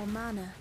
mana.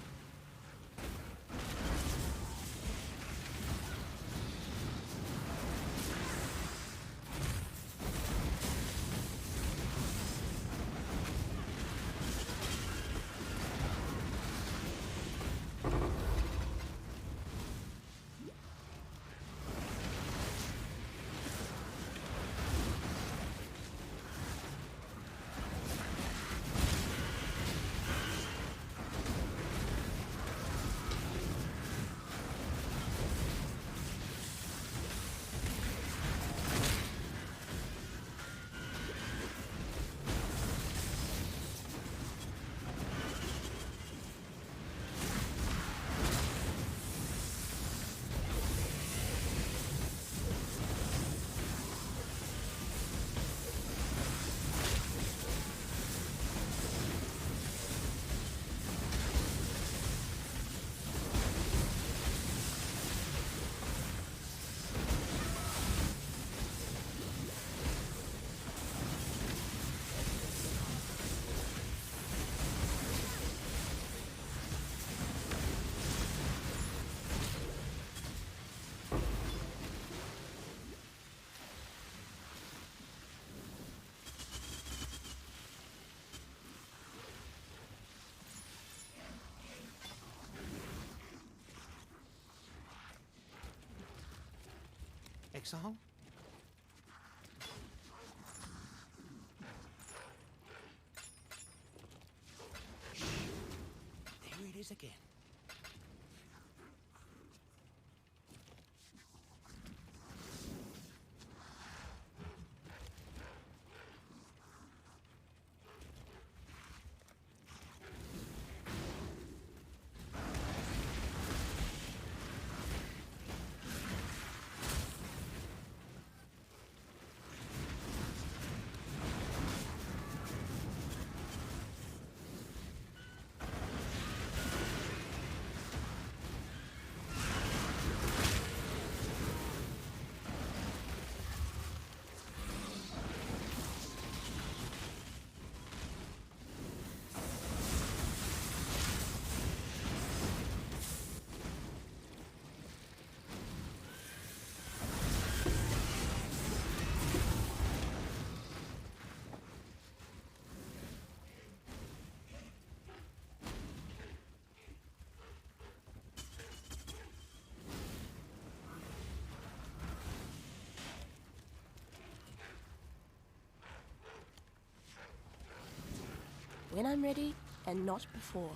Exile? Shh. There it is again. When I'm ready, and not before.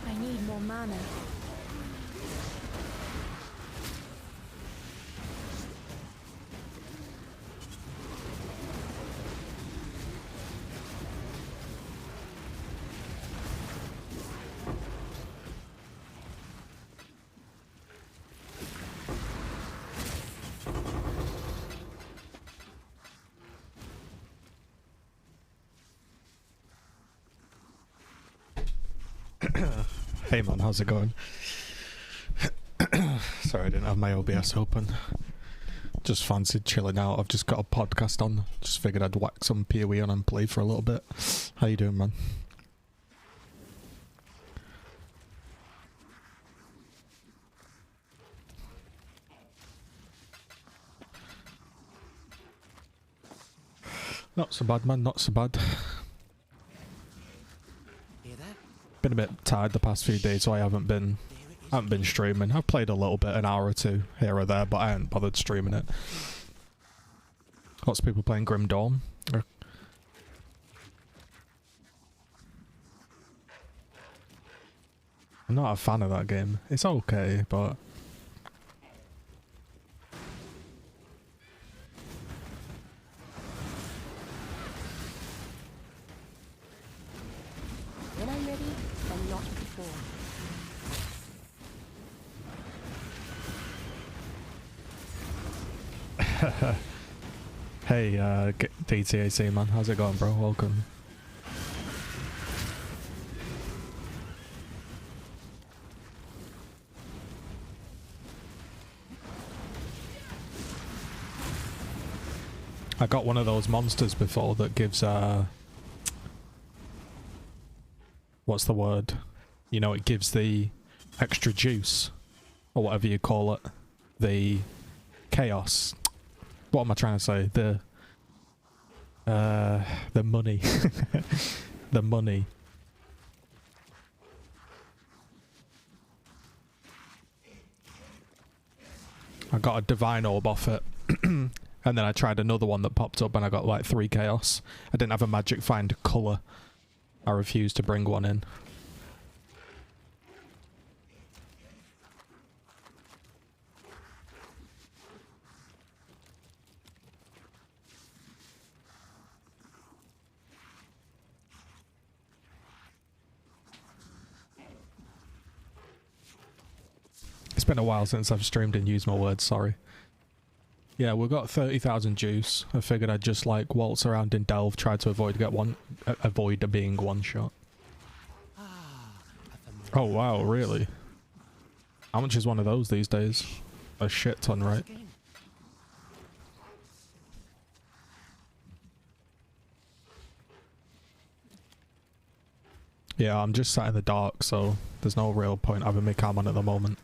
I need more mana. Hey man, how's it going? Sorry, I didn't have my OBS open. Just fancied chilling out. I've just got a podcast on. Just figured I'd whack some PoE on and play for a little bit. How you doing, man? Not so bad, man. Not so bad. Hear that? Been a bit tired the past few days, so I haven't been streaming. I've played a little bit, an hour or two here or there, but I haven't bothered streaming it. Lots of people playing Grim Dawn. I'm not a fan of that game. It's okay, but When I'm ready, and not before. hey, DTAC man, how's it going, bro? Welcome. I got one of those monsters before that gives what's the word? You know, it gives the extra juice or whatever you call it. The chaos. What am I trying to say? The money. The money. I got a divine orb off it. And then I tried another one that popped up and I got like 3 chaos. I didn't have a magic find colour. I refused to bring one in. It's been a while since I've streamed and used my words, sorry. Yeah, we've got 30,000 juice. I figured I'd just like waltz around in Delve, try to avoid being one shot. Oh wow, really? How much is one of those these days? A shit ton, right? Yeah, I'm just sat in the dark, so there's no real point having my cam on at the moment.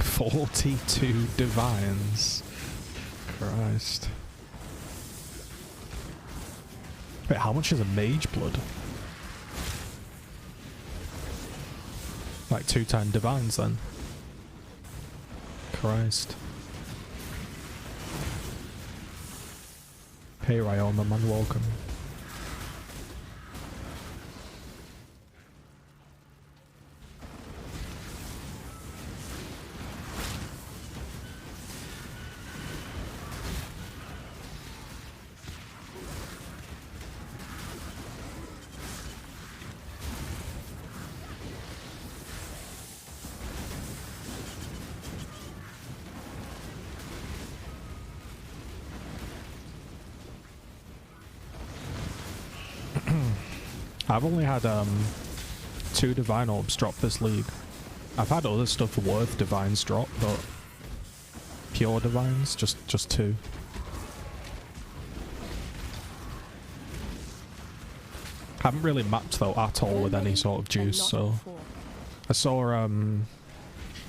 42 divines. Christ. Wait, how much is a mage blood? Like 210 divines then. Christ. Hey Ryoma man, welcome. I've only had 2 divine orbs drop this league. I've had other stuff worth divines drop, but pure divines, just 2. Haven't really mapped though at all with any sort of juice, so I saw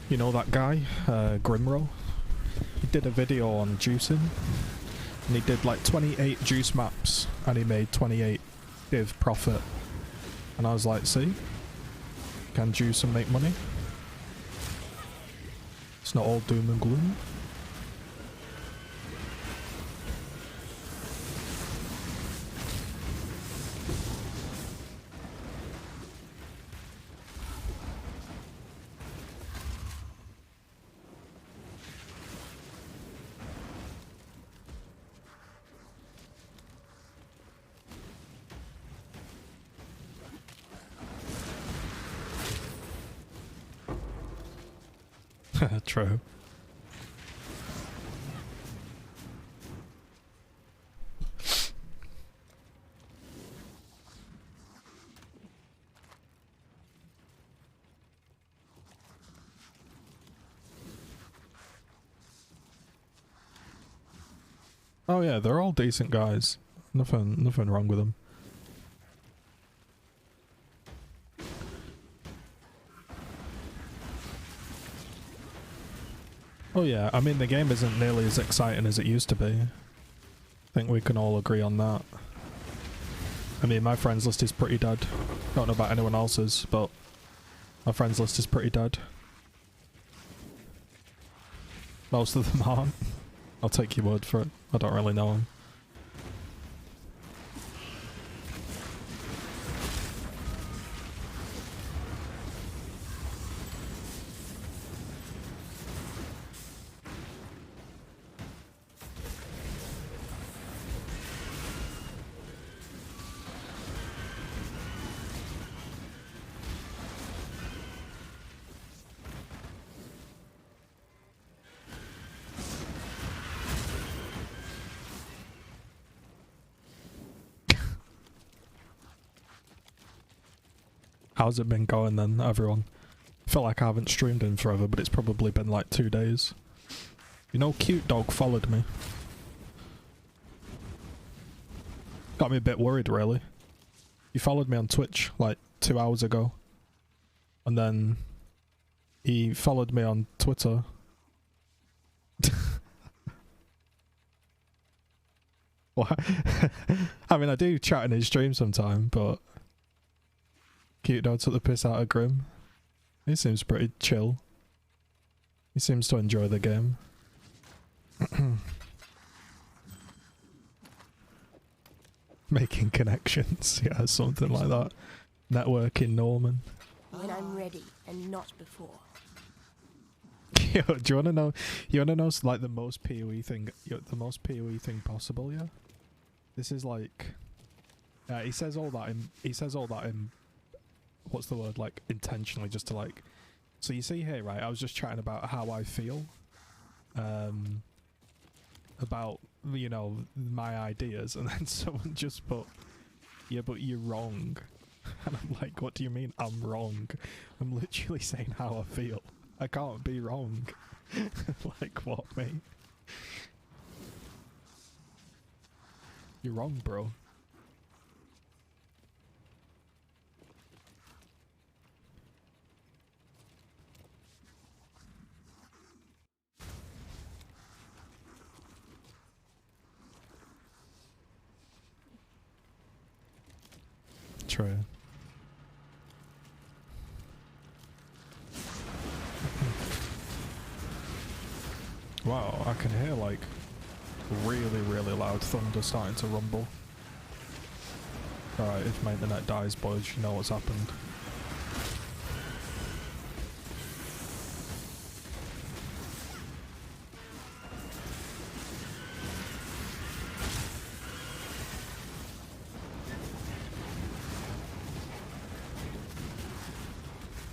you know that guy, Grimro? He did a video on juicing and he did like 28 juice maps and he made 28 div profit. And I was like, see? Can juice and make money? It's not all doom and gloom. True. Oh yeah, they're all decent guys. Nothing wrong with them. Oh yeah, I mean the game isn't nearly as exciting as it used to be. I think we can all agree on that. I mean my friends list is pretty dead. Don't know about anyone else's, but my friends list is pretty dead. Most of them aren't. I'll take your word for it. I don't really know them. How's it been going then, everyone? I feel like I haven't streamed in forever, but it's probably been like 2 days. You know, Cute Dog followed me. Got me a bit worried, really. He followed me on Twitch like 2 hours ago. And then he followed me on Twitter. What? I mean, I do chat in his stream sometime, but Cute Dog took the piss out of Grim. He seems pretty chill. He seems to enjoy the game. Making connections, yeah, something like that. Networking Norman. When I'm ready and not before. Yo, do you wanna know? You wanna know like the most PoE thing? The most PoE thing possible? Yeah. This is like. He says all that in. He says all that in. What's the word? Like intentionally, just to like. So you see here, right? I was just chatting about how I feel. About, you know, my ideas, and then someone just put, yeah, but you're wrong. And I'm like, what do you mean I'm wrong? I'm literally saying how I feel. I can't be wrong. Like, what, mate? You're wrong, bro. True. Wow, I can hear like really, really loud thunder starting to rumble. Alright, if my internet dies, boys, you know what's happened.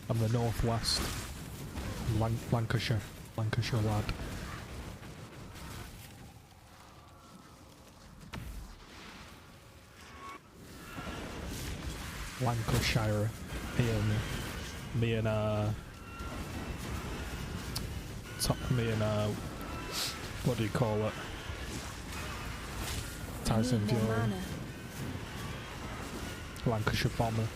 I'm the northwest. Lancashire lad. Lancashire. Me and what do you call it? Tyson Fury. Lancashire bomber.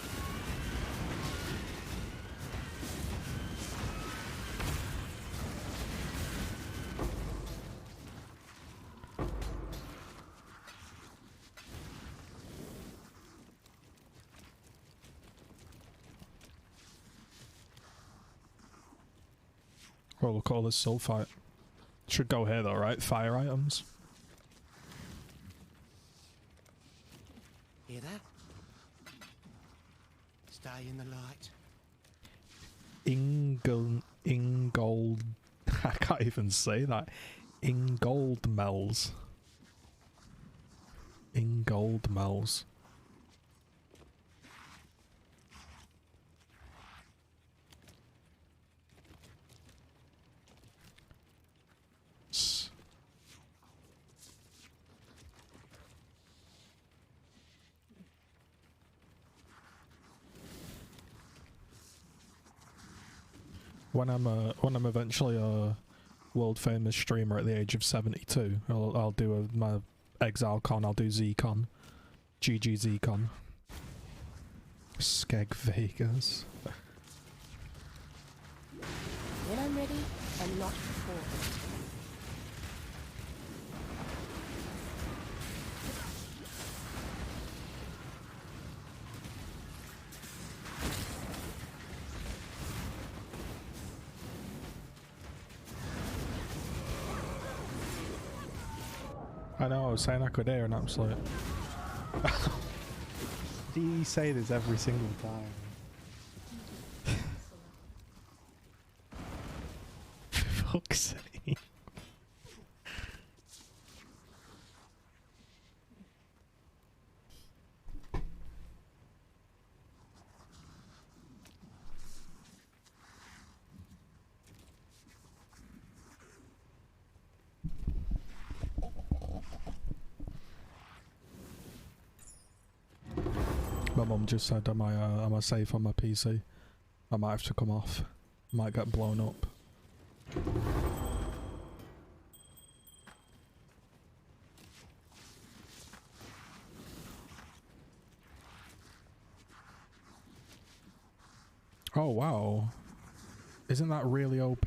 Well, we'll call this sulfite. Should go here though, right? Fire items. Hear that? Stay in the light. Ingold. I can't even say that. Ingoldmells. Ingoldmells. When I'm eventually world famous streamer at the age of 72. I'll do my Exile Con, I'll do ZCon. GG ZCon. Skeg Vegas. When I'm ready, and not before. I know, I was saying I could hear an absolute... Do you say this every single time? For fuck's sake. My mum just said, am I safe on my PC? I might have to come off. Might get blown up. Oh wow. Isn't that really OP?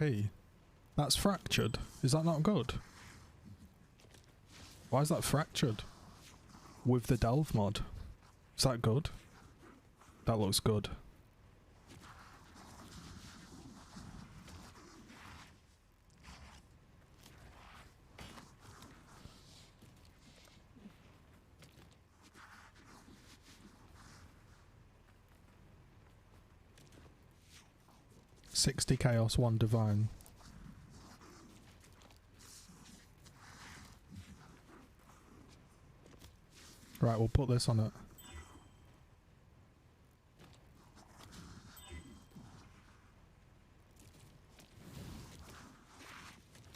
That's fractured. Is that not good? Why is that fractured? With the delve mod. Is that good? That looks good. $60 chaos, 1 divine. Right, we'll put this on it.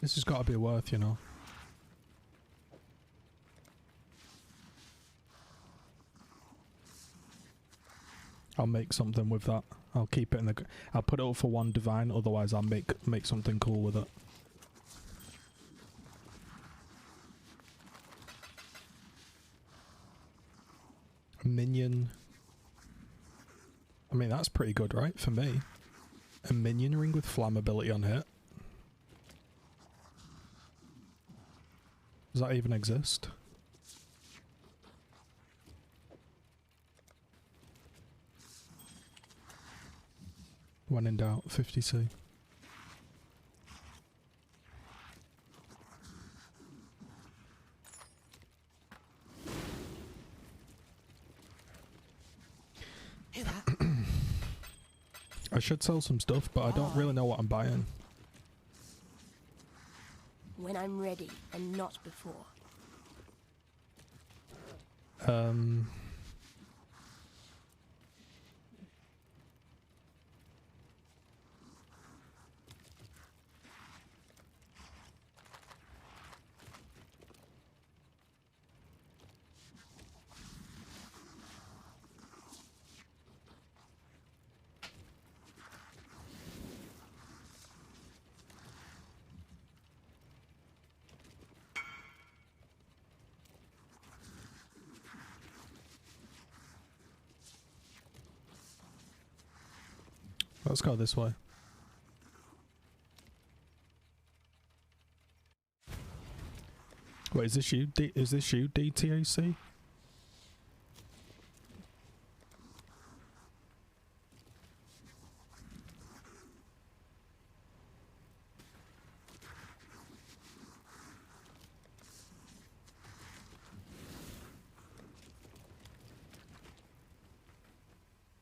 This has got to be worth, you know. I'll make something with that. I'll keep it in the... I'll put it up for 1 divine, otherwise I'll make something cool with it. A minion. I mean, that's pretty good, right? For me. A minion ring with flammability on hit. Does that even exist? When in doubt, 50C. Hear that? I should sell some stuff, but I don't really know what I'm buying. When I'm ready, and not before. Let's go this way. Wait, is this you? Is this you, DTAC?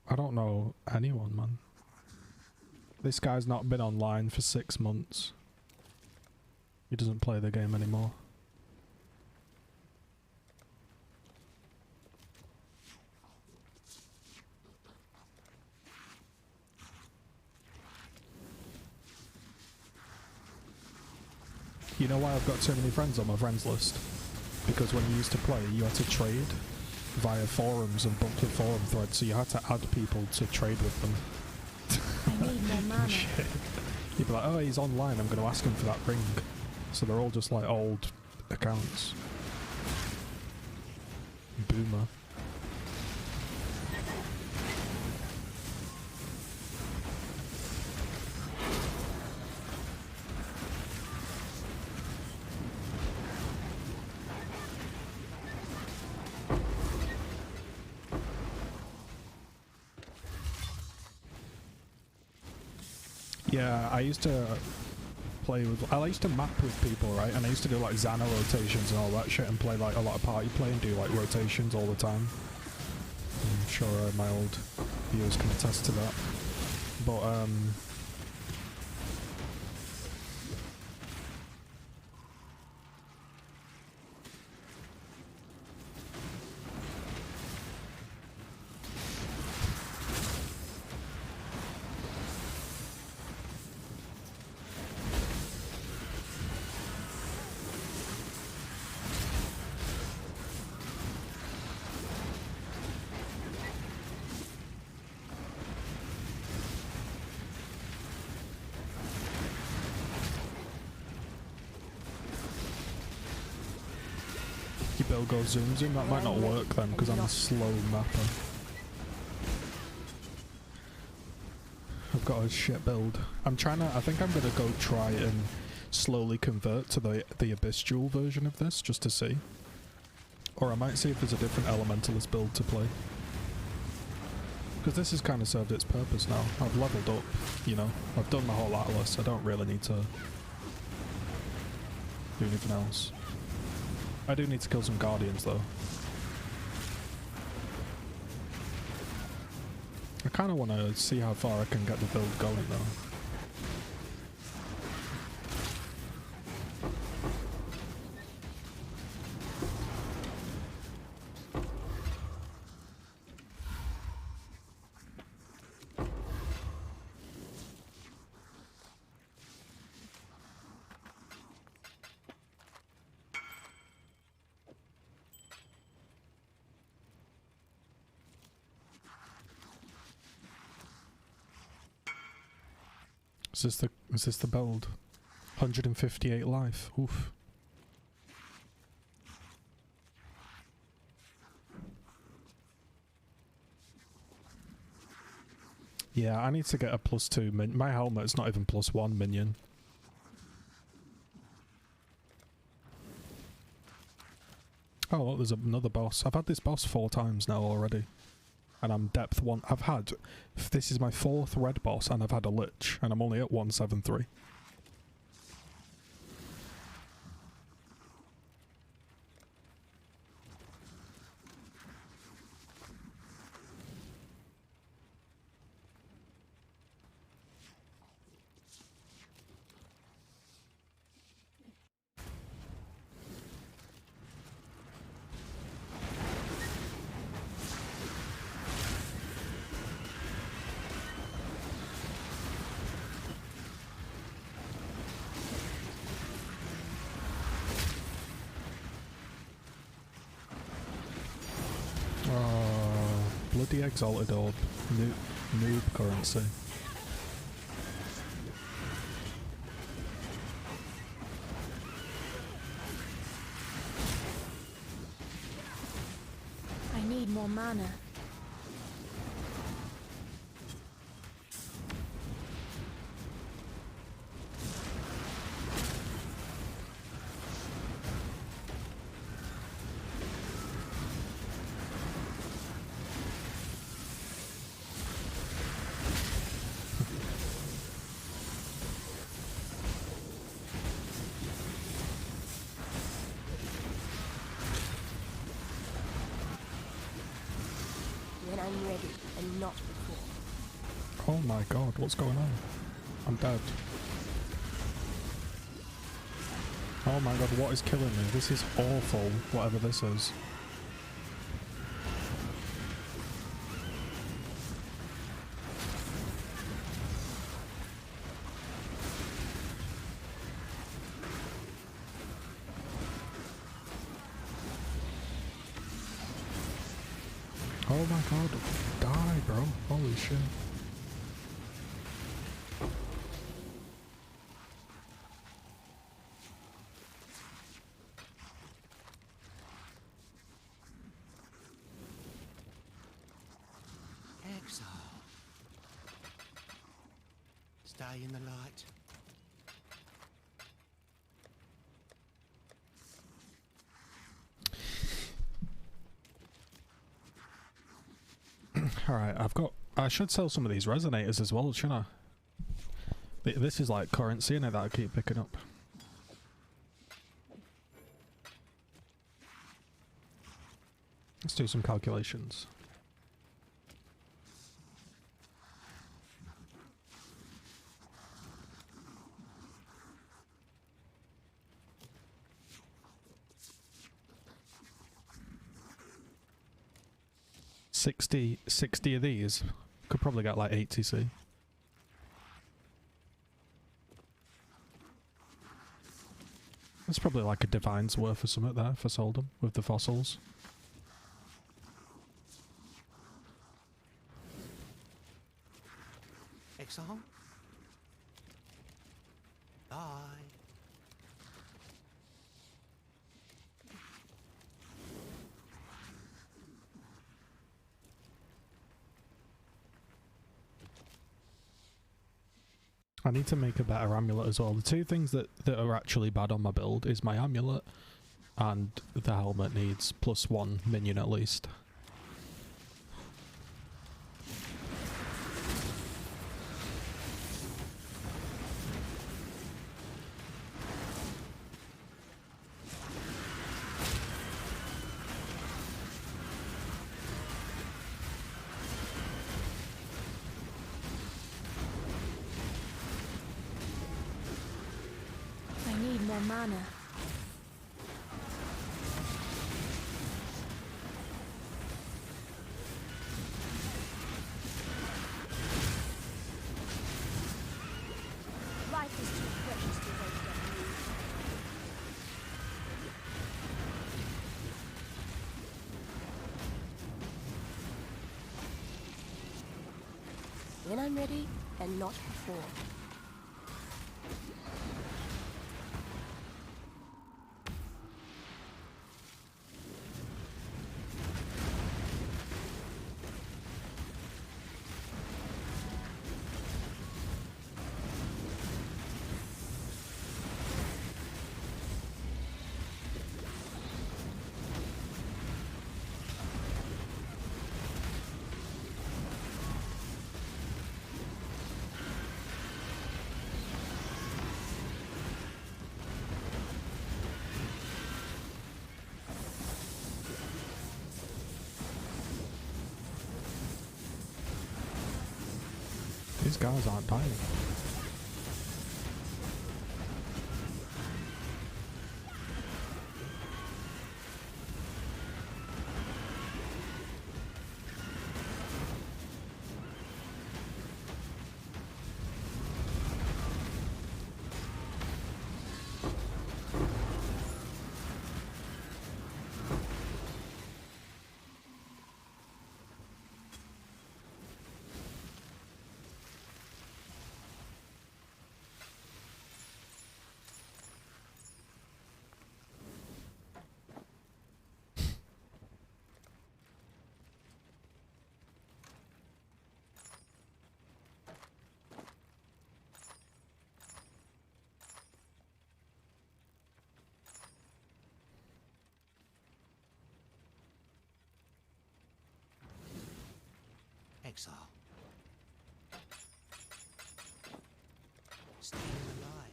I don't know anyone, man. This guy's not been online for 6 months. He doesn't play the game anymore. You know why I've got so many friends on my friends list? Because when you used to play, you had to trade via forums and booked a forum thread, so you had to add people to trade with them. I need more mana. Shit. You'd be like, oh, he's online, I'm going to ask him for that ring. So they're all just like old accounts. Boomer. Yeah, I used to play with... I used to map with people, right? And I used to do like Xana rotations and all that shit and play like a lot of party play and do like rotations all the time. I'm sure my old viewers can attest to that. But, your build goes zoom zoom, that might not work then because I'm a slow mapper. I've got a shit build. I'm trying to, I think I'm gonna go try and slowly convert to the Abyss Duel version of this just to see. Or I might see if there's a different Elementalist build to play. Because this has kind of served its purpose now. I've leveled up, you know. I've done my whole Atlas, I don't really need to do anything else. I do need to kill some Guardians though. I kind of want to see how far I can get the build going though. Is this the build? 158 life. Oof. Yeah, I need to get a +2 min. My helmet's not even +1 minion. Oh, look, there's another boss. I've had this boss 4 times now already. And I'm depth 1. I've had... This is my 4th red boss and I've had a Lich. And I'm only at 173. Bloody Exalted Orb. Noob currency. I need more mana. When I'm ready, and not before. Oh my god, what's going on? I'm dead. Oh my god, what is killing me? This is awful, whatever this is. Oh my god, die bro, holy shit. Exile. Stay in the light. Alright, I should sell some of these resonators as well, shouldn't I? This is like currency, innit, that I keep picking up. Let's do some calculations. Sixty of these. Could probably get like 80C. That's probably like a divine's worth or something there for sold them with the fossils. Exile. Bye. I need to make a better amulet as well. The two things that are actually bad on my build is my amulet and the helmet needs +1 minion at least. I need more mana. Life is too precious to waste on you. When I'm ready, and not before. These guys aren't dying. Exile. Stay alive.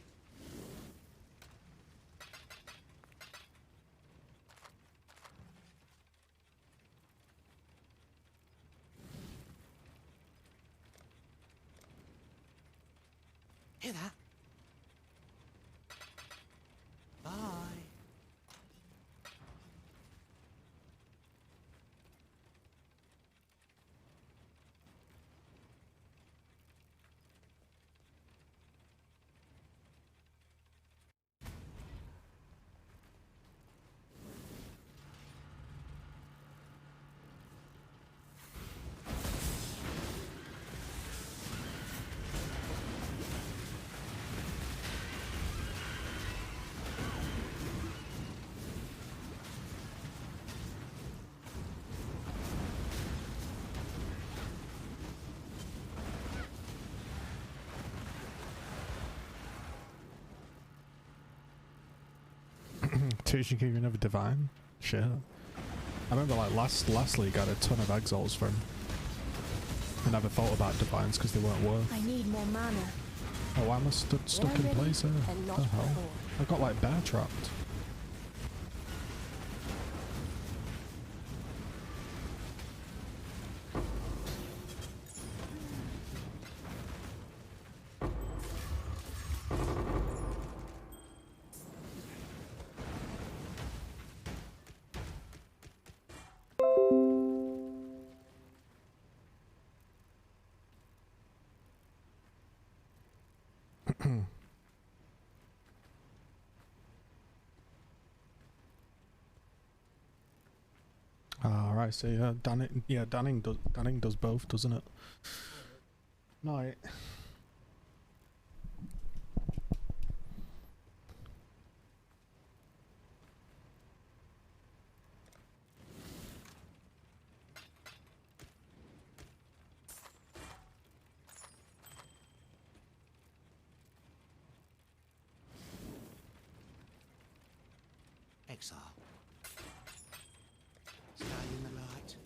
Hear that? Bye. Fusion King, you never divine? Shit. I remember like last league I had a ton of exalts for him. I never thought about divines because they weren't worth. I need more mana. Oh, why am I stuck in place here? What the hell? I got like bear trapped. Alright, so Danning does both, doesn't it? Night. Exile. Stay in the light.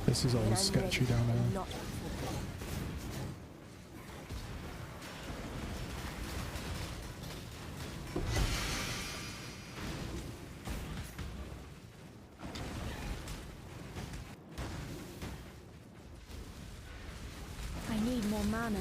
This is always sketchy down there. I need more mana.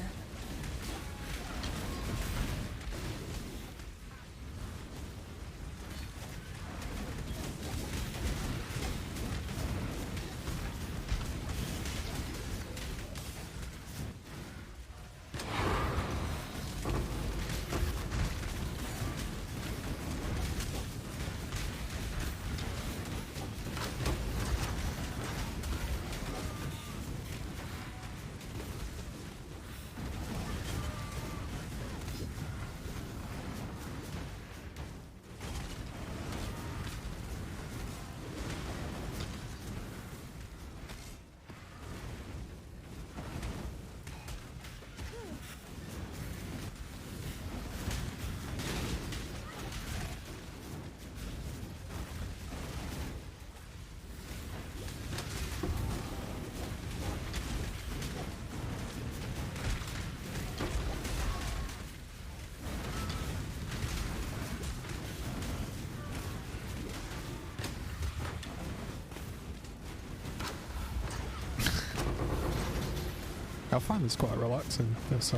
I find this quite relaxing, this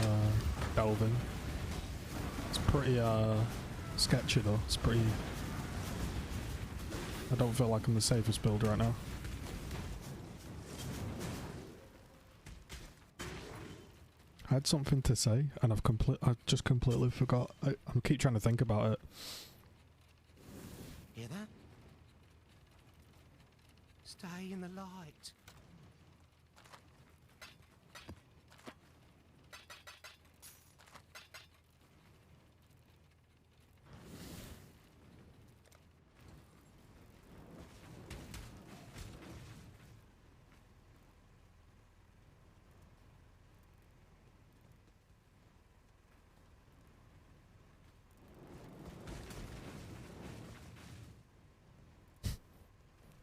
delving. It's pretty sketchy though, it's pretty... I don't feel like I'm the safest build right now. had something to say, and I just completely forgot. I keep trying to think about it. Hear that? Stay in the light.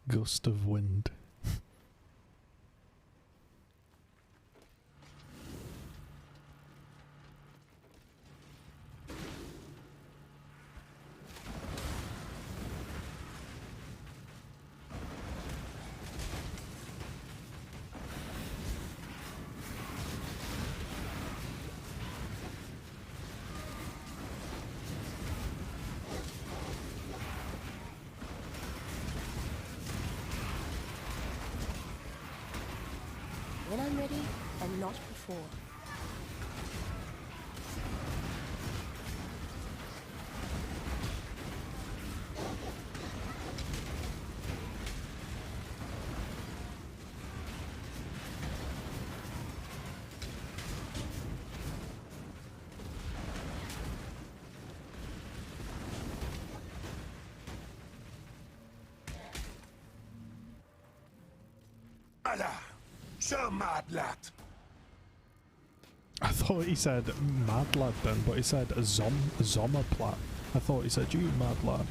Gust of wind. When I'm ready, and not before. Allah, so mad lad. I thought he said mad lad then, but he said zommerplat. I thought he said you mad lad.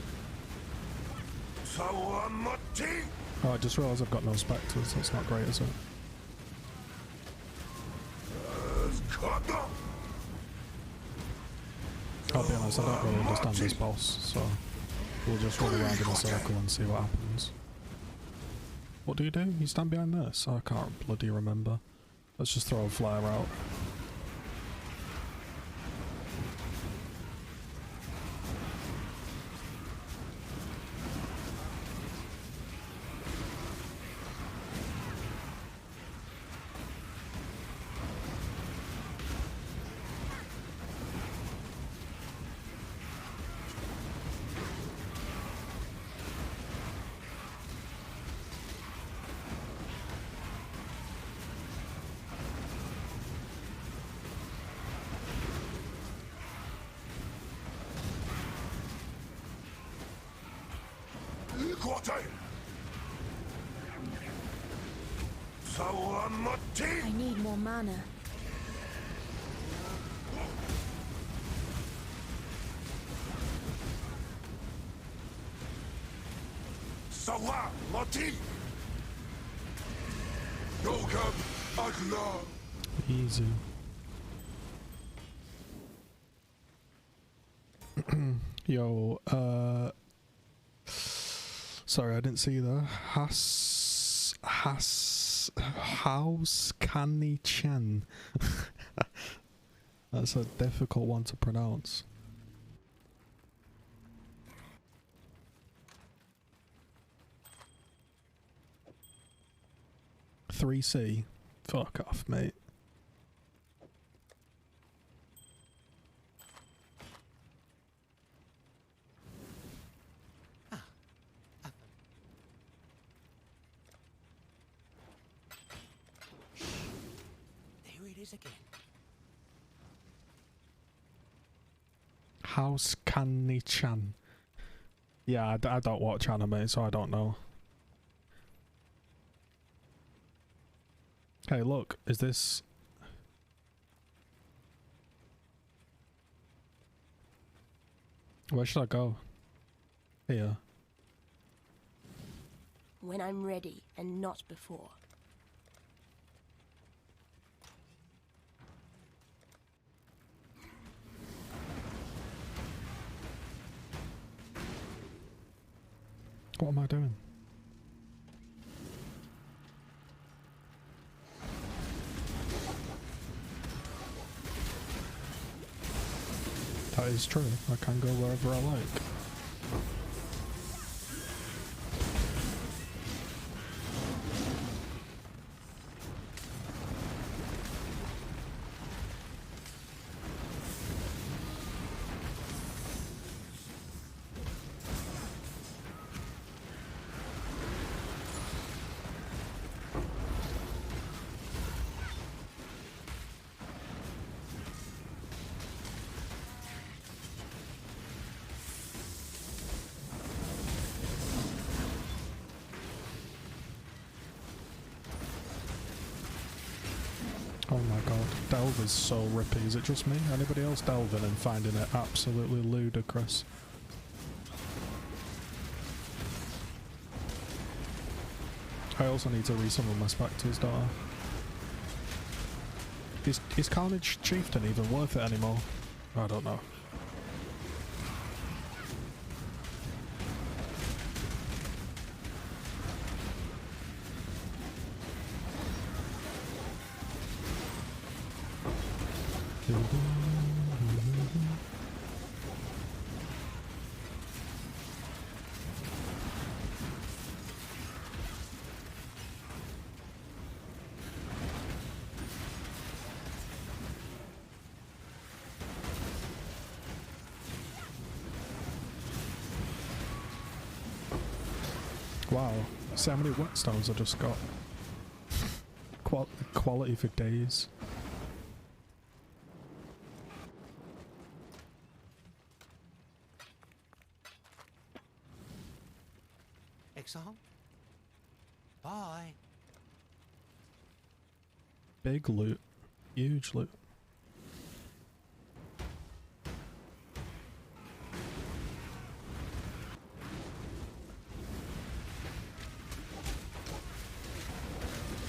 So mutti. Oh, I just realised I've got no spectres. That's not great, is it? I'll be honest, I don't really understand this boss, so we'll just run around in a circle and see what happens. What do? You stand behind this? I can't bloody remember. Let's just throw a flare out. I need more mana. Sawa Mati. Golem Agla. Easy. Yo, sorry, I didn't see you there. House Canny Chen. That's a difficult one to pronounce. "3C? Fuck off, mate." There it is again. House Canny Chan. Yeah, I don't watch anime, so I don't know. Hey, look, is this... Where should I go? Here. When I'm ready, and not before. What am I doing? That is true. I can go wherever I like. my god. Delve is so rippy. Is it just me? Anybody else delving and finding it absolutely ludicrous? I also need to resummon my Spectres, don't I? Is Carnage Chieftain even worth it anymore? I don't know. Wow, see how many whetstones I just got. Quality for days. Exile? Bye. Big loot. Huge loot.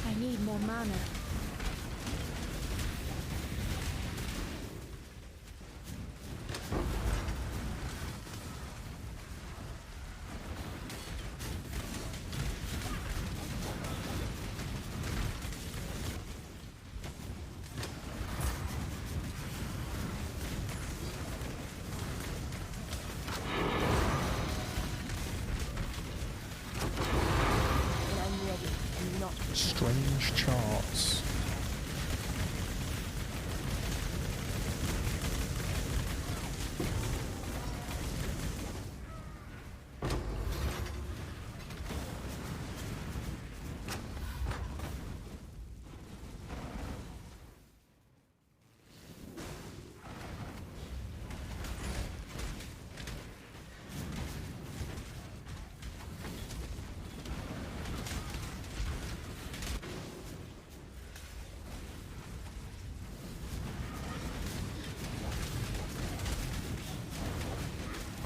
I need more mana. When I'm ready and not Strange charts.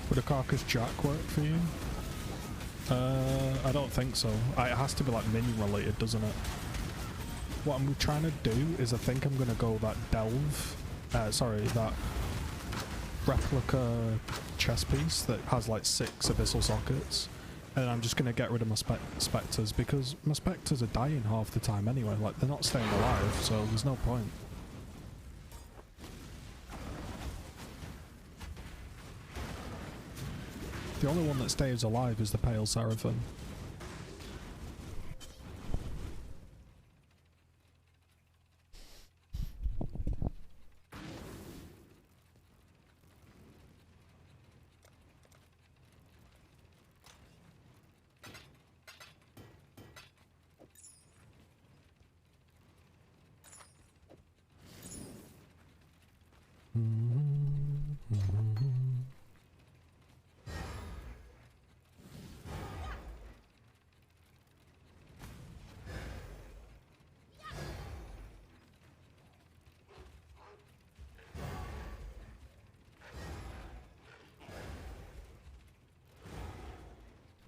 Would a Carcass Jack work for you? I don't think so. It has to be like minion related, doesn't it? What I'm trying to do is I think I'm going to go that delve, that replica chess piece that has like 6 abyssal sockets, and I'm just going to get rid of my spectres because my spectres are dying half the time anyway, like they're not staying alive, so there's no point. The only one that stays alive is the Pale Seraphim.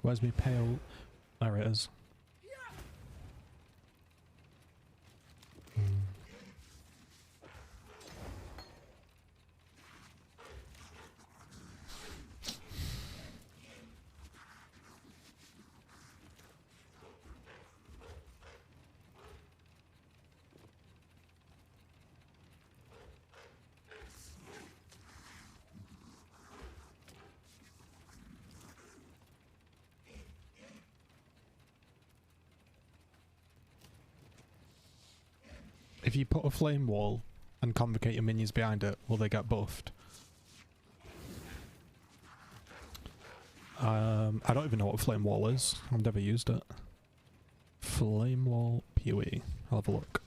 Where's me pale? There it is. If you put a flame wall and convocate your minions behind it, will they get buffed? I don't even know what a flame wall is. I've never used it. Flame wall PoE. I'll have a look.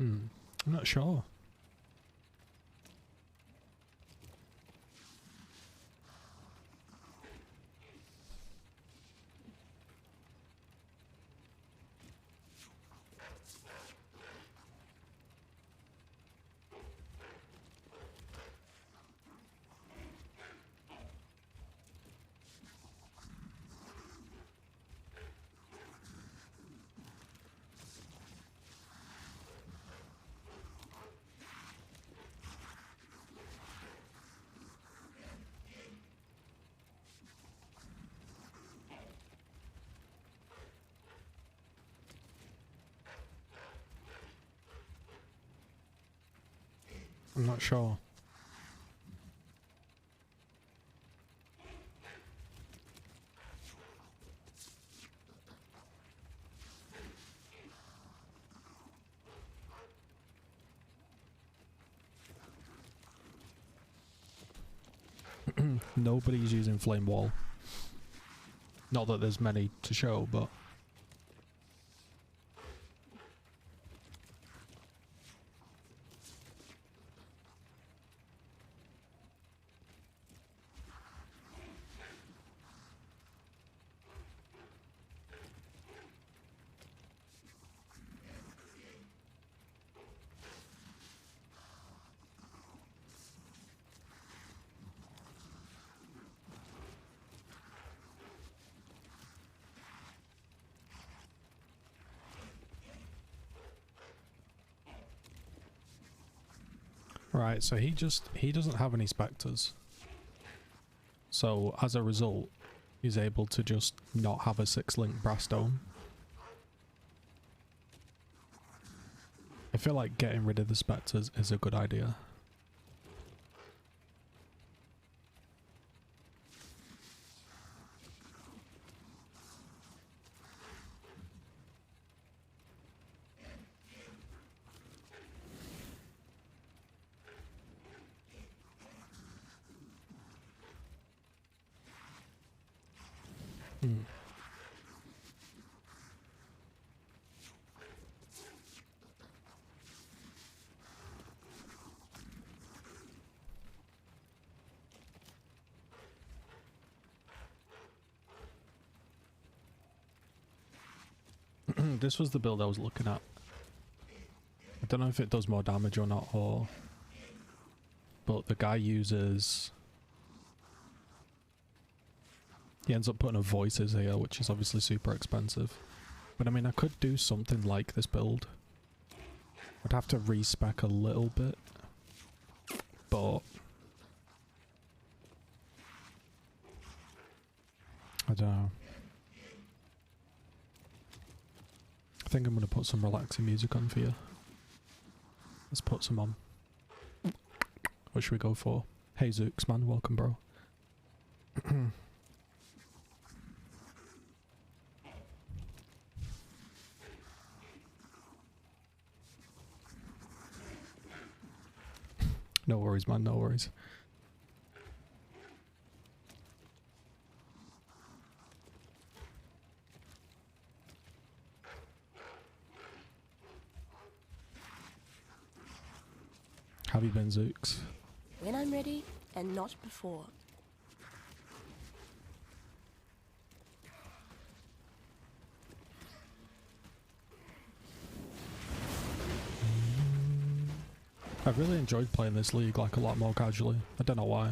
I'm not sure. I'm not sure. Nobody's using flame wall. Not that there's many to show, but right, so he doesn't have any spectres. So as a result, he's able to just not have a 6-link brass dome. I feel like getting rid of the spectres is a good idea. This was the build I was looking at. I don't know if it does more damage or not, but the guy uses... He ends up putting a voices here, which is obviously super expensive. But I mean, I could do something like this build. I'd have to respec a little bit, but I don't know. I think I'm going to put some relaxing music on for you. Let's put some on. What should we go for? Hey Zooks, man, welcome, bro. No worries, man, no worries. Have you been, Zooks? When I'm ready, and not before. I've really enjoyed playing this league like a lot more casually. I don't know why.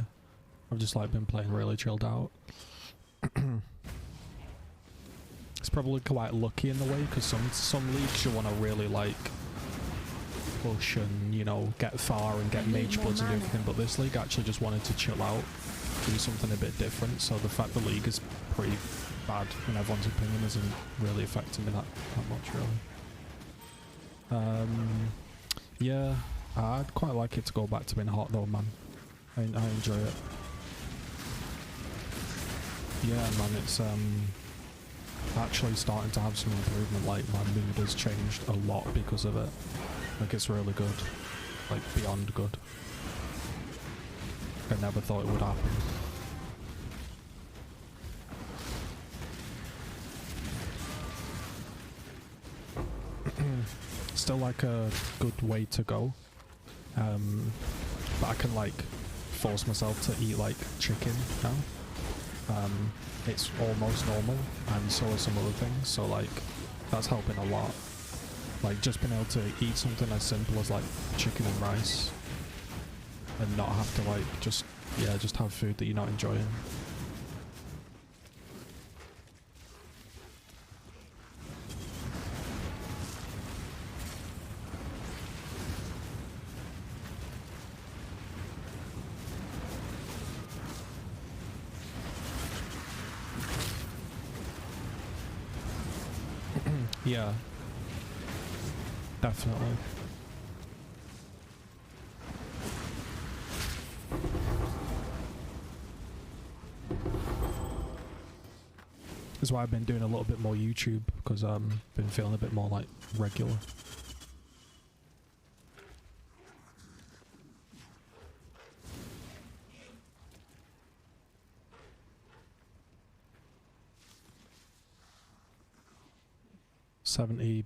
I've just like been playing really chilled out. It's probably quite lucky in the way, because some leagues you want to really like push and, you know, get far and get mage bloods and do everything, but this league actually just wanted to chill out, do something a bit different, so the fact the league is pretty bad in everyone's opinion isn't really affecting me that much, really. Yeah, I'd quite like it to go back to being hot though, man. I enjoy it. Yeah, man, it's actually starting to have some improvement. Like, my mood has changed a lot because of it. Like, it's really good. Like, beyond good. I never thought it would happen. still like a good way to go. But I can like force myself to eat like chicken now. It's almost normal, and so are some other things, so like that's helping a lot. Like just being able to eat something as simple as like chicken and rice and not have to like just have food that you're not enjoying. Yeah, definitely. That's why I've been doing a little bit more YouTube, because I've been feeling a bit more like regular. $70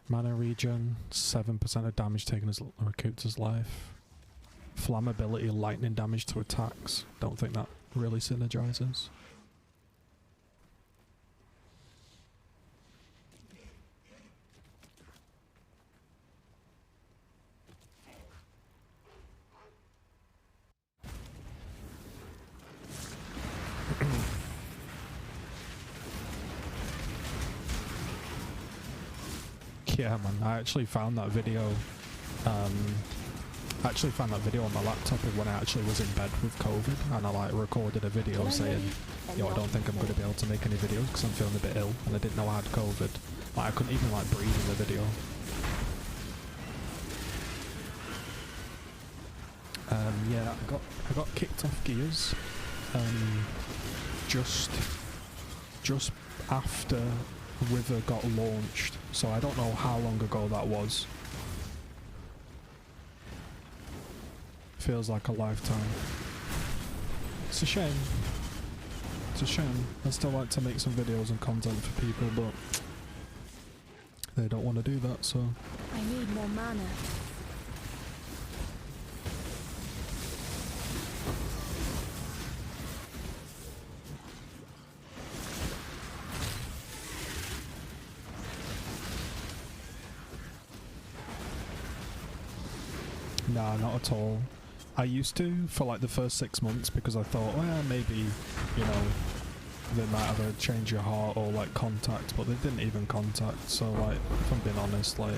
mana regen, 7% of damage taken as recouped as life. Flammability, lightning damage to attacks. Don't think that really synergizes. Yeah, man, I actually found that video. I actually found that video on my laptop when I actually was in bed with COVID, and I like recorded a video saying, yo, I don't think I'm going to be able to make any videos because I'm feeling a bit ill, and I didn't know I had COVID. Like, I couldn't even like breathe in the video. Yeah, I got kicked off Gears just after River got launched, so I don't know how long ago that was. Feels like a lifetime. It's a shame. It's a shame. I still like to make some videos and content for people, but they don't want to do that, so... I need more mana. Nah, not at all. I used to for like the first 6 months because I thought, well, maybe, you know, they might have a change your heart or like contact, but they didn't even contact, so like, if I'm being honest, like,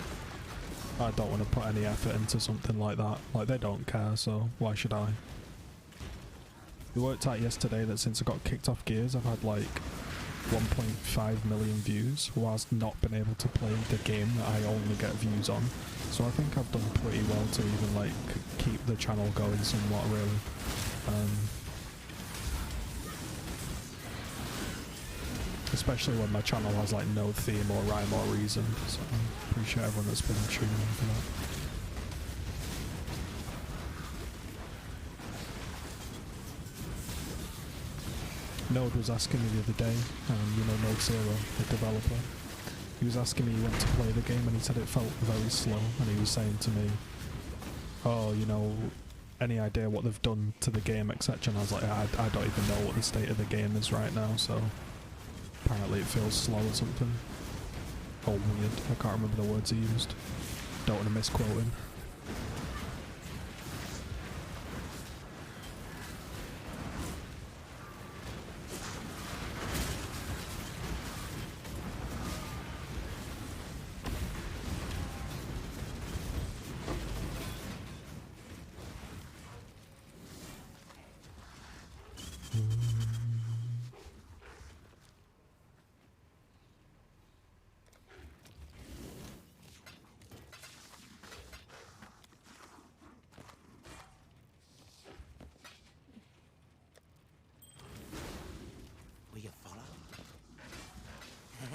I don't want to put any effort into something like that. Like, they don't care, so why should I? It worked out yesterday that since I got kicked off Gears, I've had like 1.5 million views whilst not been able to play the game that I only get views on. So I think I've done pretty well to even like keep the channel going somewhat, really. Especially when my channel has like no theme or rhyme or reason. So I appreciate everyone that's been tuning in for that. Node was asking me the other day, you know, Node Zero, the developer. He was asking me when to play the game, and he said it felt very slow, and he was saying to me, oh, you know, any idea what they've done to the game, etc. And I was like, I don't even know what the state of the game is right now, so apparently it feels slow or something. Or weird, I can't remember the words he used. Don't want to misquote him.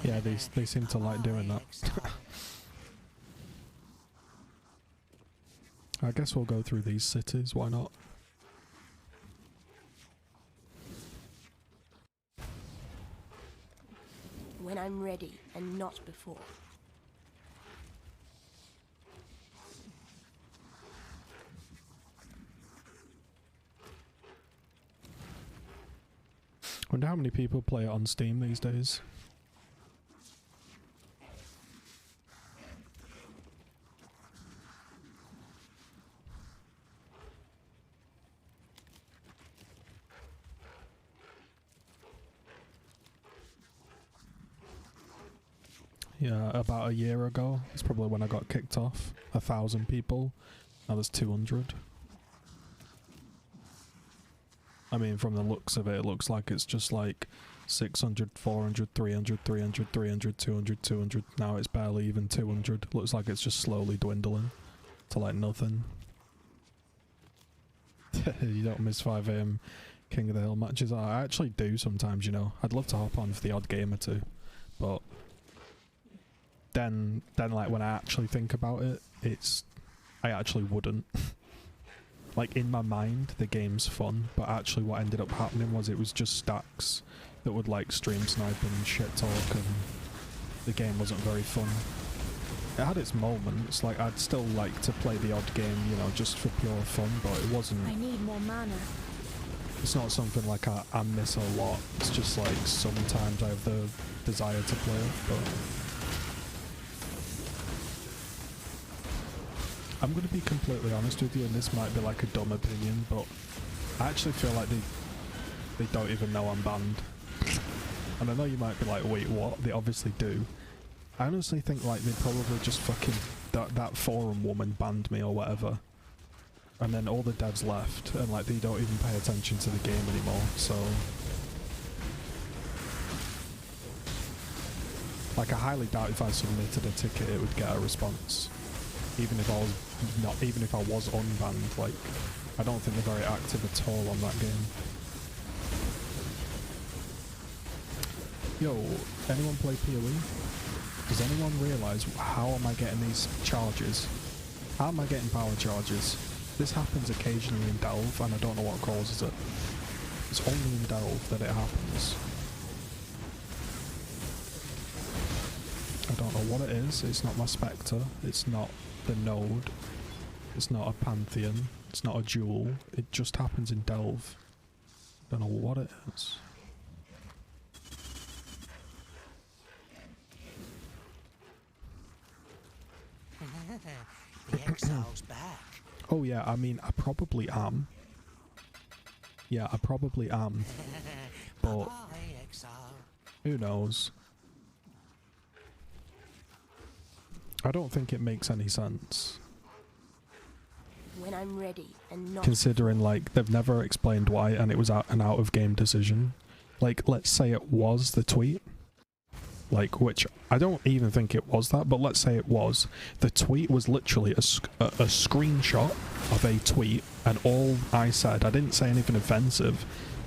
Yeah, they seem to like doing that. I guess we'll go through these cities, why not? When I'm ready and not before. Wonder how many people play it on Steam these days. Yeah, about a year ago. It's probably when I got kicked off. 1,000 people. Now there's 200. I mean, from the looks of it, it looks like it's just like 600, 400, 300, 300, 300, 200, 200. Now it's barely even 200. Looks like it's just slowly dwindling to like nothing. You don't miss 5 AM King of the Hill matches. I actually do sometimes, you know. I'd love to hop on for the odd game or two, but then like when I actually think about it, I actually wouldn't. Like in my mind, the game's fun, but actually what ended up happening was it was just stacks that would like stream snipe and shit talk, and the game wasn't very fun. It had its moments, like I'd still like to play the odd game, you know, just for pure fun, but it wasn't. I need more mana. It's not something like I miss a lot. It's just like sometimes I have the desire to play it, but I'm going to be completely honest with you, and this might be like a dumb opinion, but I actually feel like they don't even know I'm banned. And I know you might be like, wait, what? They obviously do. I honestly think like they probably just fucking, that forum woman banned me or whatever. And then all the devs left, and like they don't even pay attention to the game anymore, so... Like I highly doubt if I submitted a ticket it would get a response. Even if I was unbanned, like, I don't think they're very active at all on that game. Yo, anyone play PoE? Does anyone realise how am I getting these charges? How am I getting power charges? This happens occasionally in Delve, and I don't know what causes it. It's only in Delve that it happens. I don't know what it is. It's not my Spectre. It's not the Node. It's not a Pantheon. It's not a Jewel. It just happens in Delve. Don't know what it is. The exile's back. Oh yeah, I mean, I probably am. Yeah, I probably am. But Bye, exile. who knows? I don't think it makes any sense. When I'm ready and not Considering, like, they've never explained why, and it was an out-of-game decision. Like, let's say it was the tweet. Like, which, I don't even think it was that, but let's say it was. The tweet was literally a screenshot of a tweet, and all I said, I didn't say anything offensive,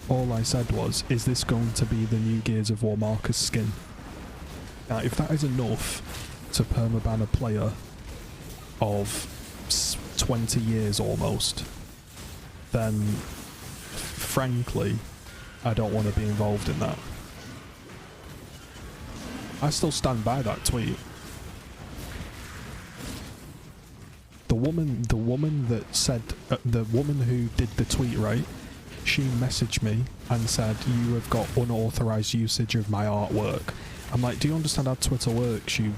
all I said was, is this going to be the new Gears of War Marcus skin? Now, if that is enough to permaban a player of 20 years almost, then frankly I don't want to be involved in that. I still stand by that tweet. The woman that said, the woman who did the tweet, right, she messaged me and said, you have got unauthorized usage of my artwork. I'm like, do you understand how Twitter works, you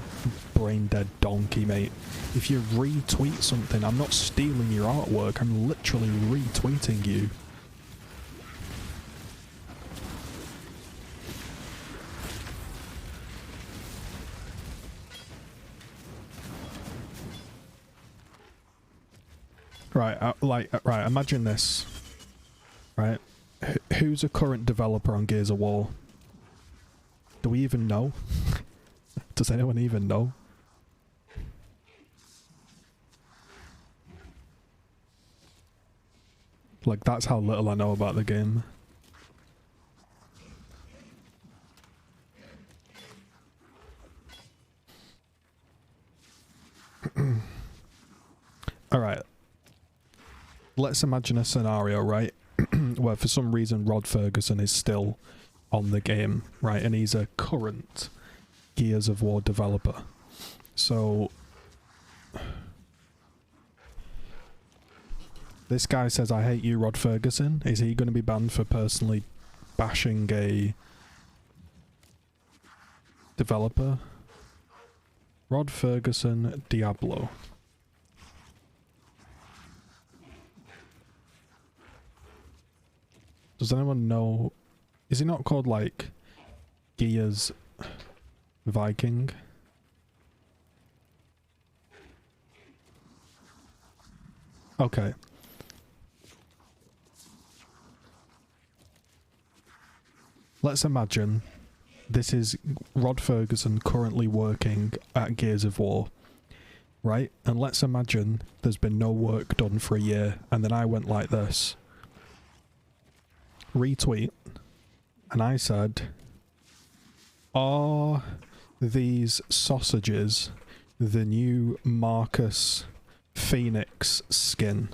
brain dead donkey, mate? If you retweet something, I'm not stealing your artwork, I'm literally retweeting you. Right, right, imagine this. Right, who's a current developer on Gears of War? Do we even know? Does anyone even know? Like, that's how little I know about the game. Alright. Let's imagine a scenario, right? Where for some reason Rod Ferguson is still on the game, right? And he's a current Gears of War developer. So this guy says, I hate you, Rod Ferguson. Is he going to be banned for personally bashing a developer. Rod Ferguson Diablo. Does anyone know? Is he not called like Gears Viking? Okay. Let's imagine this is Rod Ferguson currently working at Gears of War, right? And let's imagine there's been no work done for a year, and then I went like this. Retweet, and I said, are these sausages the new Marcus Phoenix skin?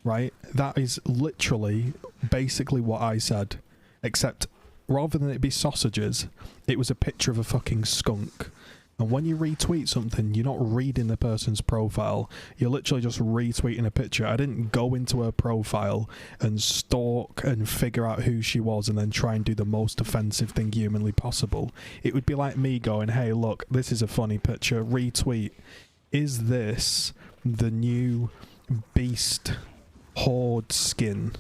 Right? That is literally basically what I said, except rather than it be sausages, it was a picture of a fucking skunk. And when you retweet something, you're not reading the person's profile, you're literally just retweeting a picture. I didn't go into her profile and stalk and figure out who she was and then try and do the most offensive thing humanly possible. It would be like me going, hey look, this is a funny picture, retweet. Is this the new Beast Horde skin?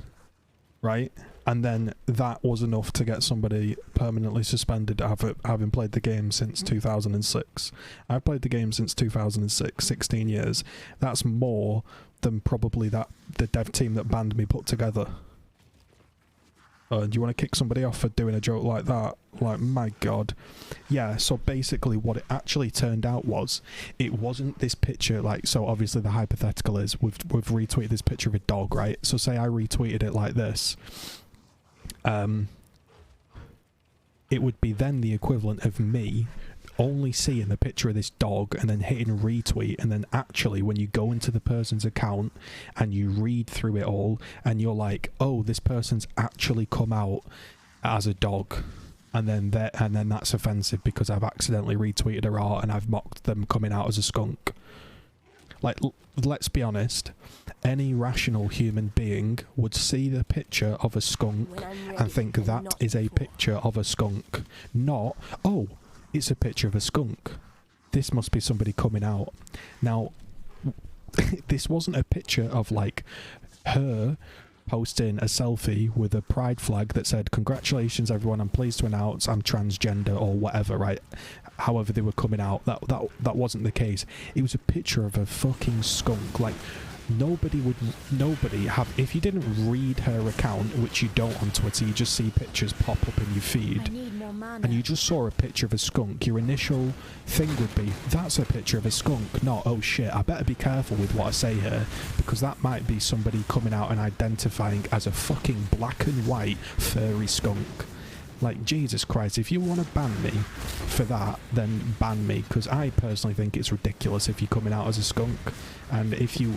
Right? And then that was enough to get somebody permanently suspended having played the game since 2006. I've played the game since 2006, 16 years. That's more than probably the dev team that banned me put together. Do you want to kick somebody off for doing a joke like that? Like, my god. Yeah, so basically what it actually turned out was, it wasn't this picture, like, so obviously the hypothetical is, we've retweeted this picture of a dog, right? So say I retweeted it like this. It would be then the equivalent of me only seeing the picture of this dog and then hitting retweet, and then actually when you go into the person's account and you read through it all and you're like, oh, this person's actually come out as a dog, and then that's offensive because I've accidentally retweeted her art and I've mocked them coming out as a skunk. Like, let's be honest, any rational human being would see the picture of a skunk and think that is a picture of a skunk. Not, oh, it's a picture of a skunk. This must be somebody coming out. Now, this wasn't a picture of, like, her posting a selfie with a pride flag that said, congratulations everyone, I'm pleased to announce I'm transgender or whatever, right? However they were coming out, that wasn't the case. It was a picture of a fucking skunk. Like, nobody have, if you didn't read her account, which you don't on Twitter, you just see pictures pop up in your feed, and you just saw a picture of a skunk, your initial thing would be, that's a picture of a skunk, not, oh shit, I better be careful with what I say here, because that might be somebody coming out and identifying as a fucking black and white furry skunk. Like, Jesus Christ, if you want to ban me for that, then ban me, because I personally think it's ridiculous if you're coming out as a skunk. And if you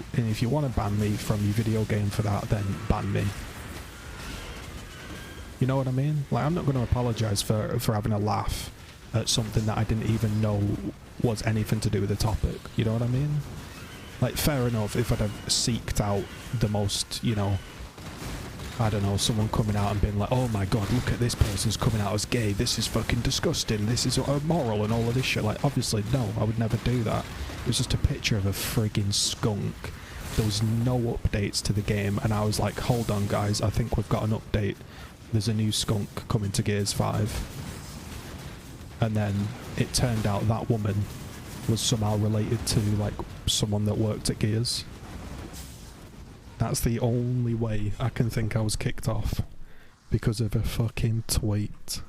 want to ban me from your video game for that, then ban me. You know what I mean? Like, I'm not going to apologise for having a laugh at something that I didn't even know was anything to do with the topic. You know what I mean? Like, fair enough if I'd have seeked out the most, you know, I don't know, someone coming out and being like, oh my god, look at this person's coming out as gay, this is fucking disgusting, this is immoral and all of this shit. Like, obviously, no, I would never do that. It was just a picture of a friggin' skunk. There was no updates to the game, and I was like, hold on guys, I think we've got an update. There's a new skunk coming to Gears 5. And then it turned out that woman was somehow related to, like, someone that worked at Gears. That's the only way I can think I was kicked off, because of a fucking tweet.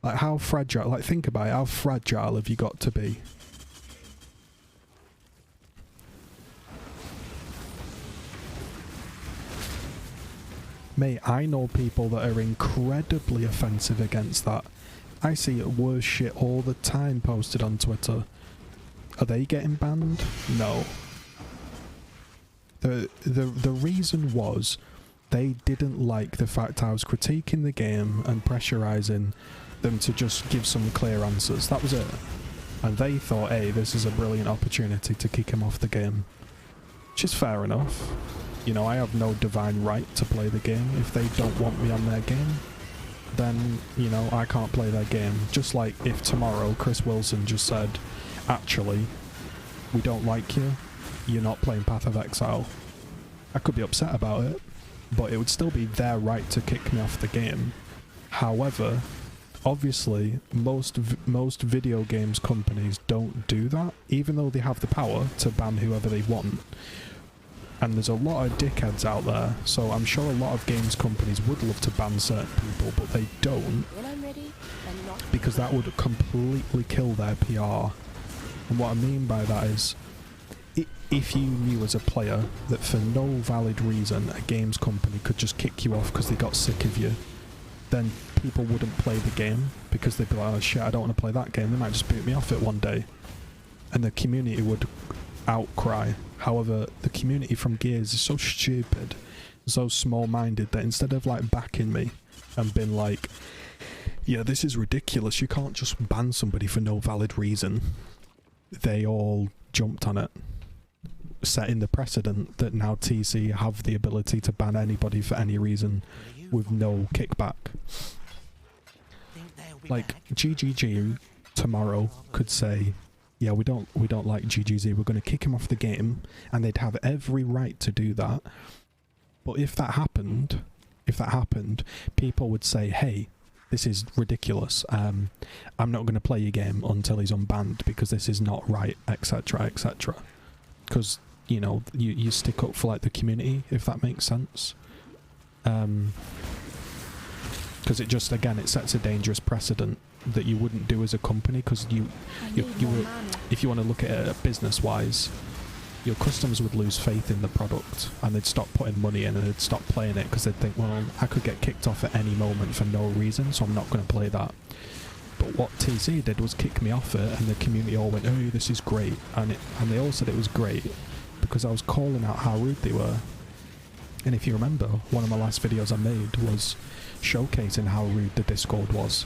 Like, how fragile, like, think about it, how fragile have you got to be? Mate, I know people that are incredibly offensive against that. I see worse shit all the time posted on Twitter. Are they getting banned? No. The reason was they didn't like the fact I was critiquing the game and pressurising them to just give some clear answers. That was it. And they thought, hey, this is a brilliant opportunity to kick him off the game. Which is fair enough. You know, I have no divine right to play the game. If they don't want me on their game, then, you know, I can't play their game. Just like if tomorrow Chris Wilson just said, actually, we don't like you, you're not playing Path of Exile. I could be upset about it, but it would still be their right to kick me off the game. However, obviously, most video games companies don't do that, even though they have the power to ban whoever they want. And there's a lot of dickheads out there, so I'm sure a lot of games companies would love to ban certain people, but they don't, because that would completely kill their PR. And what I mean by that is, if you knew as a player that for no valid reason a games company could just kick you off because they got sick of you, then people wouldn't play the game, because they'd be like, oh shit, I don't want to play that game, they might just boot me off it one day. And the community would outcry. However, the community from Gears is so stupid, so small-minded, that instead of like backing me and being like, yeah, this is ridiculous, you can't just ban somebody for no valid reason, they all jumped on it, setting the precedent that now TC have the ability to ban anybody for any reason with no kickback. Like, GGG tomorrow could say, yeah, we don't like GGZ, we're going to kick him off the game, and they'd have every right to do that. But if that happened, people would say, hey, this is ridiculous, I'm not going to play your game until he's unbanned, because this is not right, etc, etc. Because, you know, you stick up for like the community, if that makes sense. Because it just, again, it sets a dangerous precedent that you wouldn't do as a company, because if you want to look at it business wise, your customers would lose faith in the product and they'd stop putting money in and they'd stop playing it, because they'd think, well, I could get kicked off at any moment for no reason, so I'm not going to play that. But what TC did was kick me off it, and the community all went, oh, this is great, and they all said it was great because I was calling out how rude they were. And if you remember, one of my last videos I made was showcasing how rude the Discord was,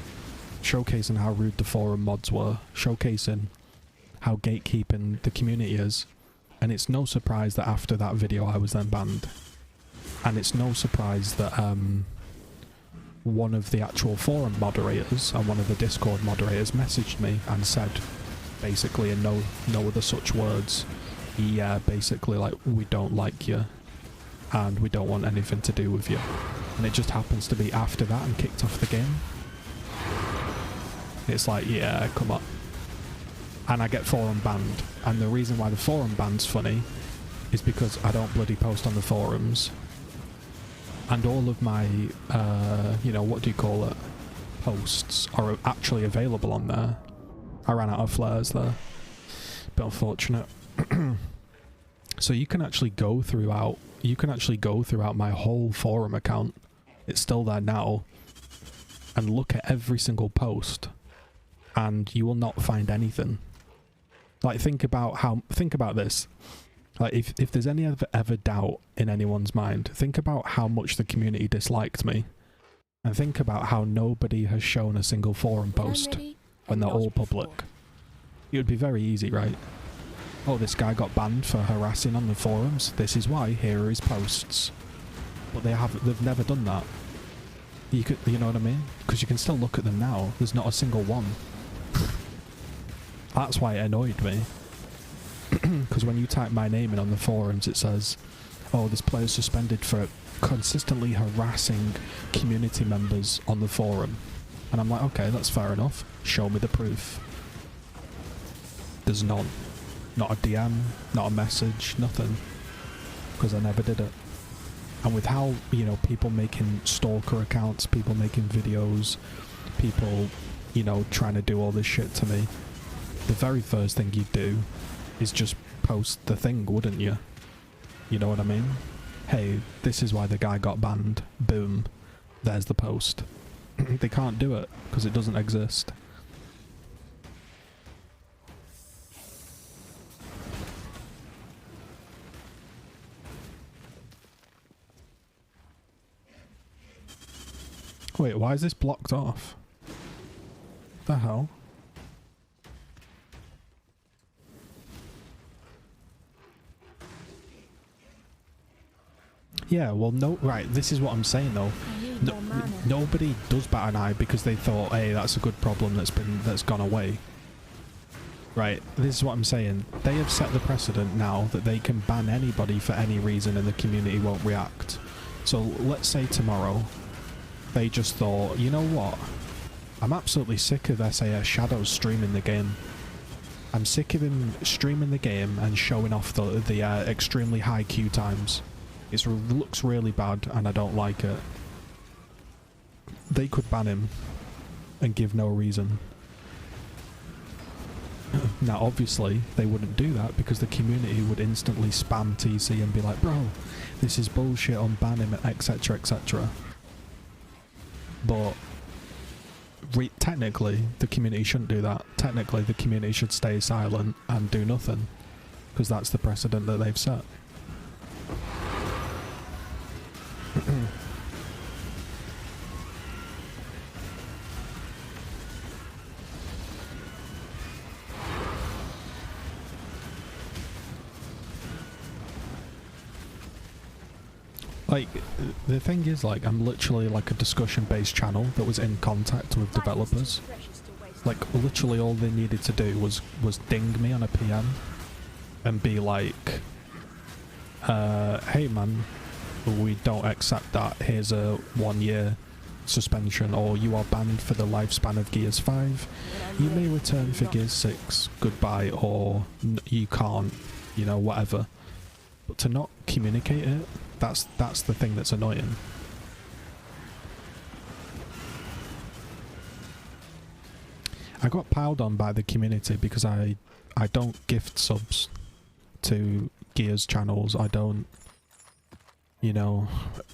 showcasing how rude the forum mods were, showcasing how gatekeeping the community is. And it's no surprise that after that video I was then banned. And it's no surprise that one of the actual forum moderators and one of the Discord moderators messaged me and said, basically in no other such words, yeah, basically like, we don't like you and we don't want anything to do with you. And it just happens to be after that I'm kicked off the game. It's like, yeah, come on. And I get forum banned. And the reason why the forum ban's funny is because I don't bloody post on the forums. And all of my, you know, what do you call it, posts are actually available on there. I ran out of flares there. Bit unfortunate. So you can actually go throughout my whole forum account. It's still there now. And look at every single post. And you will not find anything. Like, think about this. Like, if there's any ever doubt in anyone's mind, think about how much the community disliked me. And think about how nobody has shown a single forum post when they're all public. It would be very easy, right? Oh, this guy got banned for harassing on the forums. This is why. Here are his posts. But they've never done that. You know what I mean? Because you can still look at them now. There's not a single one. That's why it annoyed me. Because when you type my name in on the forums, it says, oh, this player's suspended for consistently harassing community members on the forum. And I'm like, okay, that's fair enough. Show me the proof. There's none. Not a DM, not a message, nothing. Because I never did it. And with how, you know, people making stalker accounts, people making videos, people, you know, trying to do all this shit to me, the very first thing you'd do is just post the thing, wouldn't you? You know what I mean? Hey, this is why the guy got banned. Boom. There's the post. They can't do it because it doesn't exist. Wait, why is this blocked off? The hell? Yeah, well, no, right, this is what I'm saying though. I need more mana. Nobody does bat an eye because they thought, hey, that's a good problem that's gone away. Right, this is what I'm saying. They have set the precedent now that they can ban anybody for any reason and the community won't react. So let's say tomorrow they just thought, you know what? I'm absolutely sick of SAS Shadows streaming the game. I'm sick of him streaming the game and showing off the extremely high queue times. It looks really bad and I don't like it. They could ban him and give no reason. Now obviously they wouldn't do that because the community would instantly spam TC and be like, bro, this is bullshit, unban him, etc, etc. But technically the community shouldn't do that. Technically the community should stay silent and do nothing because that's the precedent that they've set. Like, the thing is, like, I'm literally like a discussion-based channel that was in contact with developers. Like, literally all they needed to do was ding me on a PM and be like, hey man, we don't accept that, here's a 1-year suspension, or you are banned for the lifespan of Gears 5, you may return for Gears 6, goodbye, or you can't, you know, whatever. But to not communicate it, that's the thing that's annoying. I got piled on by the community because I don't gift subs to Gears channels. I don't, you know,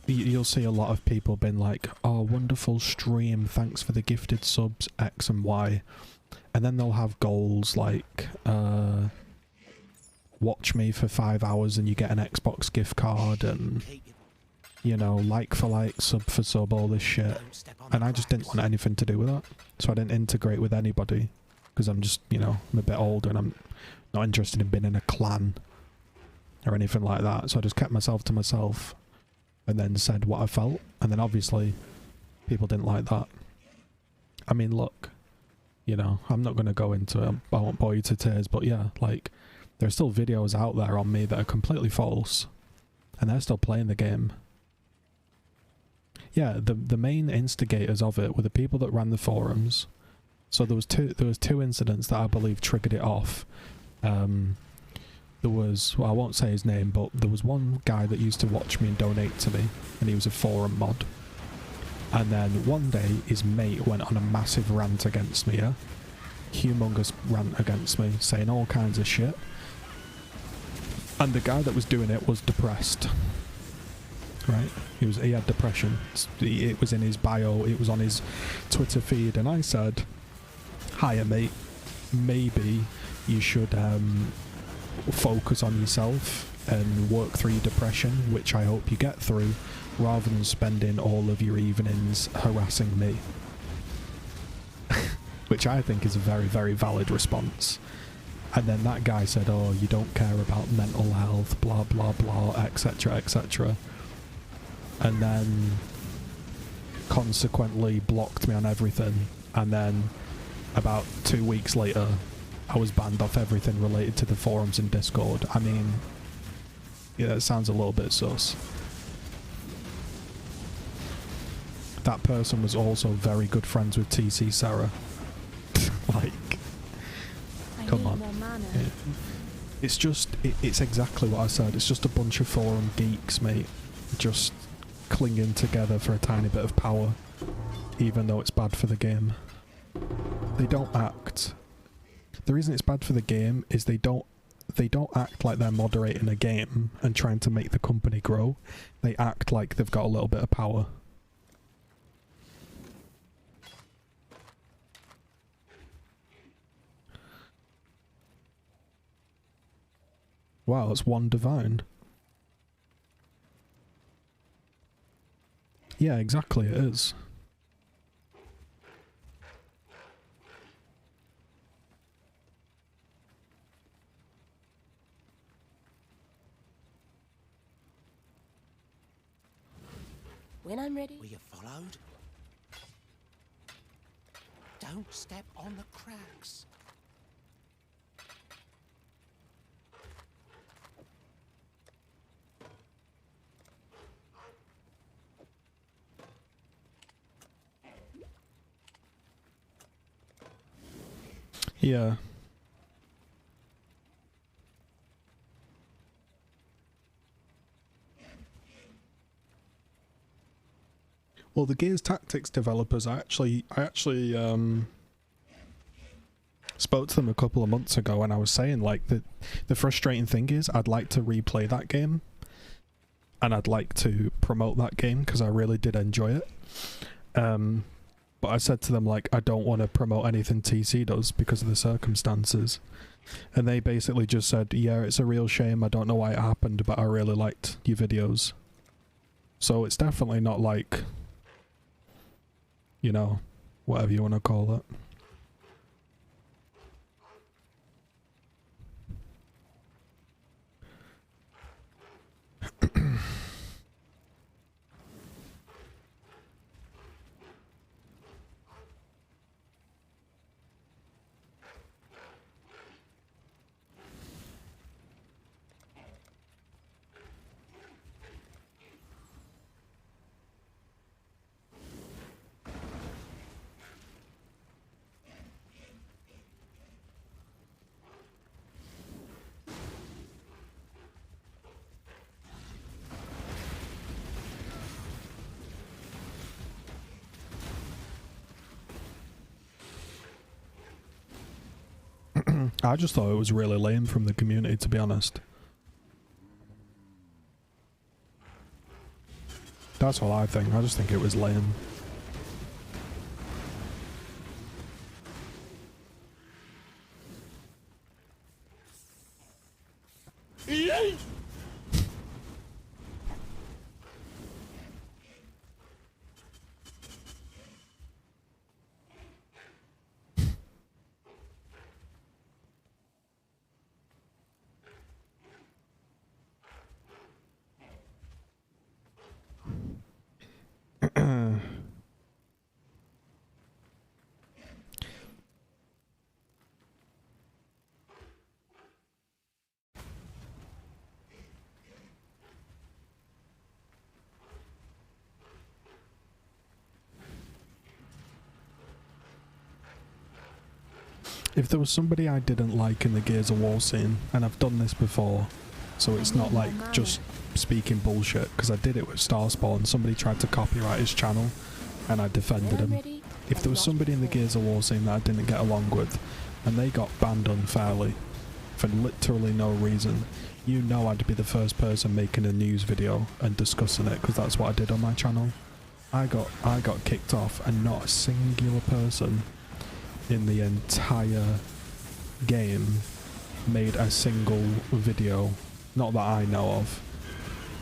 you'll see a lot of people being like, oh, wonderful stream, thanks for the gifted subs, X and Y. And then they'll have goals like, watch me for 5 hours and you get an Xbox gift card, and, you know, like for like, sub for sub, all this shit. And I just didn't want anything to do with that. So I didn't integrate with anybody because I'm just, you know, I'm a bit older and I'm not interested in being in a clan or anything like that. So I just kept myself to myself and then said what I felt. And then obviously people didn't like that. I mean, look, you know, I'm not going to go into it. I won't bore you to tears, but yeah, like, there's still videos out there on me that are completely false, and they're still playing the game. Yeah, the main instigators of it were the people that ran the forums. So there was two incidents that I believe triggered it off. There was, well, I won't say his name, but there was one guy that used to watch me and donate to me, and he was a forum mod. And then one day his mate went on a massive rant against me, yeah? Humongous rant against me, saying all kinds of shit. And the guy that was doing it was depressed. Right? He had depression. It was in his bio, it was on his Twitter feed, and I said, hiya mate, maybe you should focus on yourself and work through your depression, which I hope you get through, rather than spending all of your evenings harassing me. Which I think is a very, very valid response. And then that guy said, oh, you don't care about mental health, blah blah blah, etc, etc. And then consequently blocked me on everything. And then about 2 weeks later, I was banned off everything related to the forums and Discord. I mean, yeah, it sounds a little bit sus. That person was also very good friends with TC Sarah. Like, come on. Yeah. It's just, it's exactly what I said. It's just a bunch of forum geeks, mate. Just clinging together for a tiny bit of power, even though it's bad for the game. They don't act. The reason it's bad for the game is they don't act like they're moderating a game and trying to make the company grow. They act like they've got a little bit of power. Wow, it's one divine. Yeah, exactly, it is. When I'm ready. Were you followed? Don't step on the cracks. Yeah. Well, the Gears Tactics developers, I actually spoke to them a couple of months ago, and I was saying, like, the frustrating thing is I'd like to replay that game, and I'd like to promote that game because I really did enjoy it. But I said to them, like, I don't want to promote anything TC does because of the circumstances. And they basically just said, yeah, it's a real shame, I don't know why it happened, but I really liked your videos. So it's definitely not like, you know, whatever you want to call it. I just thought it was really lame from the community, to be honest. That's all I think. I just think it was lame. If there was somebody I didn't like in the Gears of War scene, and I've done this before, so it's not like just speaking bullshit, because I did it with Starspawn. Somebody tried to copyright his channel, and I defended him. If there was somebody in the Gears of War scene that I didn't get along with, and they got banned unfairly, for literally no reason, you know I'd be the first person making a news video and discussing it, because that's what I did on my channel. I got kicked off, and not a singular person in the entire game made a single video, not that I know of,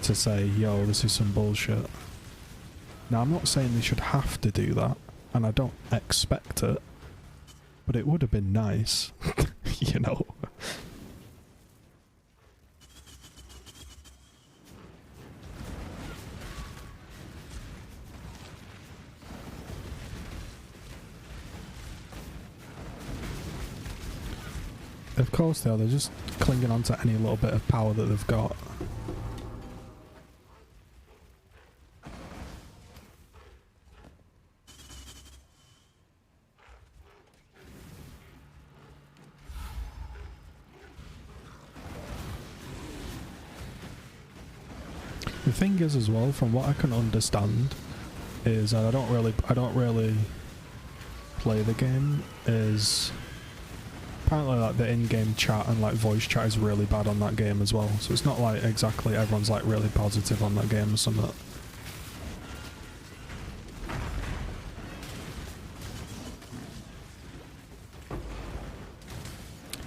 to say, yo, this is some bullshit. Now, I'm not saying they should have to do that, and I don't expect it, but it would have been nice, you know. Of course they are, they're just clinging on to any little bit of power that they've got. The thing is as well, from what I can understand, is, and I don't really play the game, is apparently like the in-game chat and like voice chat is really bad on that game as well, so it's not like exactly everyone's like really positive on that game or something.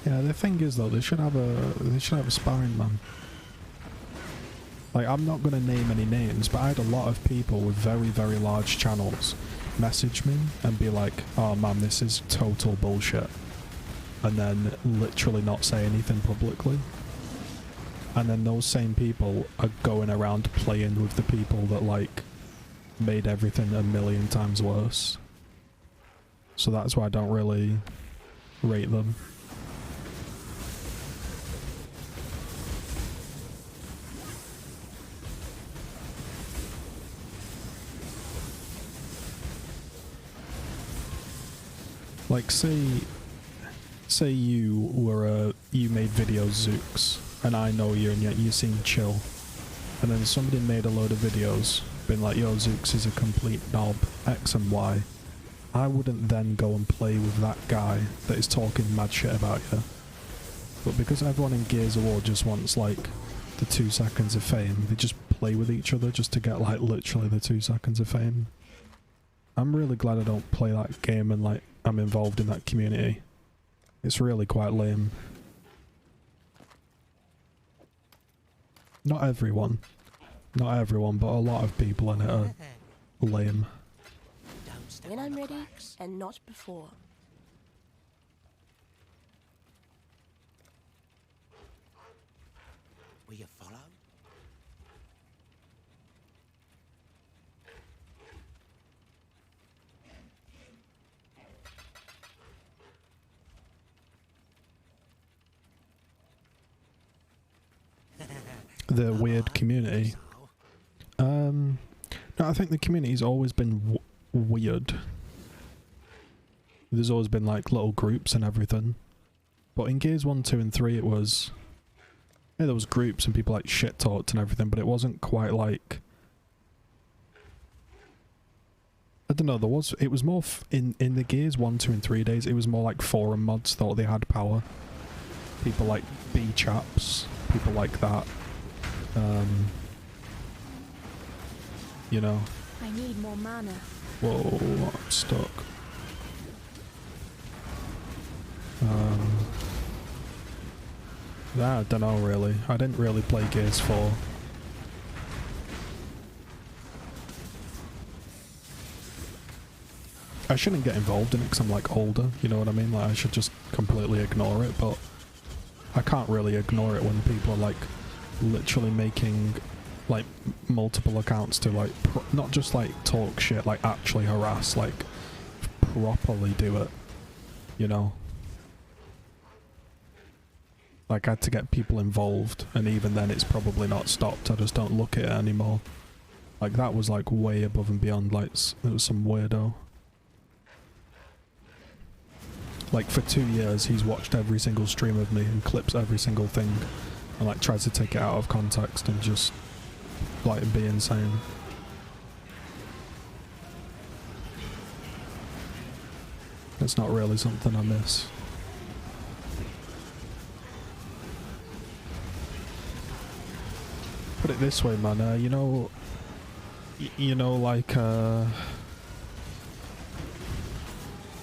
Yeah, the thing is though, they should have a sparring man. Like, I'm not gonna name any names, but I had a lot of people with very, very large channels message me and be like, oh man, this is total bullshit, and then literally not say anything publicly. And then those same people are going around playing with the people that like made everything a million times worse. So that's why I don't really rate them. Like, say you were you made videos, Zooks, and I know you, and yet you seem chill. And then somebody made a load of videos, been like, yo, Zooks is a complete knob, X and Y. I wouldn't then go and play with that guy that is talking mad shit about you. But because everyone in Gears of War just wants, like, the 2 seconds of fame, they just play with each other just to get, like, literally the 2 seconds of fame. I'm really glad I don't play that game and, like, I'm involved in that community. It's really quite lame. Not everyone, but a lot of people in it are lame. When I'm ready, and not before. Will you follow? The weird community. No, I think the community's always been weird. There's always been like little groups and everything. But in Gears 1, 2 and 3 it was... Yeah, there was groups and people like shit talked and everything, but it wasn't quite like... I don't know, it was more... in the Gears 1, 2 and 3 days, it was more like forum mods thought they had power. People like B-chaps, people like that. You know. I need more mana. Whoa, I'm stuck. I don't know really. I didn't really play Gears 4. I shouldn't get involved in it because I'm like older, you know what I mean? Like I should just completely ignore it, but I can't really ignore it when people are like literally making like multiple accounts to like not just like talk shit, like actually harass, like properly do it, you know? Like I had to get people involved, and even then it's probably not stopped. I just don't look at it anymore. Like that was like way above and beyond, like it was some weirdo. Like for 2 years he's watched every single stream of me and clips every single thing and like tries to take it out of context and just like be insane. It's not really something I miss. Put it this way, man, you know, like,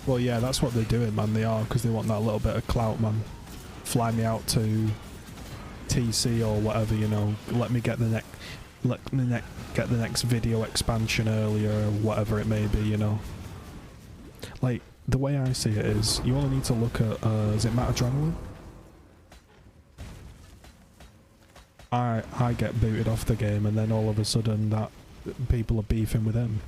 well, yeah, that's what they're doing, man, they are, because they want that little bit of clout, man. Fly me out to TC or whatever, you know, let me get the next video expansion earlier, or whatever it may be, you know. Like, the way I see it is, you only need to look at, is it Matt Adrenaline? I get booted off the game and then all of a sudden that people are beefing with him.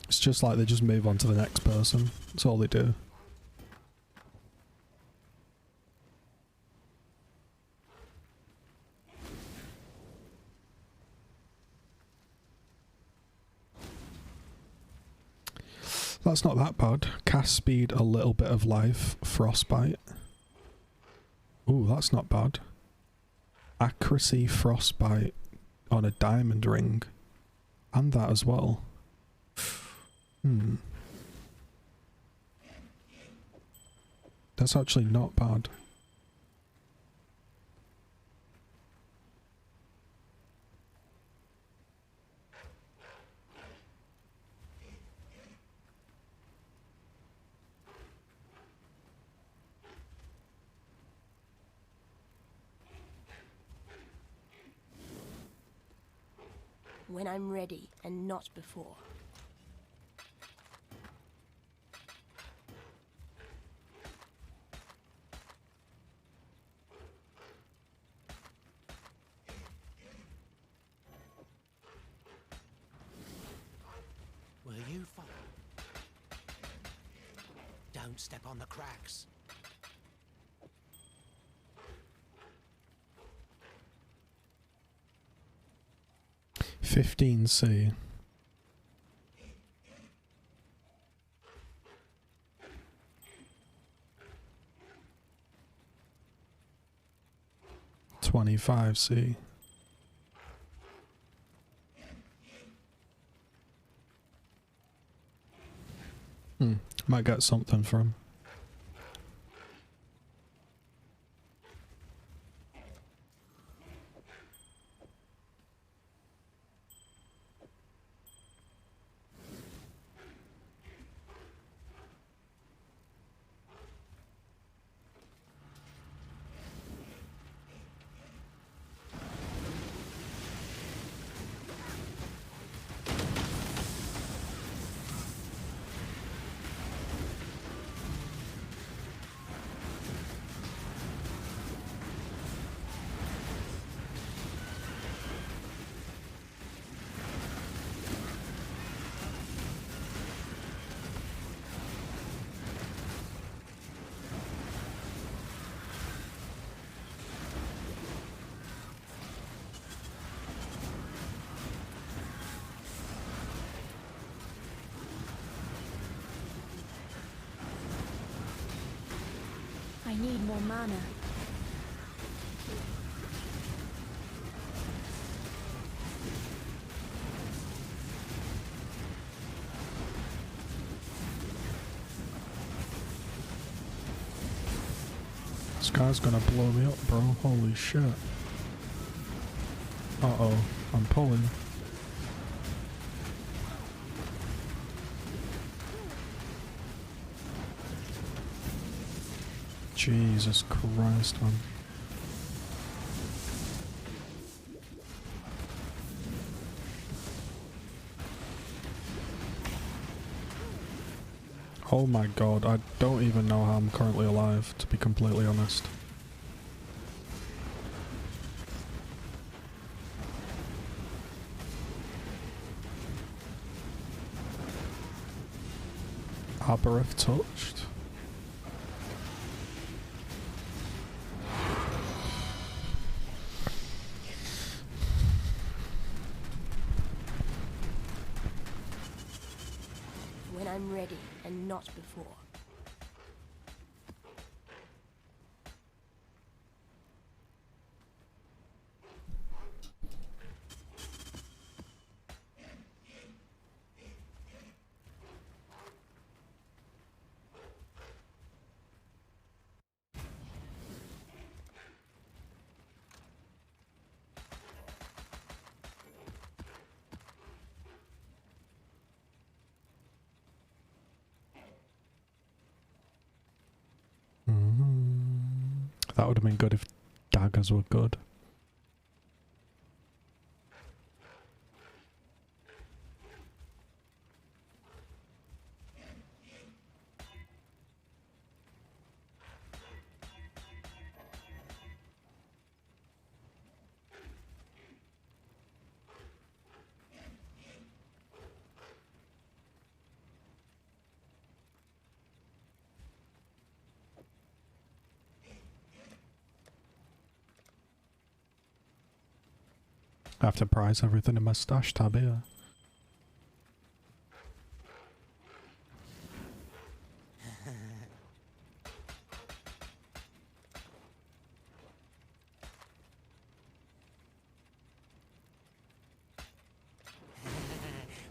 It's just like they just move on to the next person. That's all they do. That's not that bad. Cast speed, a little bit of life, frostbite. Ooh, that's not bad. Accuracy, frostbite on a diamond ring. And that as well. That's actually not bad. When I'm ready, and not before. Don't step on the cracks. 15C. $25C. Might get something from. I need more mana. This guy's gonna blow me up, bro. Holy shit. Uh-oh. I'm pulling. Jesus Christ, man. Oh my god, I don't even know how I'm currently alive, to be completely honest. Aberrath touched. When I'm ready and not before. That would have been good if daggers were good. I have to prize everything in my stash tab here.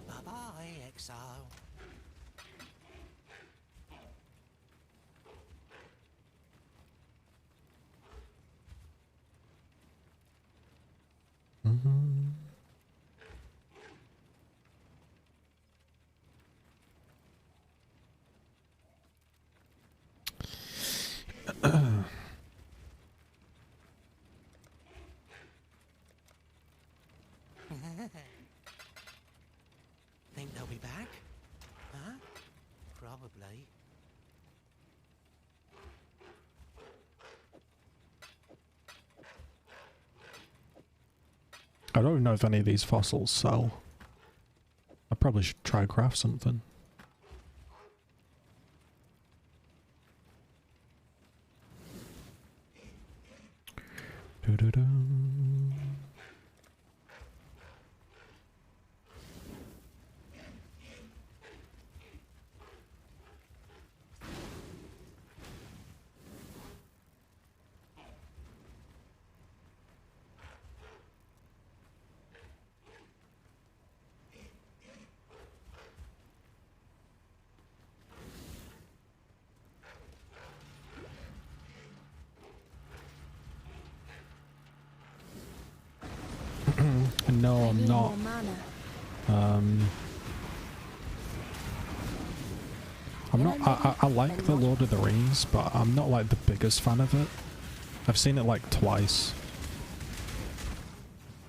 Bye-bye, exile. Think they'll be back? Huh? Probably. I don't know if any of these fossils sell. I probably should try craft something. Do-do-do. No, I'm not. I'm not. I like the Lord of the Rings, but I'm not like the biggest fan of it. I've seen it like twice,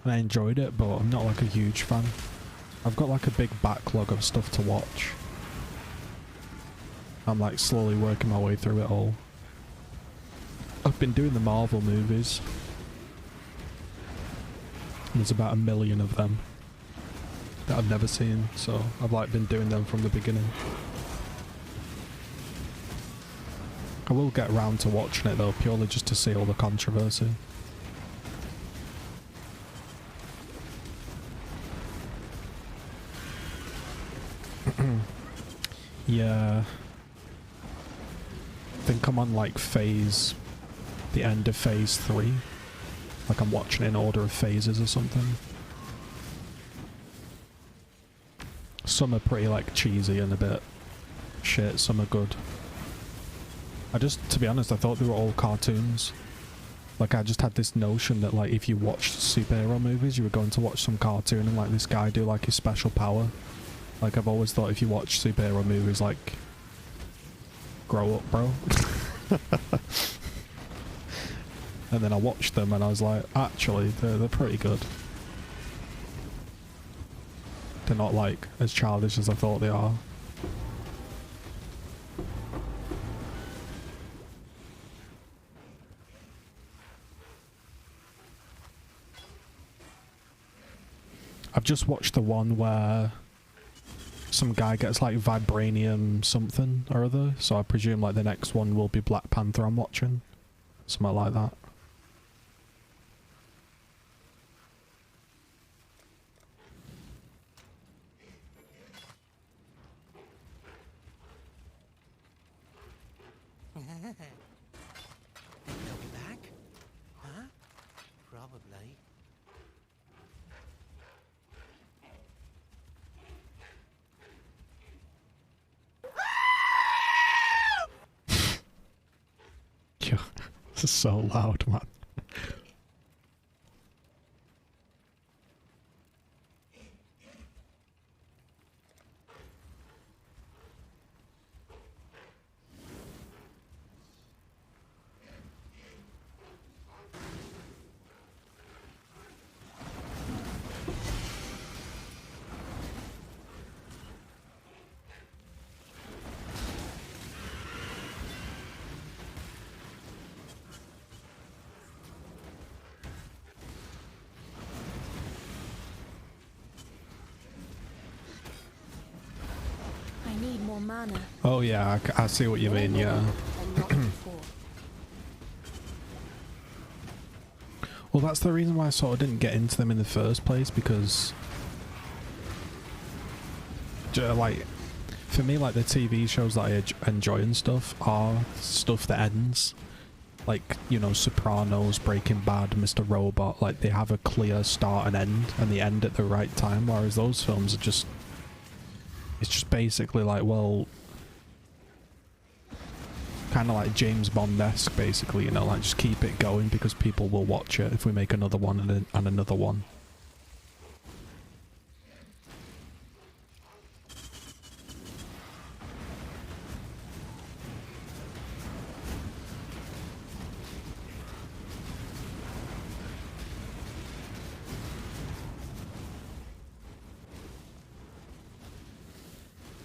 and I enjoyed it, but I'm not like a huge fan. I've got like a big backlog of stuff to watch. I'm like slowly working my way through it all. I've been doing the Marvel movies. There's about 1 million of them that I've never seen, so I've like been doing them from the beginning. I will get around to watching it though, purely just to see all the controversy. Yeah. I think I'm on like the end of phase 3. Like I'm watching it in order of phases or something. Some are pretty like cheesy and a bit shit, some are good. To be honest, I thought they were all cartoons. Like I just had this notion that like if you watched superhero movies, you were going to watch some cartoon and like this guy do like his special power. Like I've always thought if you watch superhero movies, like, grow up, bro. And then I watched them and I was like, actually, they're pretty good. They're not like as childish as I thought they are. I've just watched the one where some guy gets like vibranium something or other, so I presume like the next one will be Black Panther I'm watching. Something like that. They'll be back? Huh? Probably. Yo, this is so loud, man. Mana. Oh yeah, I see what you mean, yeah. Well, that's the reason why I sort of didn't get into them in the first place, because like, for me, like the TV shows that I enjoy and stuff are stuff that ends. Like, you know, Sopranos, Breaking Bad, Mr. Robot, like they have a clear start and end, and they end at the right time, whereas those films are just, it's just basically like, well, kind of like James Bond-esque, basically, you know, like just keep it going because people will watch it if we make another one and another one.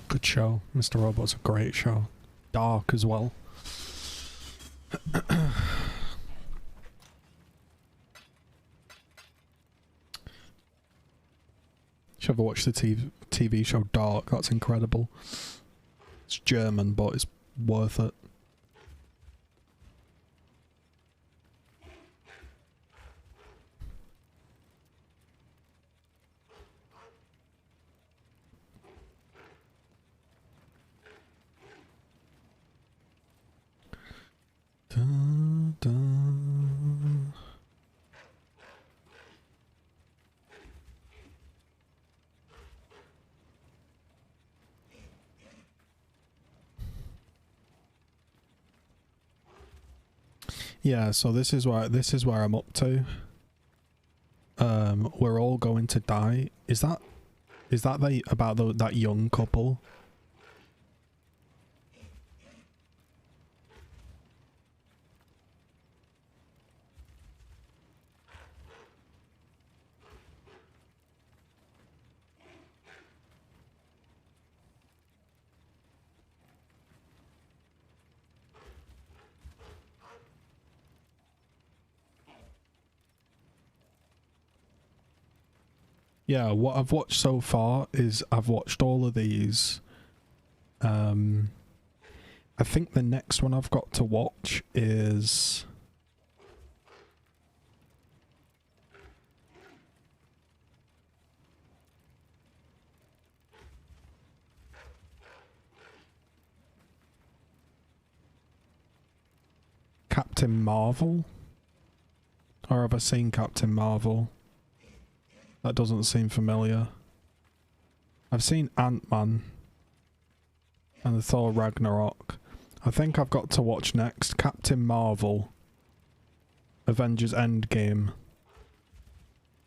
Good show. Mr. Robot's a great show. Dark as well. Should ever watch the TV show Dark? That's incredible. It's German, but it's worth it. Yeah, so this is where I'm up to. We're all going to die. Is that that young couple? Yeah, what I've watched so far is I've watched all of these. I think the next one I've got to watch is Captain Marvel. Or have I seen Captain Marvel? That doesn't seem familiar. I've seen Ant-Man and the Thor Ragnarok. I think I've got to watch next Captain Marvel, Avengers Endgame,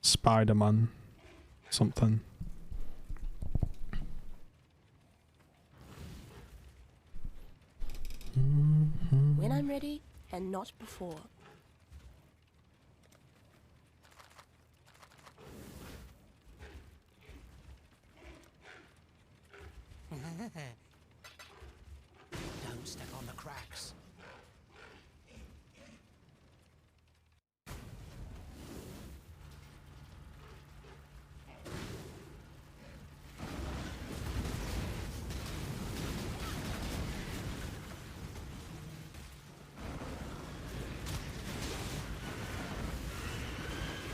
Spider-Man, something. When I'm ready, and not before. Don't step on the cracks.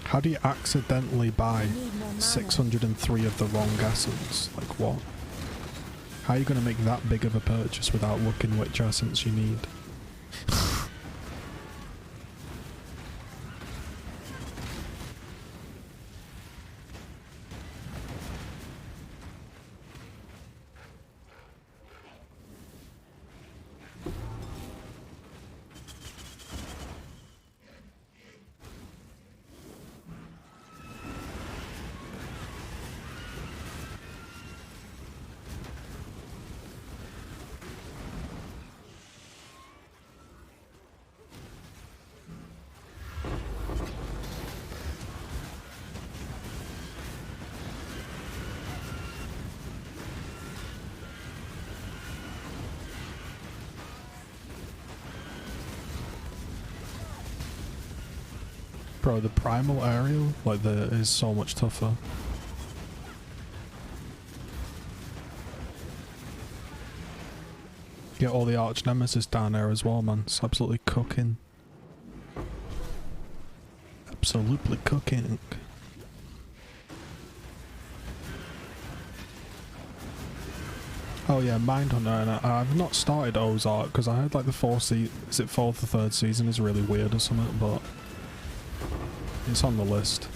How do you accidentally buy 603 of the wrong essence? Like what? How are you going to make that big of a purchase without looking which essence you need? Bro, the primal aerial, like, is so much tougher. Get all the arch nemesis down there as well, man. It's absolutely cooking. Absolutely cooking. Oh yeah, Mindhunter, and I've not started Ozark because I heard like the fourth or third season is really weird or something, but it's on the list.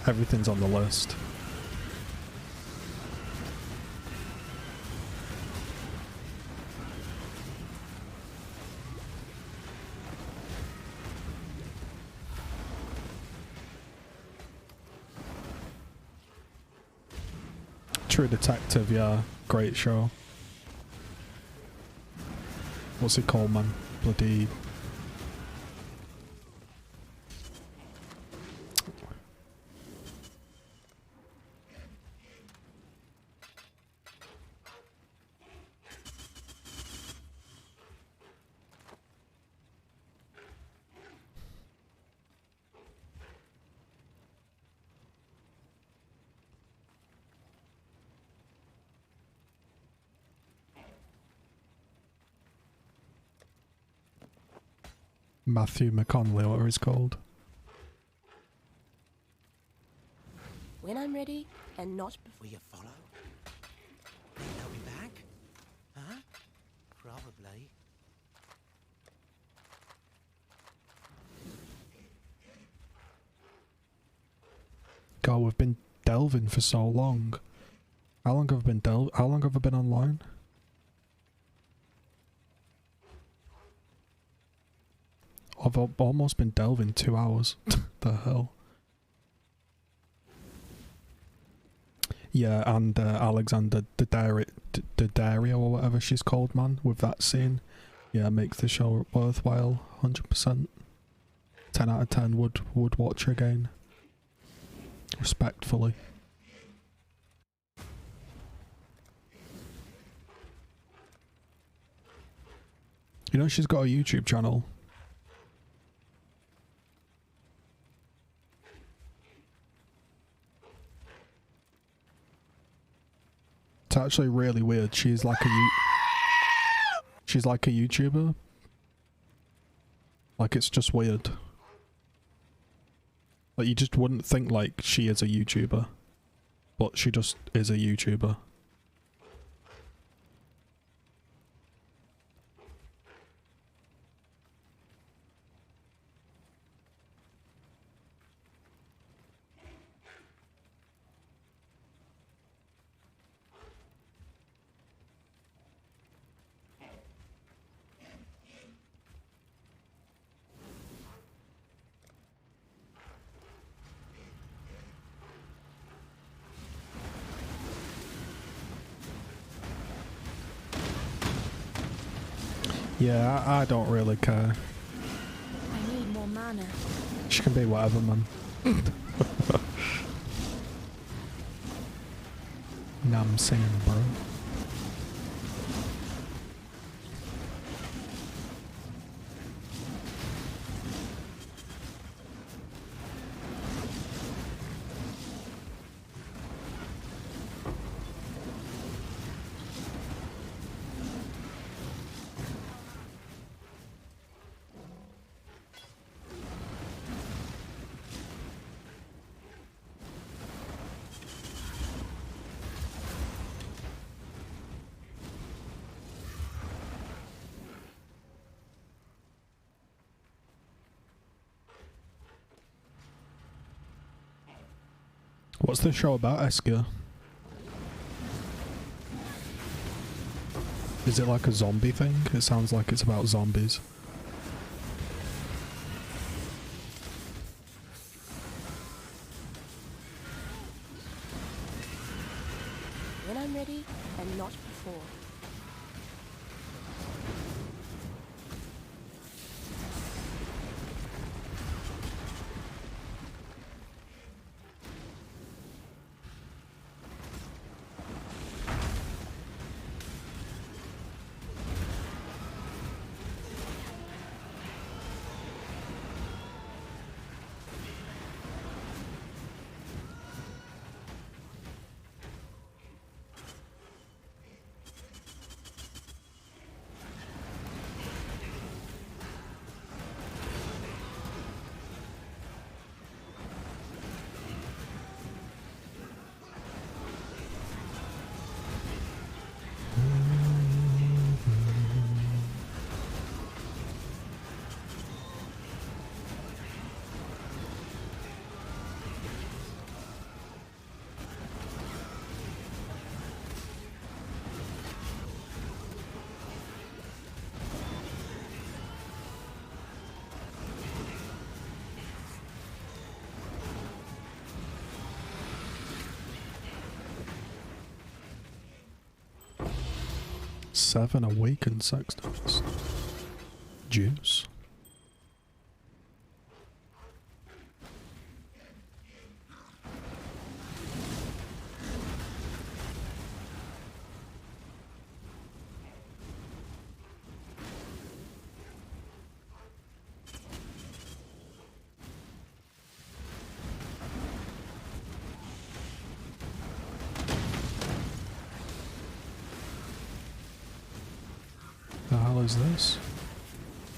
Everything's on the list. True Detective, yeah, great show. What's it called, man? Bloody... Matthew McConaughey, whatever he's called. When I'm ready, and not before. Will you follow? Think they'll be back? Huh? Probably. God, we've been delving for so long. How long have I been online? I've almost been delving 2 hours. The hell. Yeah, and Alexander Daddario or whatever she's called, man, with that scene. Yeah, makes the show worthwhile, 100%. 10 out of 10 would watch again. Respectfully. You know she's got a YouTube channel. It's actually really weird. She's like a YouTuber. Like, it's just weird. Like, you just wouldn't think like she is a YouTuber, but she just is a YouTuber. Yeah, I don't really care. I need more mana. She can be whatever, man. Nah, I'm saying, bro. What's the show about, Esker? Is it like a zombie thing? It sounds like it's about zombies. When I'm ready, and not before. Seven awakened sextons. Juice. The hell is this?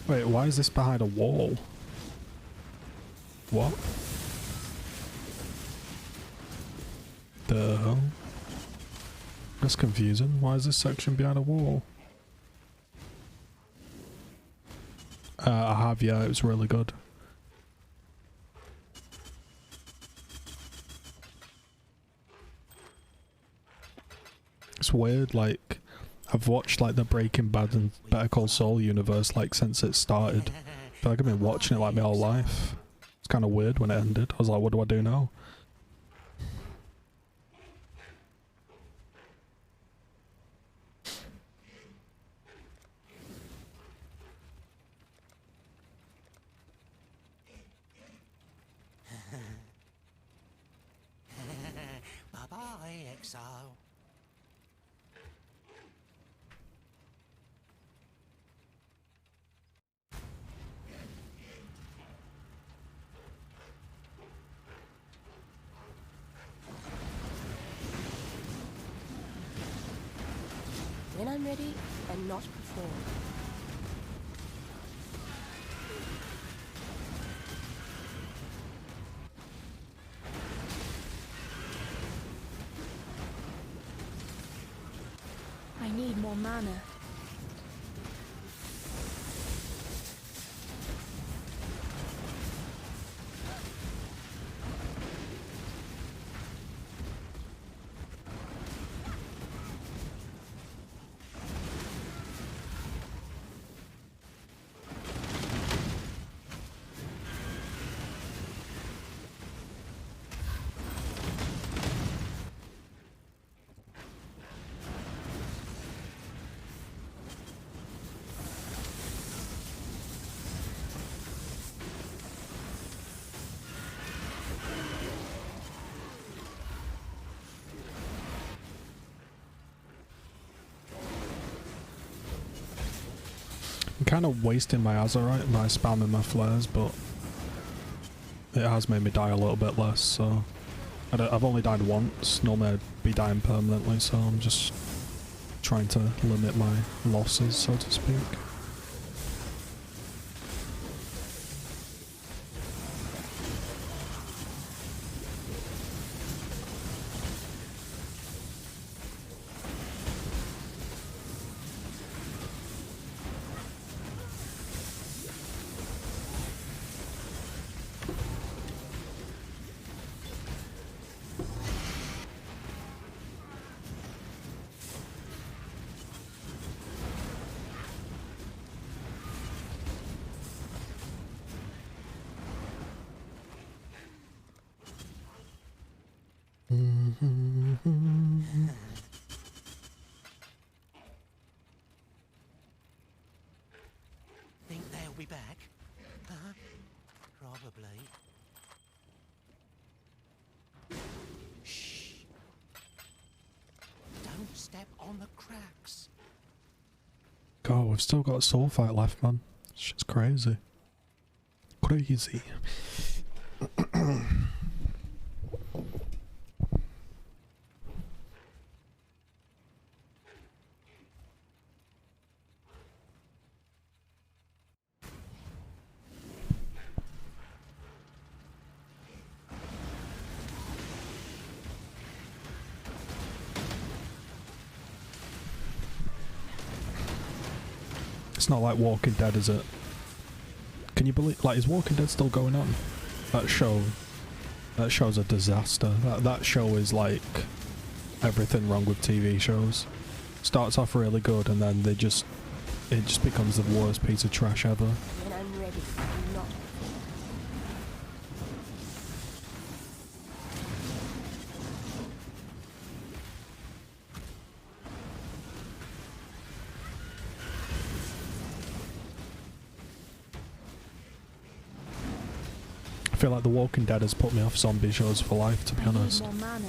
Wait, why is this behind a wall? What? The hell? That's confusing. Why is this section behind a wall? I have, yeah, it was really good. It's weird, like, I've watched like the Breaking Bad and Better Call Saul universe like since it started, feel like I've been watching it like my whole life. It's kind of weird when it ended. I was like, what do I do now? Bye-bye, exile. When I'm ready, and not before. I need more mana. I'm kind of wasting my Azurite by spamming my flares, but it has made me die a little bit less, so... I've only died once. Normally I'd be dying permanently, so I'm just trying to limit my losses, so to speak. Think they'll be back? Huh? Probably. Shh. Don't step on the cracks. God, we've still got a soul fight left, man. It's just crazy. Crazy. It's not like Walking Dead, is it? Can you believe, like, is Walking Dead still going on? That show's a disaster. That show is like everything wrong with TV shows. Starts off really good and then it just becomes the worst piece of trash ever. When I'm ready, and not before. I feel like The Walking Dead has put me off zombie shows for life, to be honest. I need more mana.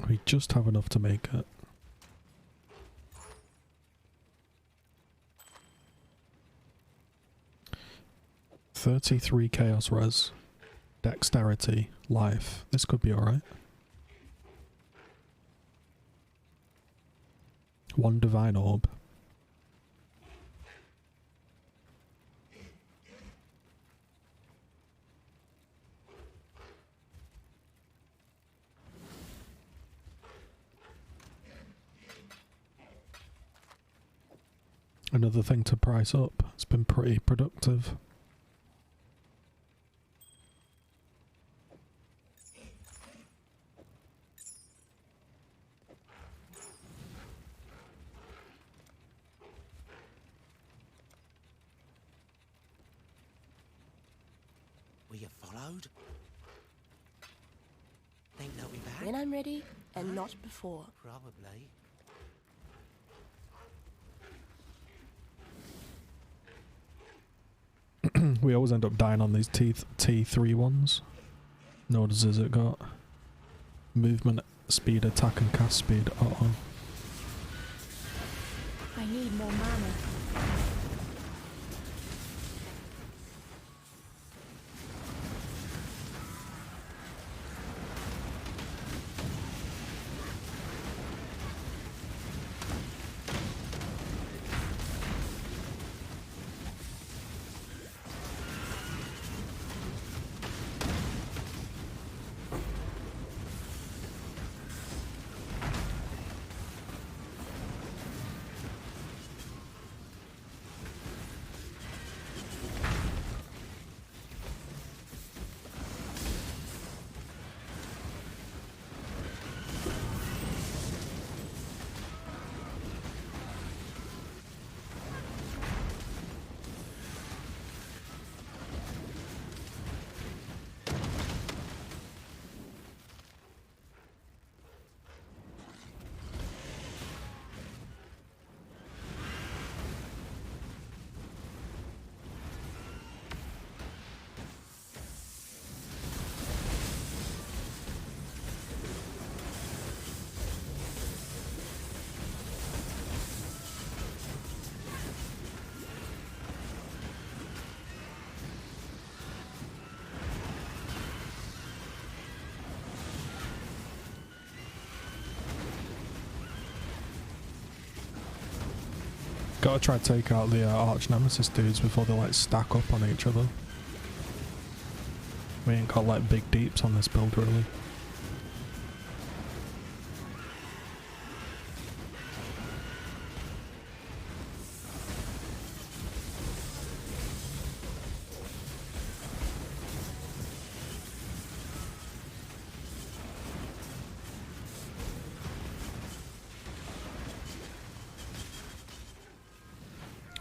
We just have enough to make it. $33 chaos res, dexterity, life. This could be alright. 1 divine orb. Another thing to price up. It's been pretty productive. Were you followed? Think they'll be back? When I'm ready, and not before. Probably. We always end up dying on these T3 ones. Notice has it got movement, speed, attack and cast speed. Uh-oh. I need more mana. Gotta try to take out the arch nemesis dudes before they like stack up on each other. We ain't got like big deeps on this build really.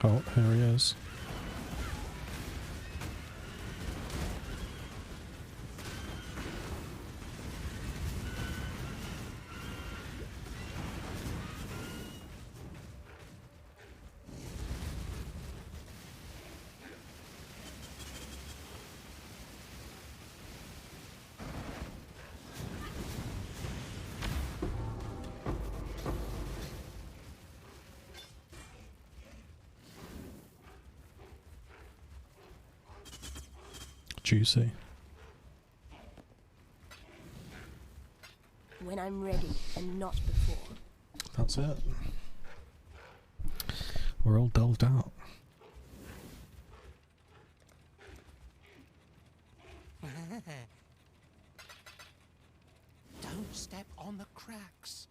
Oh, here he is. Juicy. When I'm ready, and not before. That's it. We're all delved out. Don't step on the cracks.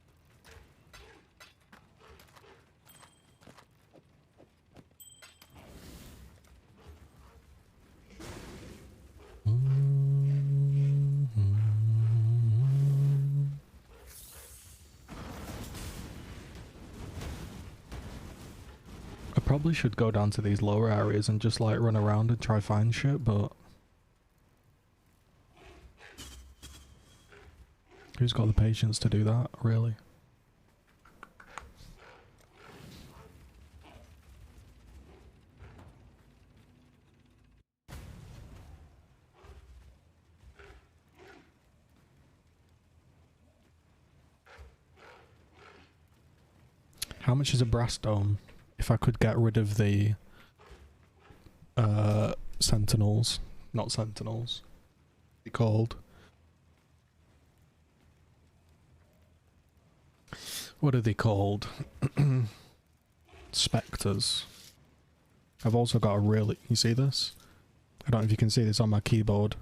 I probably should go down to these lower areas and just like run around and try find shit, but who's got the patience to do that, really? How much is a brass dome? If I could get rid of the sentinels, not sentinels, they're called. What are they called? Spectres. I've also got a really, you see this? I don't know if you can see this on my keyboard.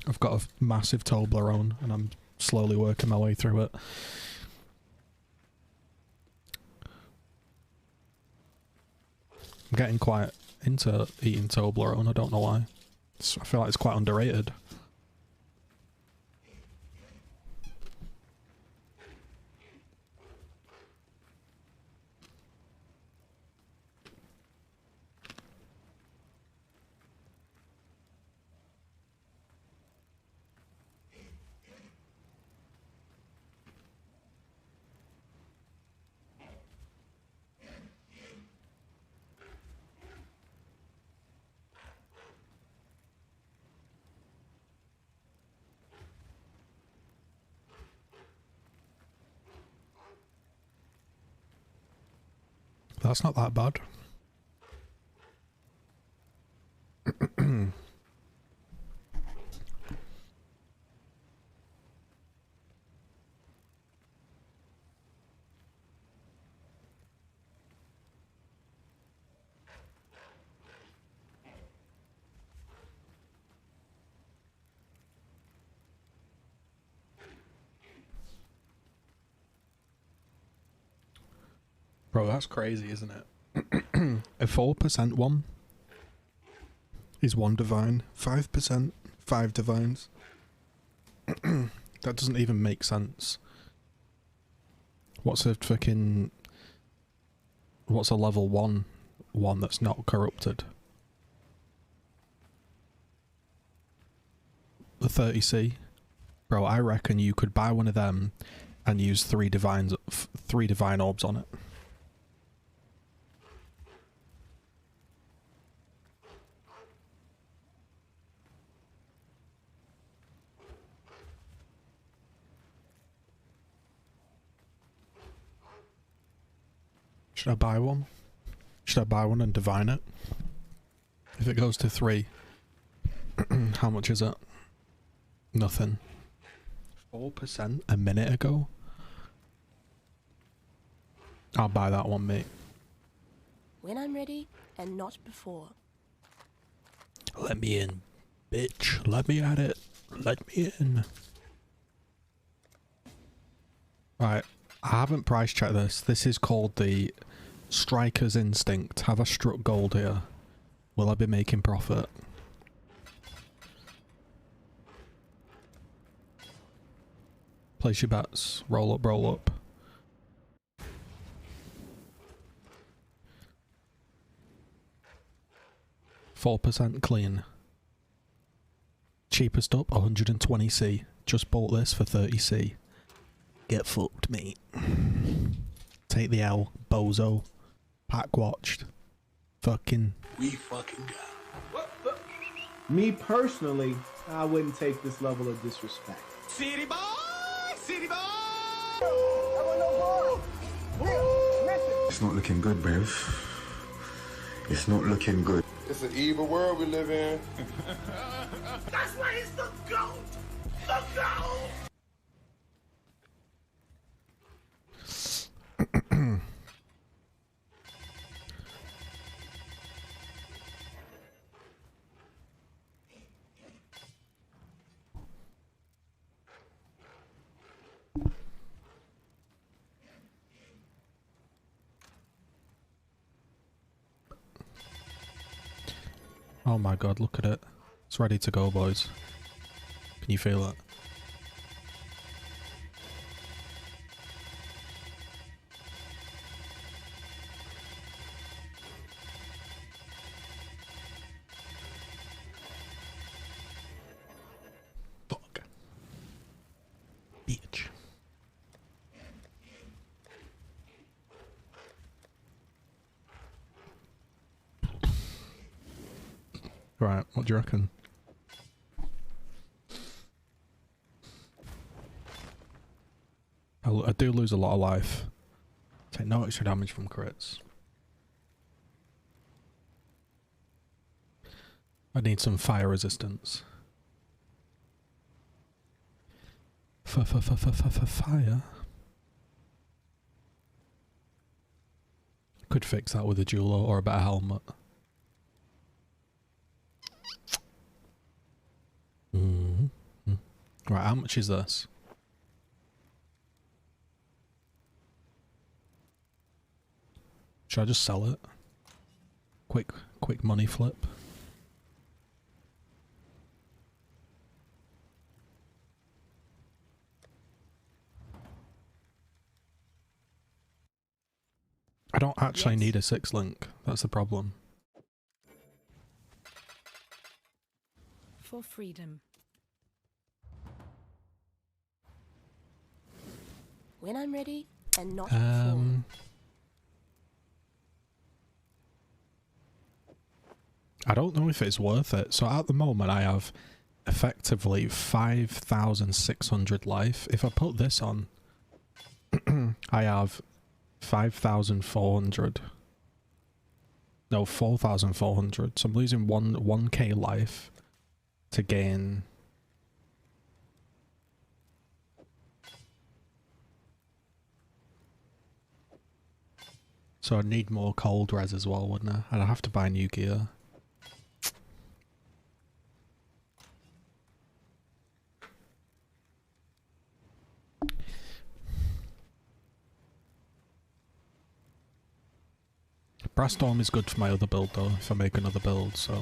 I've got a massive Toblerone and I'm slowly working my way through it. I'm getting quite into eating Toblerone, I don't know why. I feel like it's quite underrated. That's not that bad. Bro, that's crazy, isn't it? A 4% one is 1 divine. 5%, 5 divines. That doesn't even make sense. What's a fucking... What's a level 1 one that's not corrupted? The 30C? Bro, I reckon you could buy one of them and use 3 divine orbs on it. Should I buy one? Should I buy one and divine it? If it goes to 3, how much is it? Nothing. 4% a minute ago? I'll buy that one, mate. When I'm ready, and not before. Let me in, bitch. Let me at it. Let me in. Right. I haven't price checked this. This is called the Striker's Instinct. Have I struck gold here? Will I be making profit? Place your bets. Roll up, roll up. %4 clean. Cheapest up, 120C. Just bought this for 30C. Get fucked, mate. Take the L, bozo. Pack watched. Fucking. We fucking got. Me personally, I wouldn't take this level of disrespect. City boy! City boy! It's not looking good, bruv. It's not looking good. It's an evil world we live in. That's why he's the GOAT! The GOAT! Oh my god, look at it. It's ready to go, boys. Can you feel it? Fuck. Bitch. Right, what do you reckon? I do lose a lot of life. Take no extra damage from crits. I need some fire resistance. Fire? Could fix that with a jeweler or a better helmet. Right, how much is this? Should I just sell it? Quick money flip. I don't actually need a 6-link. That's the problem. For freedom. When I'm ready, and not before. I don't know if it's worth it. So at the moment I have effectively 5,600 life. If I put this on, I have 5,400. No, 4,400. So I'm losing 1k life to gain. So I'd need more cold res as well, wouldn't I? And I'd have to buy new gear. Brass Storm is good for my other build though, if I make another build, so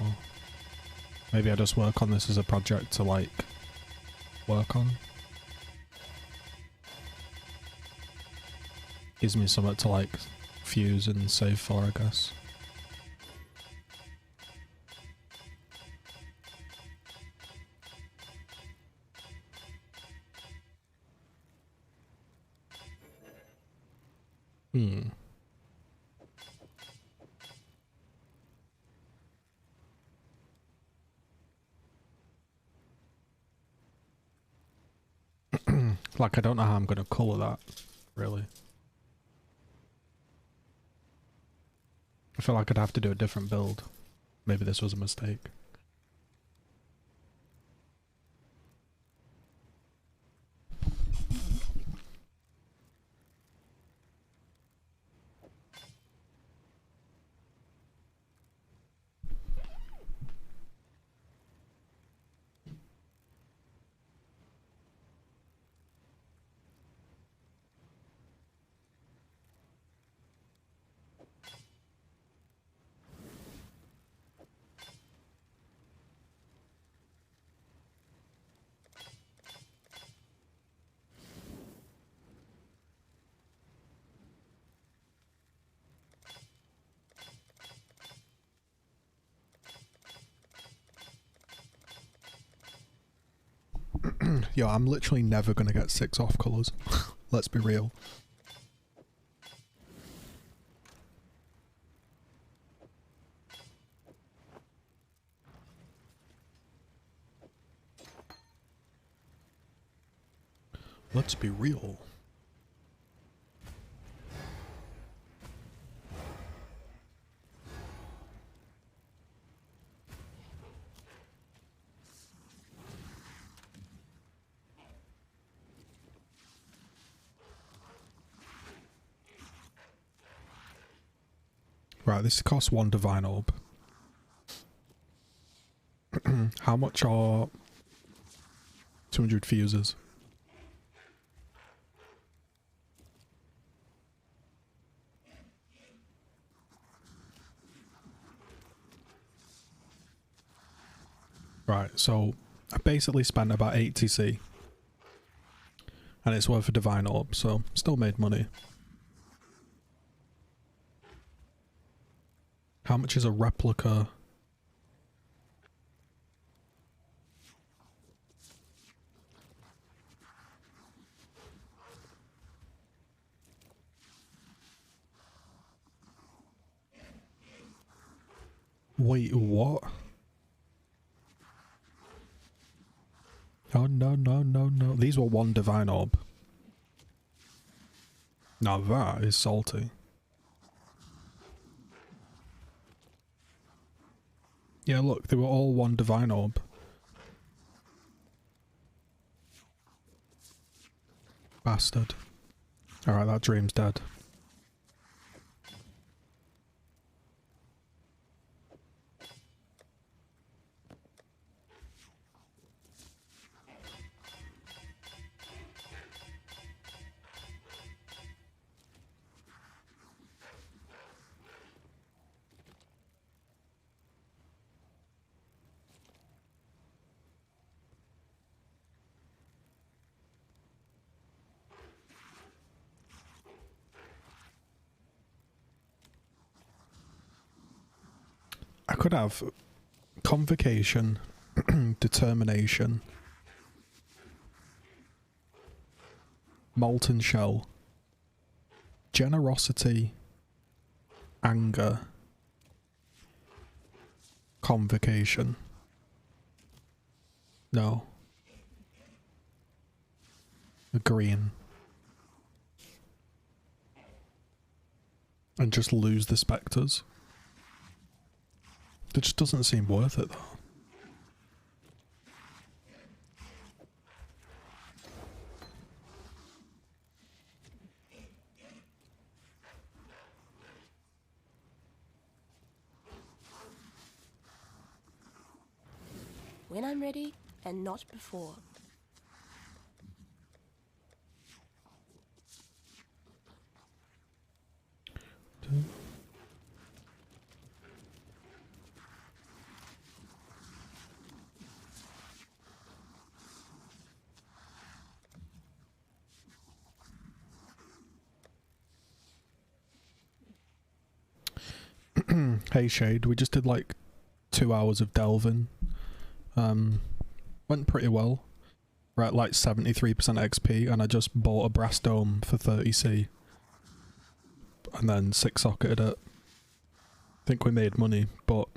maybe I just work on this as a project to like work on. Gives me something to like fuse and save for, I guess. Like, I don't know how I'm going to colour that, really. I feel like I'd have to do a different build. Maybe this was a mistake. Yo, I'm literally never gonna get 6 off colours. Let's be real. Let's be real. Right, this costs 1 divine orb. How much are 200 fuses? Right, so I basically spent about 80c. And it's worth a divine orb, so still made money. How much is a replica? Wait, what? Oh, no. These were 1 divine orb. Now that is salty. Yeah, look, they were all one divine orb. Bastard. Alright, that dream's dead. I could have convocation, determination, molten shell, generosity, anger, convocation. No. A green. And just lose the spectres. It just doesn't seem worth it though. When I'm ready, and not before. Hey Shade, we just did like 2 hours of delving. Went pretty well. We're at like 73% XP and I just bought a brass dome for 30C. And then 6-socketed it. Think we made money, but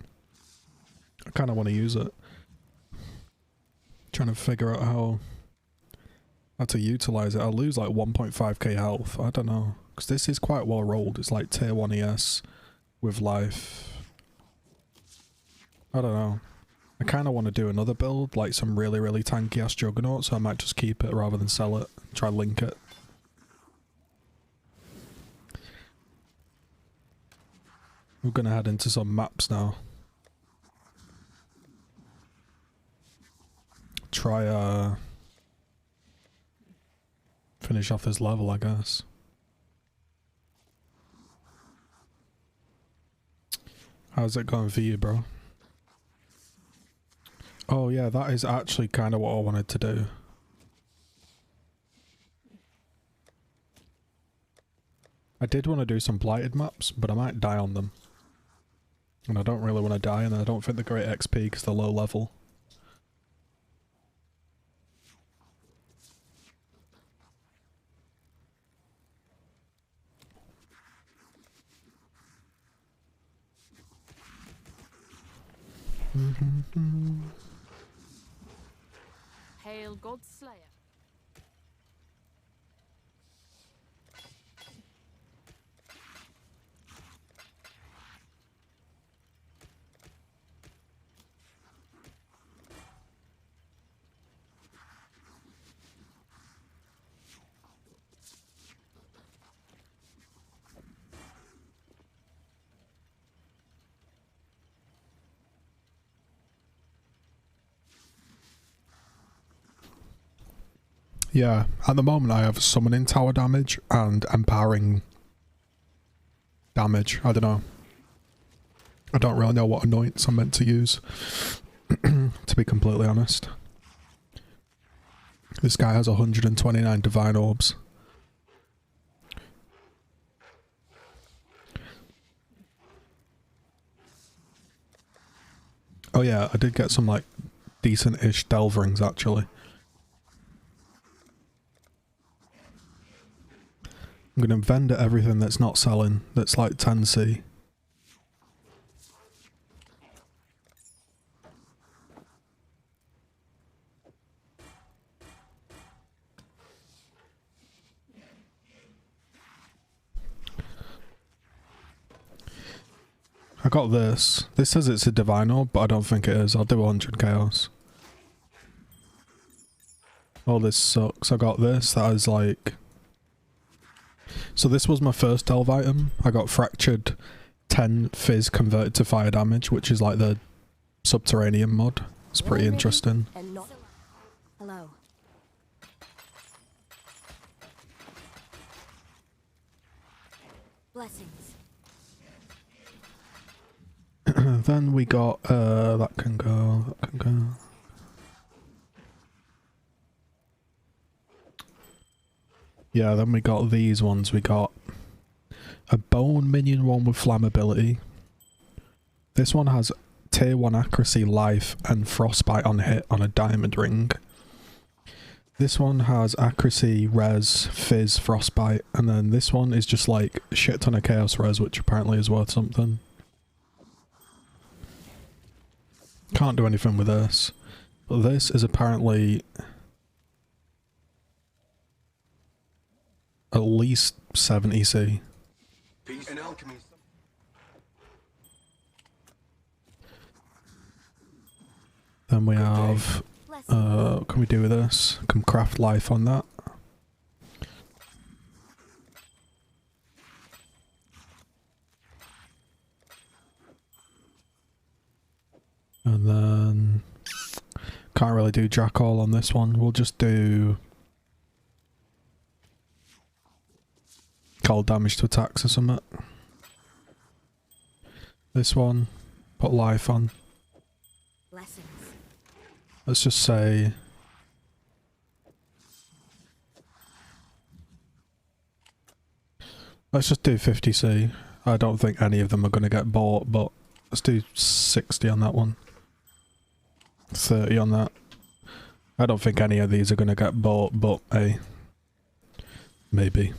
I kind of want to use it. Trying to figure out how to utilize it. I'll lose like 1.5k health. I don't know. Because this is quite well rolled. It's like tier 1 ES with life. I don't know. I kind of want to do another build, like some really, really tanky ass juggernaut, so I might just keep it rather than sell it. Try link it. We're gonna head into some maps now. Try finish off this level, I guess. How's it going for you, bro? Oh yeah, that is actually kind of what I wanted to do. I did want to do some blighted maps, but I might die on them. And I don't really want to die, and I don't think they're great XP because they're low level. Hail God's Slayer. Yeah, at the moment I have summoning tower damage and empowering damage. I don't know. I don't really know what annoyance I'm meant to use, to be completely honest. This guy has 129 divine orbs. Oh yeah, I did get some like decent-ish delve rings actually. I'm gonna vendor everything that's not selling, that's like 10C. I got this. This says it's a divine orb, but I don't think it is. I'll do 100 chaos. Oh, this sucks. I got this. That is like... So this was my first delve item. I got fractured 10 fizz converted to fire damage, which is like the subterranean mod. It's pretty interesting. And not... Hello. Blessings. Then we got, that can go, that can go. Yeah, then we got these ones. We got a bone minion one with flammability. This one has tier 1 accuracy, life, and frostbite on hit on a diamond ring. This one has accuracy, res, fizz, frostbite, and then this one is just like a shit ton of chaos res, which apparently is worth something. Can't do anything with this. But this is apparently at least 70 C. Peace and alchemy. Then we have, what can we do with this? Can craft life on that. And then can't really do jack all on this one. We'll just do cold damage to attacks or something. This one, put life on. Blessings. Let's just say let's just do 50C. I don't think any of them are going to get bought, but let's do 60 on that one. 30 on that. I don't think any of these are going to get bought, but hey, maybe.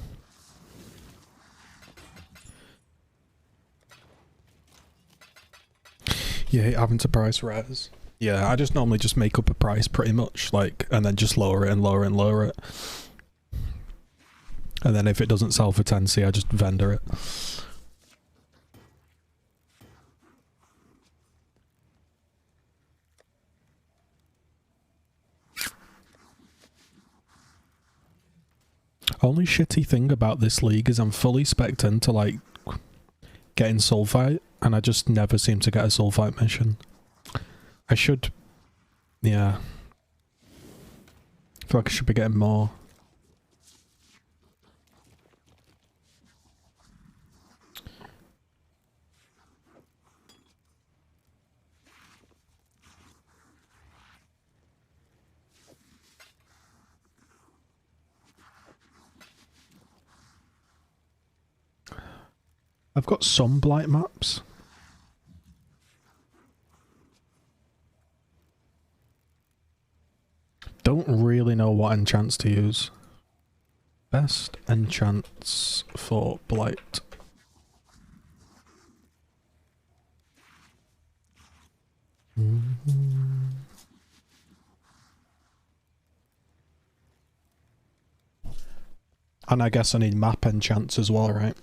You hate having to price rares? Yeah, I just normally just make up a price pretty much, like, and then just lower it and lower it and lower it. And then if it doesn't sell for 10C, I just vendor it. Only shitty thing about this league is I'm fully spec'd into like getting Soulfight, and I just never seem to get a Soulfight mission. I should, yeah. I feel like I should be getting more. I've got some Blight maps. Don't really know what enchants to use. Best enchants for Blight. And I guess I need map enchants as well, right?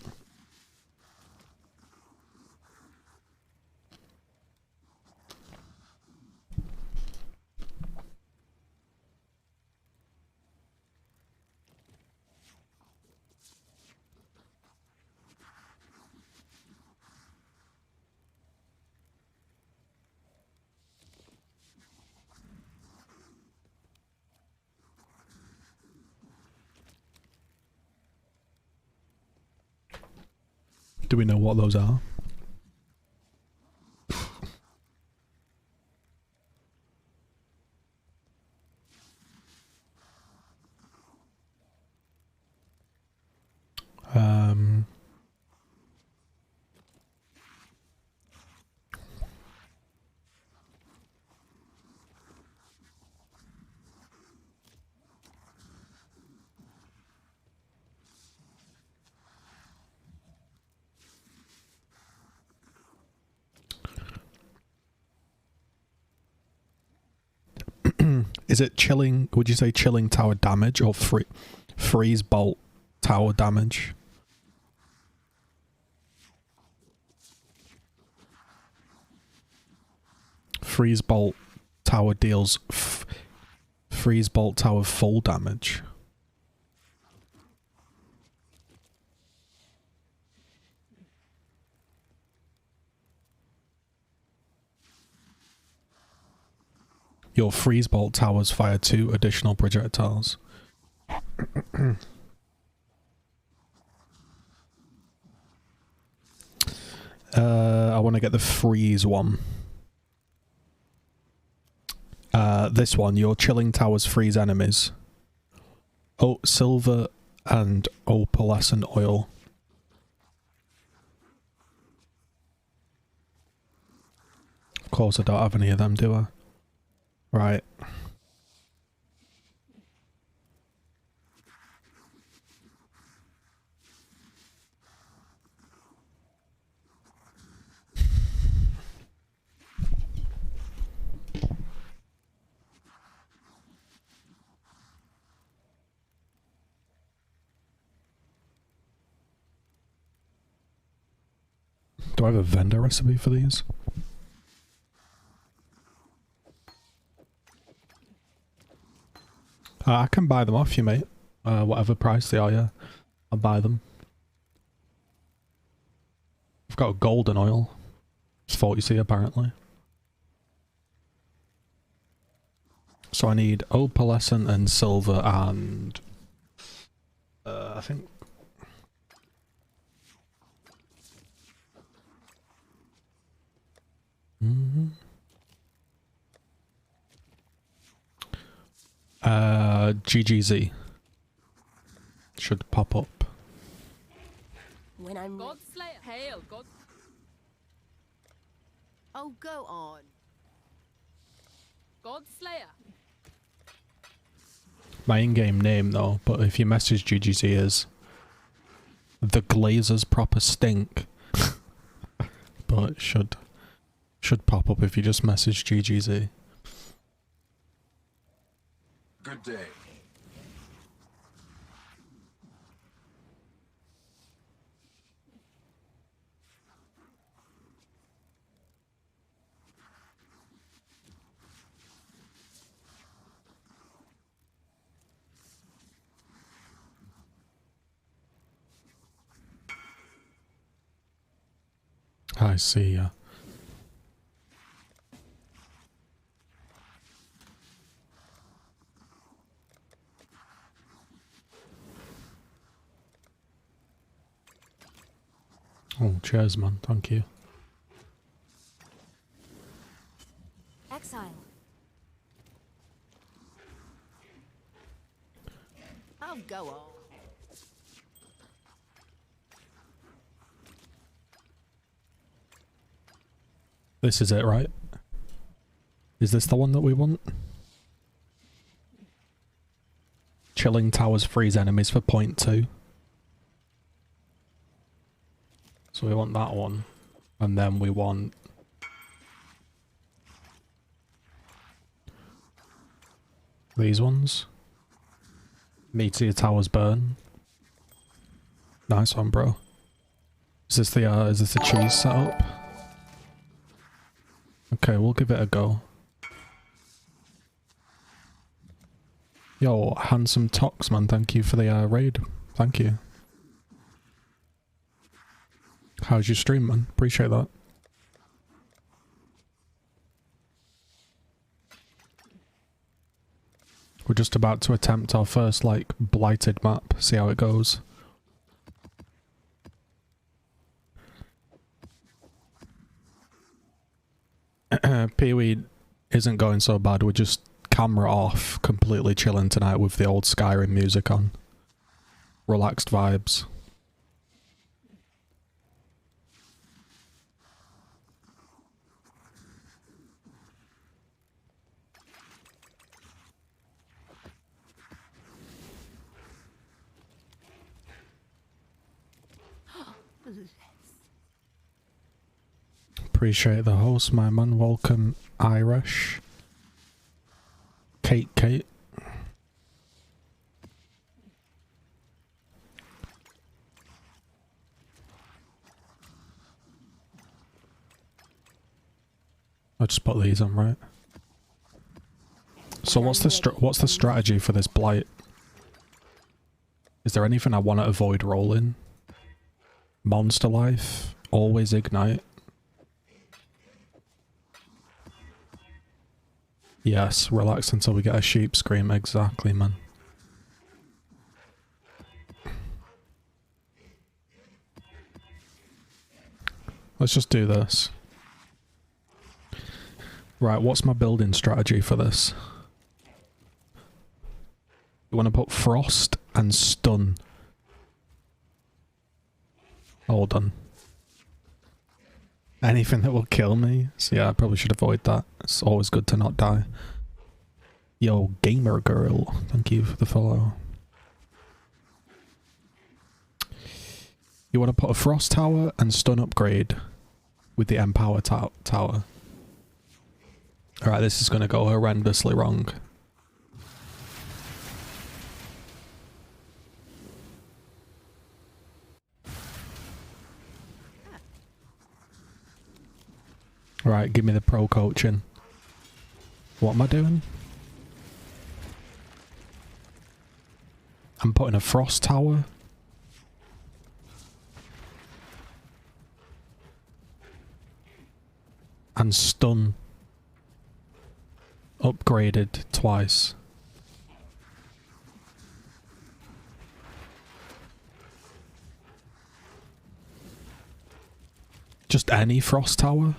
Do we know what those are? Is it chilling? Would you say chilling tower damage or freeze bolt tower damage? Freeze Bolt Tower deals Freeze Bolt Tower full damage. Your Freeze Bolt towers fire 2 additional projectiles. I want to get the freeze one. This one, your chilling towers freeze enemies. Oh, silver and opalescent oil. Of course I don't have any of them, do I? Right. Do I have a vendor recipe for these? I can buy them off you, mate. Whatever price they are, yeah. I'll buy them. I've got a golden oil. It's 40C apparently. So I need opalescent and silver and... I think... GGZ should pop up. When I'm God Slayer, hail God. Oh, go on. God Slayer. My in-game name though, but if you message GGZ is the Glazers proper stink. But it should pop up if you just message GGZ. Good day. I see ya. Oh, cheers, man. Thank you. Exile. Oh, go on. This is it, right? Is this the one that we want? Chilling towers freeze enemies for 0.2. So we want that one. And then we want... these ones. Meteor towers burn. Nice one, bro. Is this the cheese setup? Okay, we'll give it a go. Yo, handsome Tox, man, thank you for the raid. Thank you. How's your stream, man? Appreciate that. We're just about to attempt our first, like, blighted map. See how it goes. Pee-wee isn't going so bad. We're just camera off, completely chilling tonight with the old Skyrim music on. Relaxed vibes. Appreciate the host, my man. Welcome, Irish. Kate. I'll just put these on, right? So what's the strategy for this Blight? Is there anything I want to avoid rolling? Monster life, always ignite. Yes, relax until we get a sheep scream. Exactly, man. Let's just do this. Right, what's my building strategy for this? You want to put frost and stun. Hold on. Anything that will kill me. So yeah, I probably should avoid that. It's always good to not die. Yo, gamer girl. Thank you for the follow. You want to put a frost tower and stun upgrade with the empower tower. Alright, this is going to go horrendously wrong. Right, give me the pro coaching. What am I doing? I'm putting a frost tower. And stun. Upgraded twice. Just any frost tower?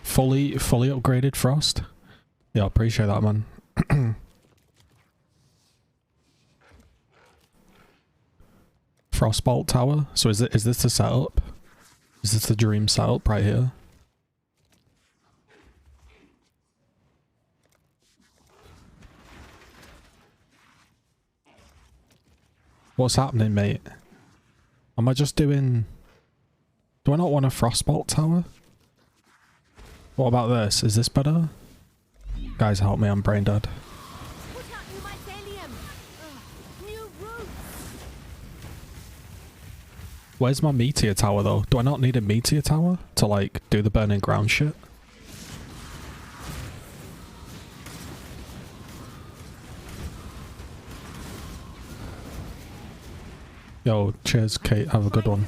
Fully upgraded frost? Yeah, I appreciate that, man. Frostbolt tower? So is this the setup? Is this the dream setup right here? What's happening, mate? Am I just doing... Do I not want a frostbolt tower? What about this? Is this better? Guys, help me, I'm brain dead. Where's my meteor tower though? Do I not need a meteor tower to like do the burning ground shit? Yo, cheers Kate, have a good one.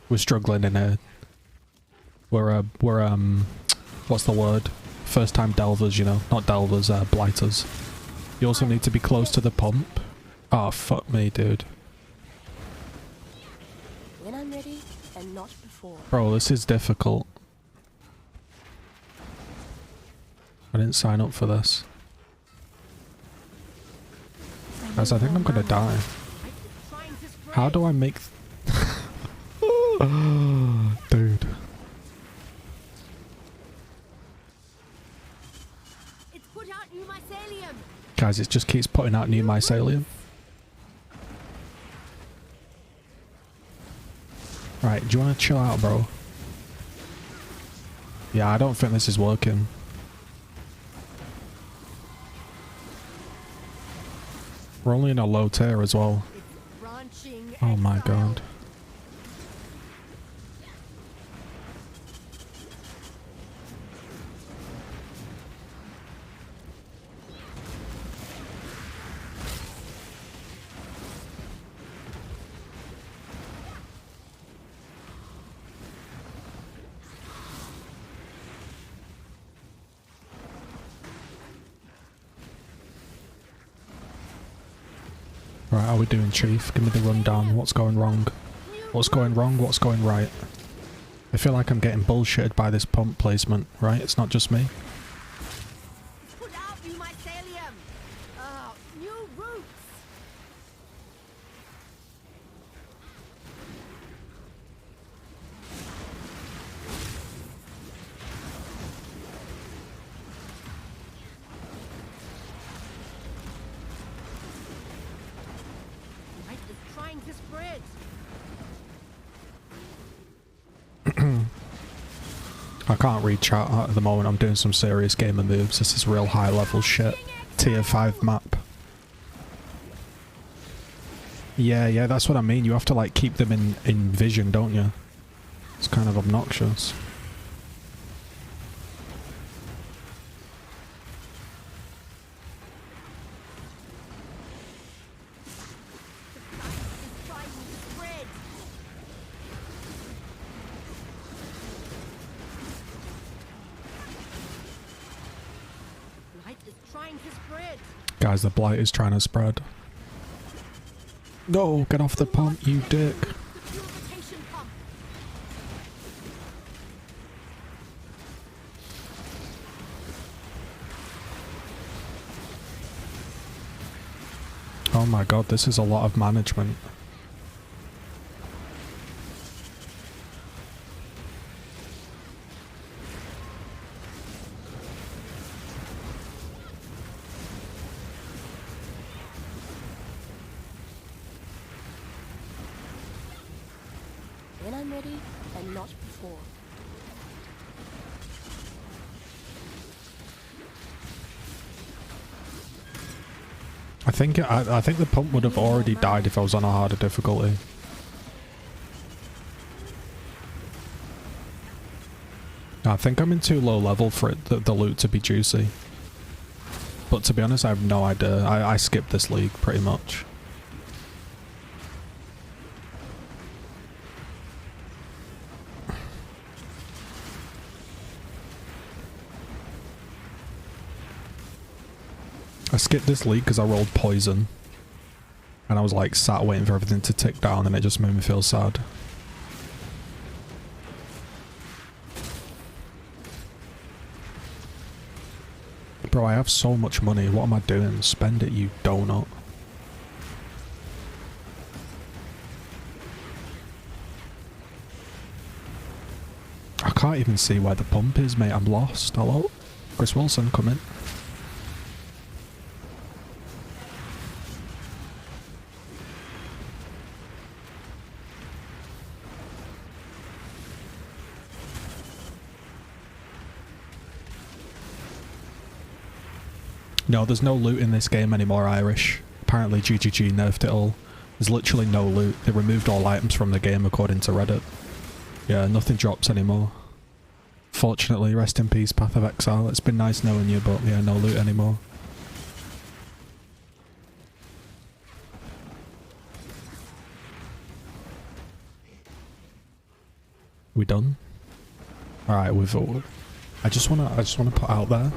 We're struggling in here. We're what's the word? First time delvers, you know, not delvers, blighters. You also need to be close to the pump. Oh, fuck me, dude. When I'm ready and not before. Bro, this is difficult. I didn't sign up for this. Guys, I think I'm gonna die. How do I make... Dude. Guys, it just keeps putting out new mycelium. Right, do you want to chill out, bro? Yeah, I don't think this is working. We're only in a low tier as well. Oh my god. Right, how are we doing, Chief? Give me the rundown. What's going wrong? What's going wrong? What's going right? I feel like I'm getting bullshitted by this pump placement, right? It's not just me. I can't read chat at the moment, I'm doing some serious gamer moves. This is real high level shit. Tier 5 map. Yeah, that's what I mean. You have to like keep them in vision, don't you? It's kind of obnoxious. Blight is trying to spread. Guys, the Blight is trying to spread. No, get off the pump, you dick. The purification pump. Oh my god, this is a lot of management. When I'm ready and not before. I think the pump would have already died if I was on a harder difficulty. I think I'm in too low level for it, the loot to be juicy. But to be honest, I have no idea. I skipped this league pretty much. I skipped this league because I rolled poison. And I was like sat waiting for everything to tick down and it just made me feel sad. Bro, I have so much money. What am I doing? Spend it, you donut. I can't even see where the pump is, mate. I'm lost. Hello? Chris Wilson, come in. No, there's no loot in this game anymore, Irish. Apparently GGG nerfed it all. There's literally no loot. They removed all items from the game according to Reddit. Yeah, nothing drops anymore. Fortunately, rest in peace, Path of Exile. It's been nice knowing you, but yeah, no loot anymore. We done? Alright, I just wanna put out there.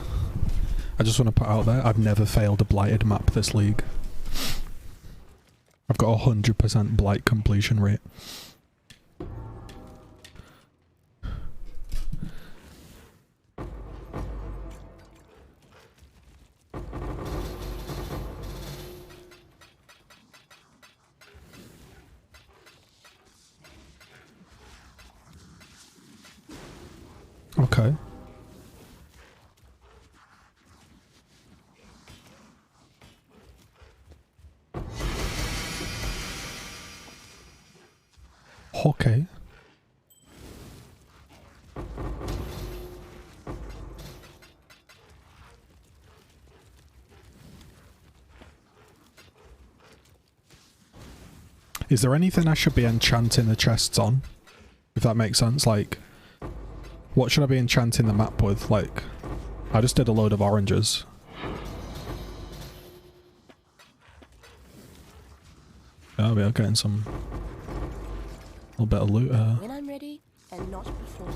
I've never failed a blighted map this league. I've got 100% blight completion rate. Okay. Okay. Is there anything I should be enchanting the chests on? If that makes sense, like, what should I be enchanting the map with? Like, I just did a load of oranges. Oh, we are getting some little bit of loot here. When I'm ready and not before.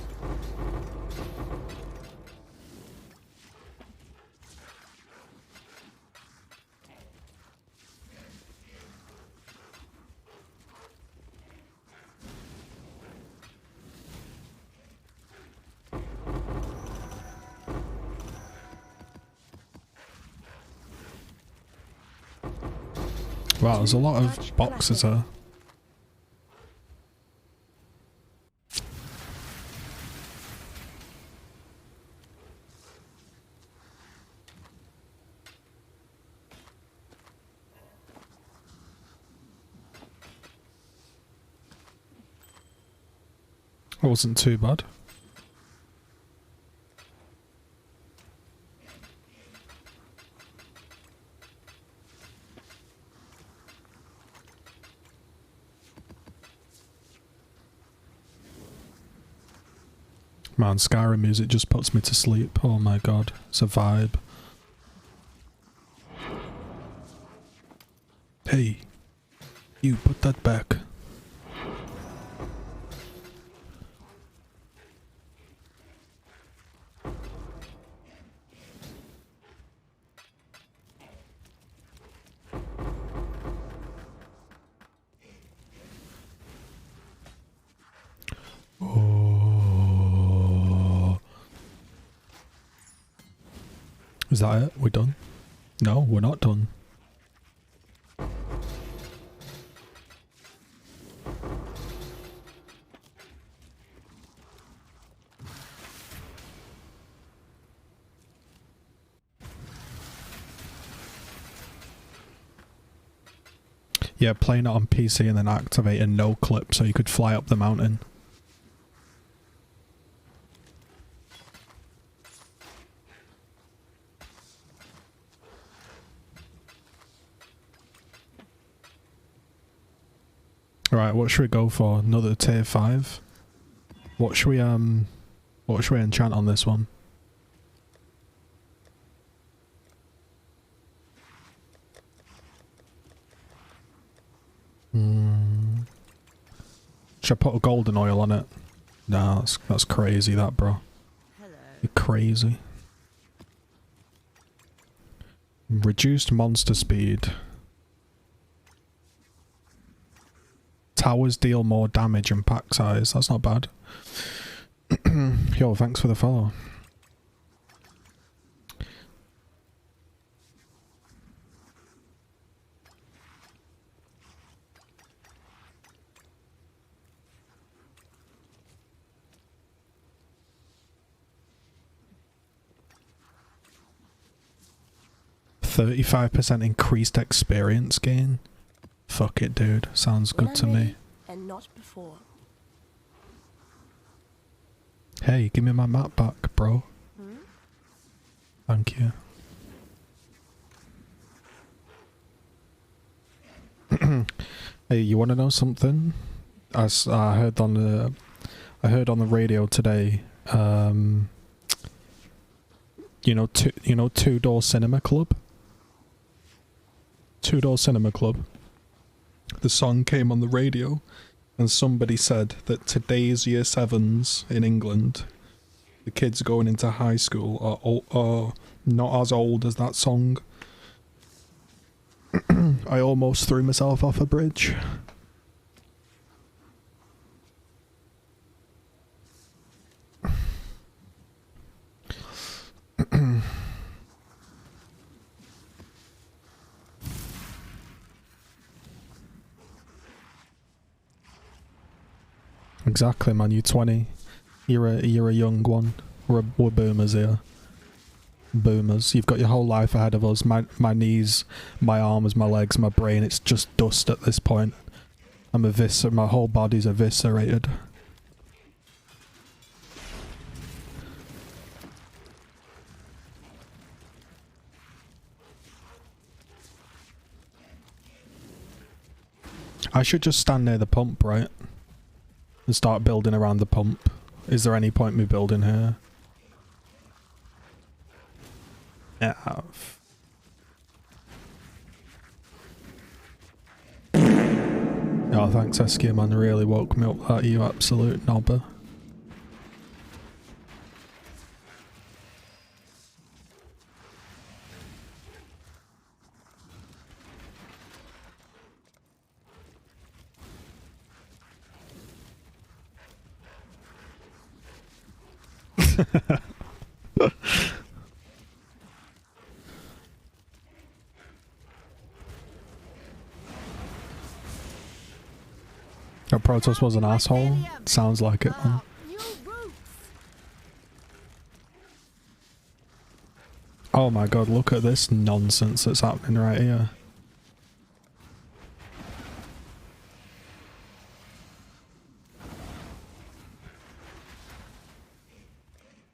Wow, there's a lot of boxes here. It wasn't too bad. Man, Skyrim music just puts me to sleep. Oh my god, it's a vibe. Hey, you put that back. Oh. Is that it? We're done? No, we're not done. Yeah, playing it on PC and then activating no clip so you could fly up the mountain. Right, what should we go for? Another tier 5? What should we enchant on this one? Should I put a golden oil on it? Nah, that's crazy, that, bro. Hello. You're crazy. Reduced monster speed. Towers deal more damage and pack size. That's not bad. Yo, thanks for the follow. %35% increased experience gain. Fuck it, dude. Sounds good to me. And not before. Hey, give me my map back, bro. Thank you. Hey, you want to know something? I heard on the radio today. You know, Two Door Cinema Club. Two Door Cinema Club. The song came on the radio, and somebody said that today's year 7s in England, the kids going into high school, are not as old as that song. I almost threw myself off a bridge. Exactly, man. You're 20. You're a young one. We're boomers here. Boomers. You've got your whole life ahead of us. My knees, my arms, my legs, my brain. It's just dust at this point. My whole body's eviscerated. I should just stand near the pump, right? And start building around the pump. Is there any point me building here? Yeah. Oh, thanks, Eskia, man. Really woke me up, that, you absolute knobber. Protoss was an asshole? Sounds like it, man. Oh my god, look at this nonsense that's happening right here.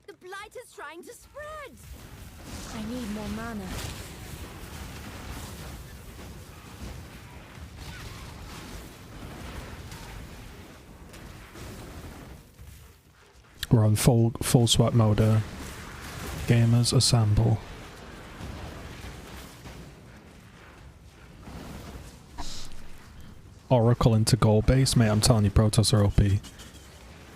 The Blight is trying to spread! I need more mana. We're on full sweat mode. Gamers assemble. Oracle into goal base, mate. I'm telling you, Protoss are OP. The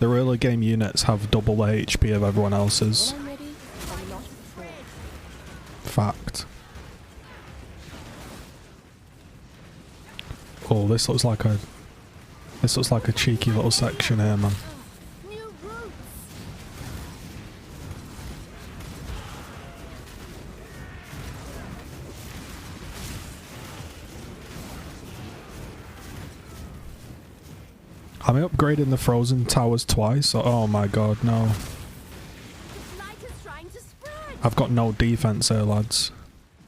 early game units have double the HP of everyone else's. Fact. Oh, this looks like a cheeky little section here, man. Am I upgrading the frozen towers twice? Oh my god, no. I've got no defense here, lads.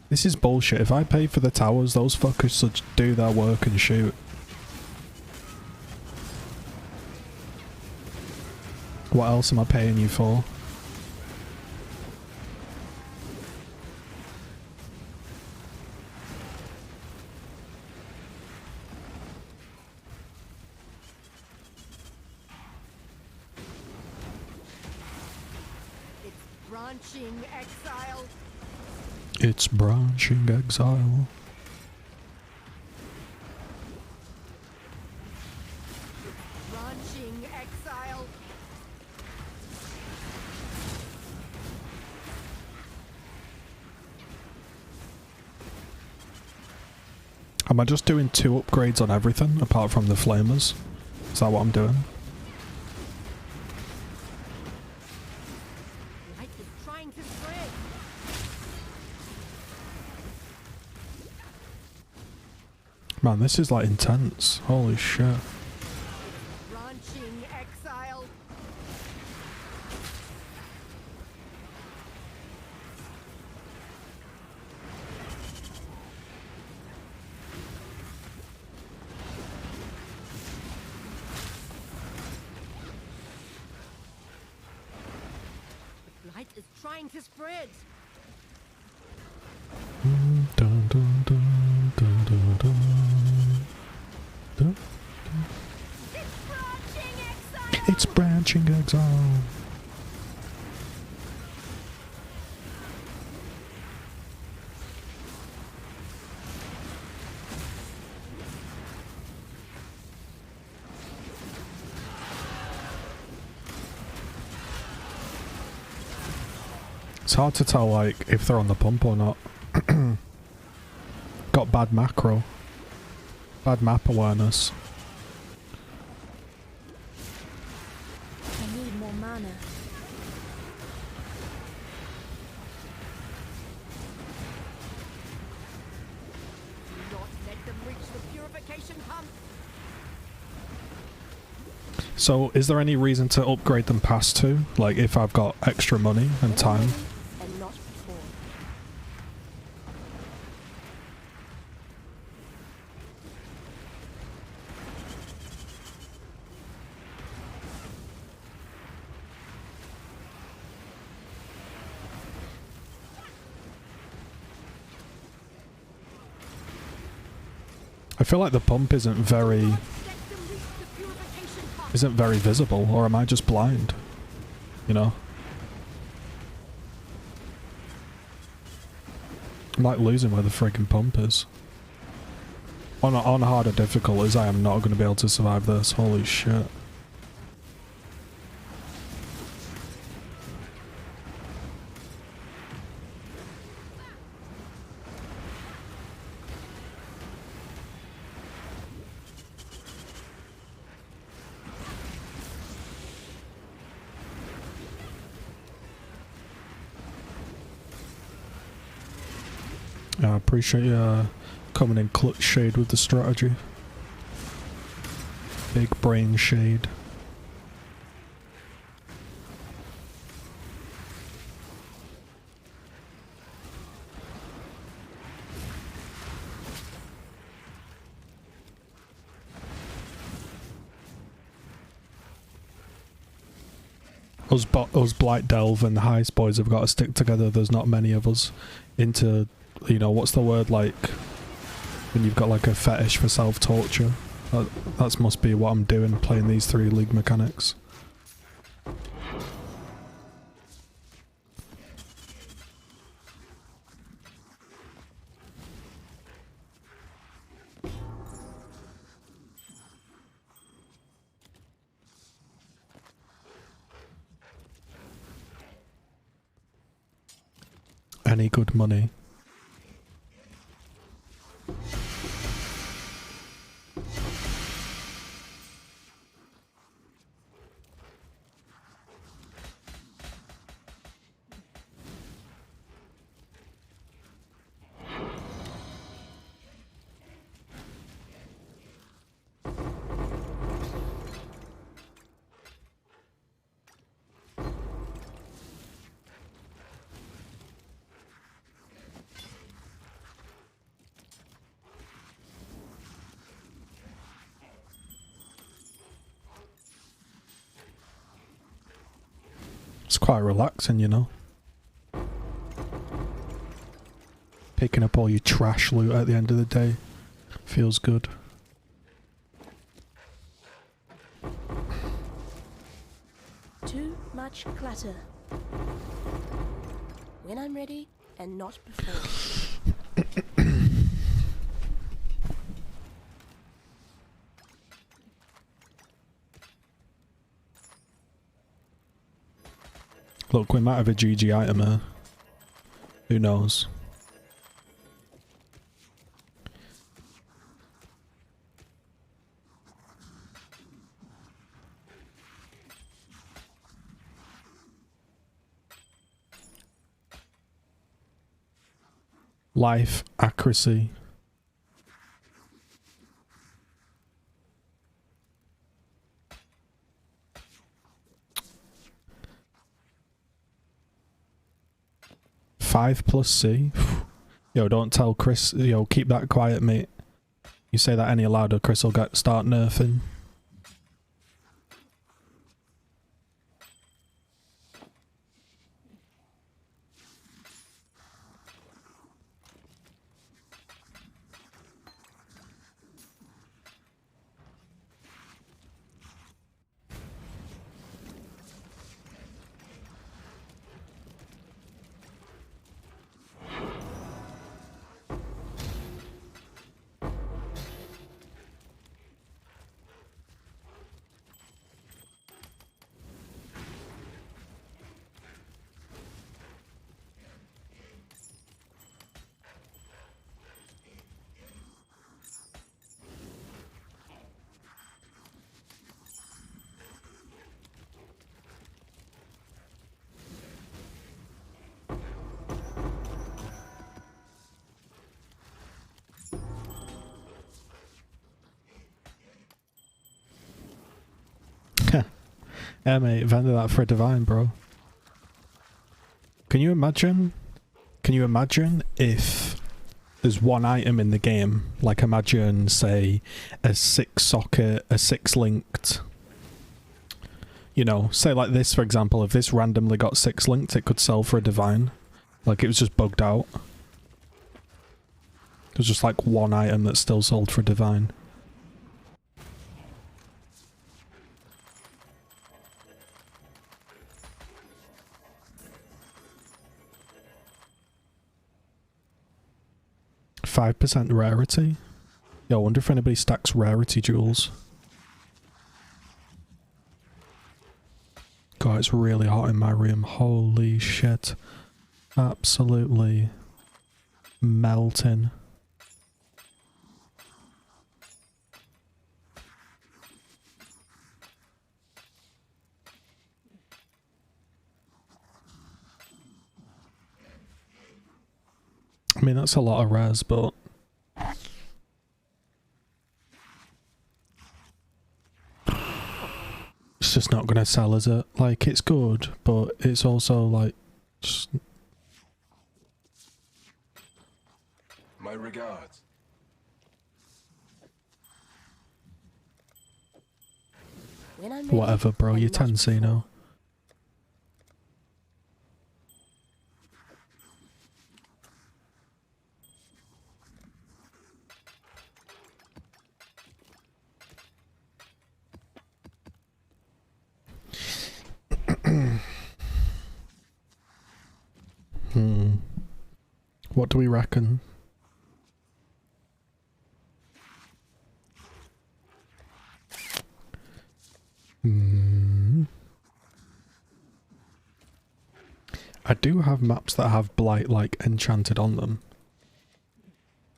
This is bullshit. If I pay for the towers, those fuckers should do their work and shoot. What else am I paying you for? Branching exile. It's branching exile. Branching exile. Am I just doing 2 upgrades on everything apart from the flamers? Is that what I'm doing? Blight is trying to spread. Man, this is like intense. Holy shit. Branching exile. Blight is trying to spread. Dun, dun, dun, dun, dun, dun. Dun. It's branching exile. It's branching exile. It's hard to tell, like, if they're on the pump or not. Got bad macro. Bad map awareness. I need more mana. Do not let them reach the purification pump. So, is there any reason to upgrade them past 2? Like, if I've got extra money and time? And not before. I feel like the pump isn't very visible, or am I just blind? You know? I'm like losing where the friggin' pump is. On harder difficulties, I am not going to be able to survive this. Holy shit. I appreciate you coming in clutch shade with the strategy. Big brain shade. Us Blight Delve and the Heist boys have got to stick together. There's not many of us into, you know, what's the word, like, when you've got like a fetish for self-torture. That must be what I'm doing, playing these 3 league mechanics. any good money. It's quite relaxing, you know. Picking up all your trash loot at the end of the day feels good. Too much clutter. When I'm ready, and not before. Look, we might have a GG item here. Who knows? Life, accuracy. Five plus C. Yo, don't tell Chris. Yo, keep that quiet, mate. You say that any louder, Chris will start nerfing. Yeah, mate, vendor that for a divine, bro. Can you imagine? Can you imagine if there's one item in the game, like imagine, say, a 6 socket, a 6 linked, you know, say like this, for example, if this randomly got 6 linked, it could sell for a divine. Like it was just bugged out. There's just like one item that's still sold for a divine. %, rarity? Yo, I wonder if anybody stacks rarity jewels. God, it's really hot in my room. Holy shit. Absolutely melting. I mean, that's a lot of res, but it's just not gonna sell, is it? Like, it's good, but it's also like just... My regards. When I'm ready, Whatever, bro, and you're not 10C before. now. What do we reckon? I do have maps that have Blight like enchanted on them.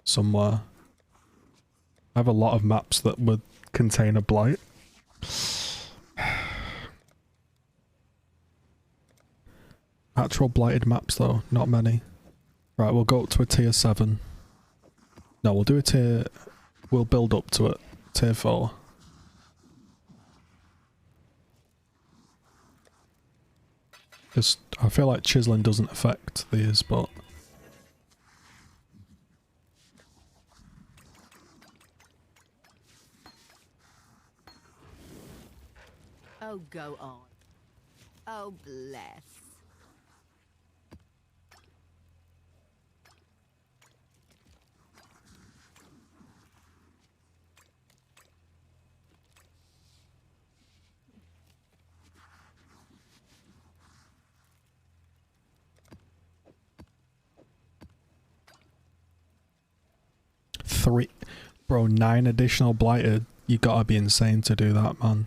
Somewhere. I have a lot of maps that would contain a Blight. Actual blighted maps though, not many. Right, we'll go up to a tier 7. No, we'll do a tier... We'll build up to it. Tier 4. Just, I feel like chiseling doesn't affect these, but... Oh, go on. Oh, bless. Bro, 9 additional blighted. You gotta be insane to do that, man.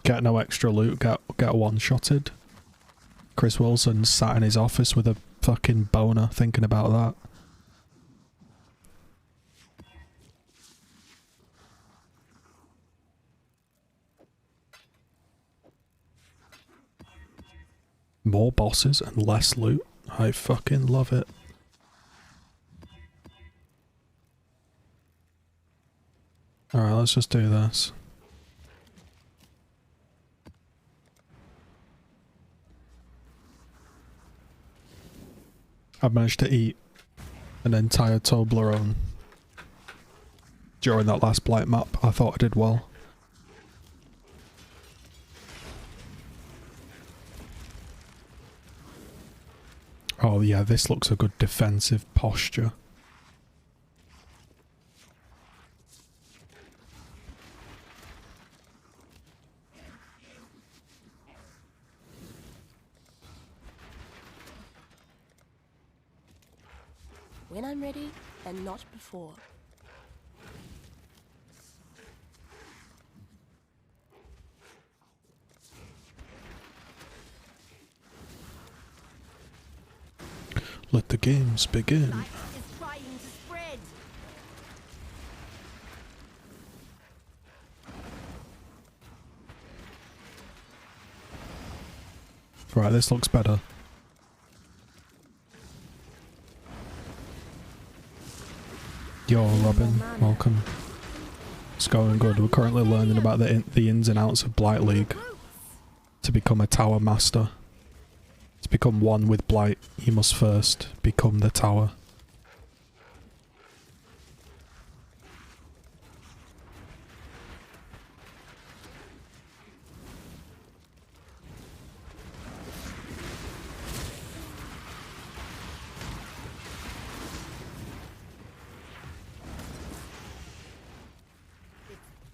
Get no extra loot, get one-shotted. Chris Wilson sat in his office with a fucking boner thinking about that. More bosses and less loot. I fucking love it. Alright, let's just do this. I've managed to eat an entire Toblerone during that last Blight map. I thought I did well. Oh yeah, this looks a good defensive posture. When I'm ready, and not before. Let the games begin. Blight is trying to spread. Right, this looks better. Yo, Robin, welcome. It's going good. We're currently learning about the ins and outs of Blight League. To become a tower master. To become one with Blight, you must first become the tower.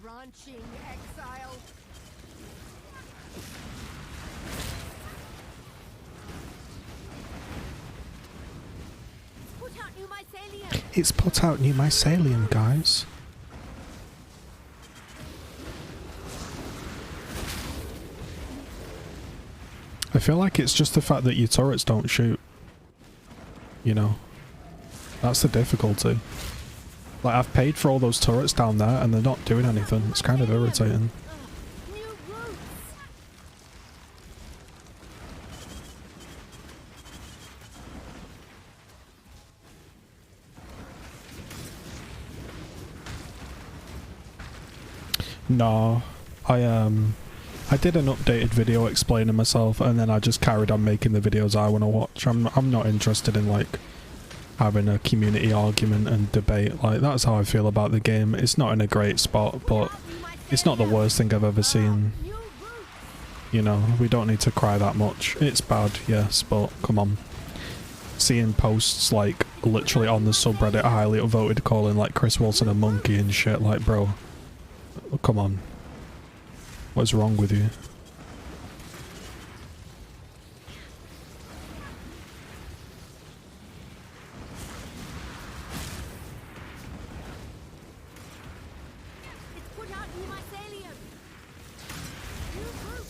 Branching exile. Put out new mycelium. It's put out new mycelium, guys. I feel like it's just the fact that your turrets don't shoot. You know, that's the difficulty. Like, I've paid for all those turrets down there and they're not doing anything. It's kind of irritating. New roots. No, I did an updated video explaining myself and then I just carried on making the videos I want to watch. I'm not interested in like having a community argument and debate. Like, that's how I feel about the game. It's not in a great spot, but it's not the worst thing I've ever seen. You know, we don't need to cry that much. It's bad, yes, but come on. Seeing posts like literally on the subreddit highly upvoted calling like Chris Wilson a monkey and shit, like, bro, come on. What's wrong with you?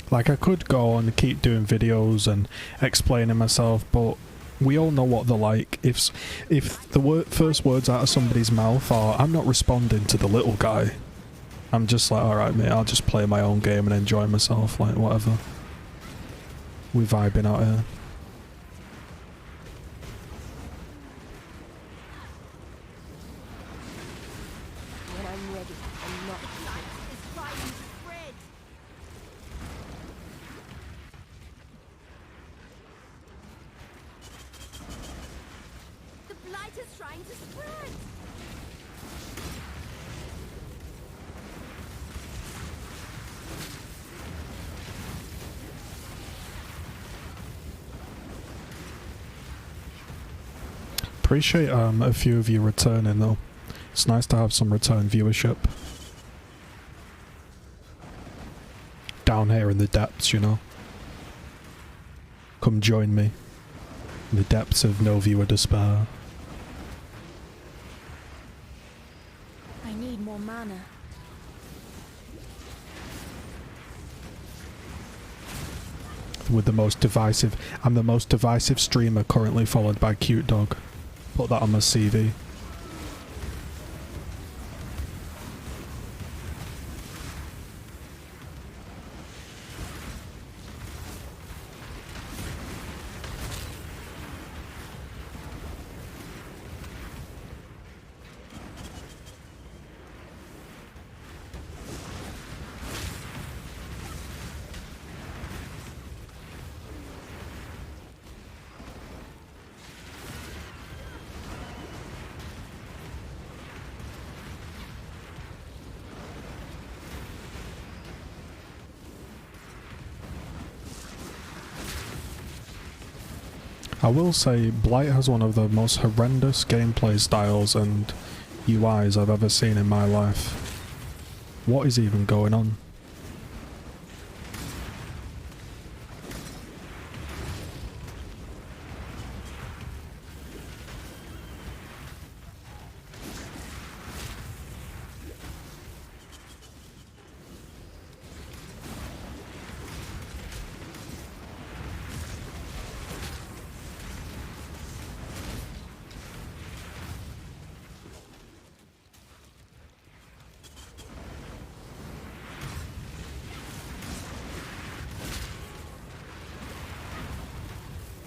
Like, I could go on and keep doing videos and explaining myself, but we all know what they're like. If the first words out of somebody's mouth are, I'm not responding to the little guy, I'm just like, alright mate, I'll just play my own game and enjoy myself, like, whatever. We vibing out here. When I'm ready, I'm not The blight is trying to spread. Appreciate a few of you returning though. It's nice to have some return viewership. Down here in the depths, you know. Come join me in the depths of no viewer despair. I need more mana. With the most divisive, I'm the most divisive streamer currently, followed by Cute Dog. Put that on my CV. I will say, Blight has one of the most horrendous gameplay styles and UIs I've ever seen in my life. What is even going on?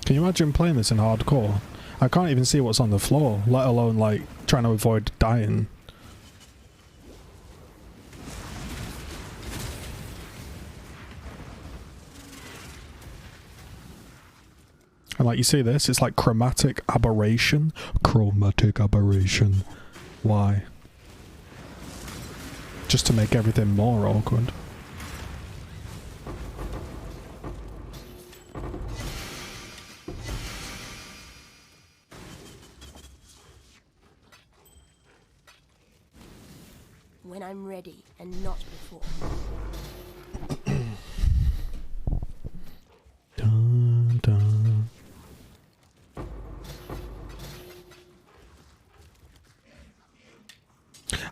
Can you imagine playing this in hardcore? I can't even see what's on the floor, let alone like trying to avoid dying. And like you see this, it's like chromatic aberration. Chromatic aberration. Why? Just to make everything more awkward. When I'm ready and not before. Dun, dun.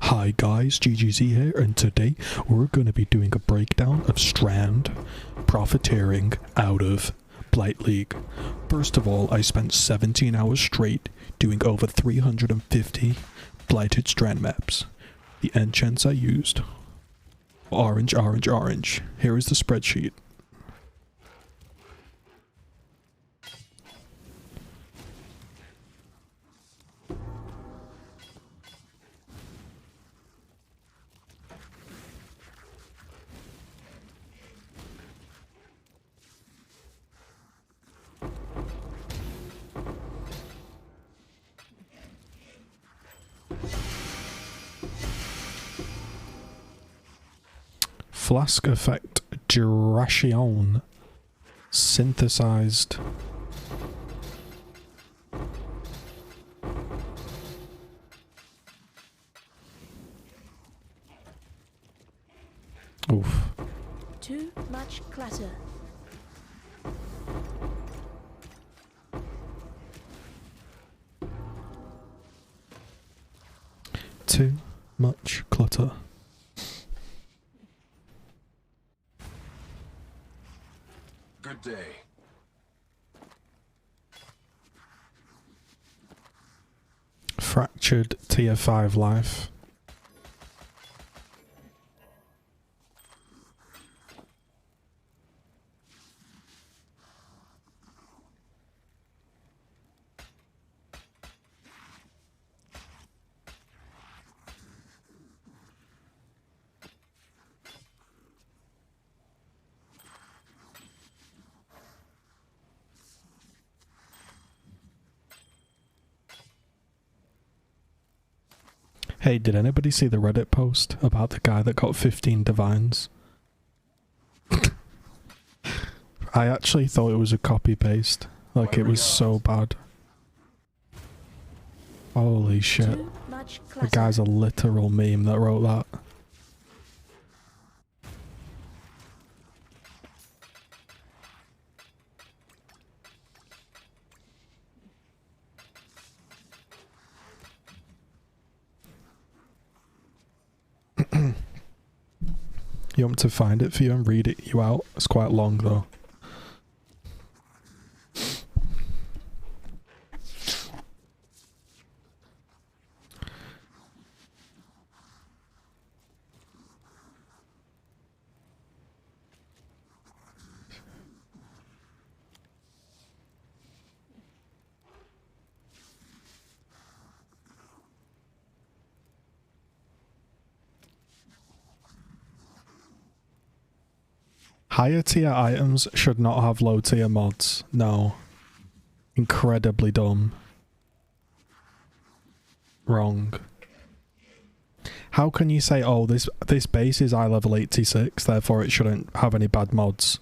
Hi guys, GGZ here, and today we're going to be doing a breakdown of Strand profiteering out of Blight League. First of all, I spent 17 hours straight doing over 350 Blighted Strand maps. The enchants I used. Orange, orange, orange. Here is the spreadsheet. Flask effect duration synthesized. Oof. Too much clutter. Too much clutter. Good day. Fractured tier 5 life. Hey, did anybody see the Reddit post about the guy that got 15 divines? I actually thought it was a copy paste. Like, it was so bad. Holy shit. The guy's a literal meme that wrote that. You want me to find it for you and read it you out? It's quite long though. Higher tier items should not have low tier mods. No. Incredibly dumb. Wrong. How can you say, oh, this base is eye level 86, therefore it shouldn't have any bad mods?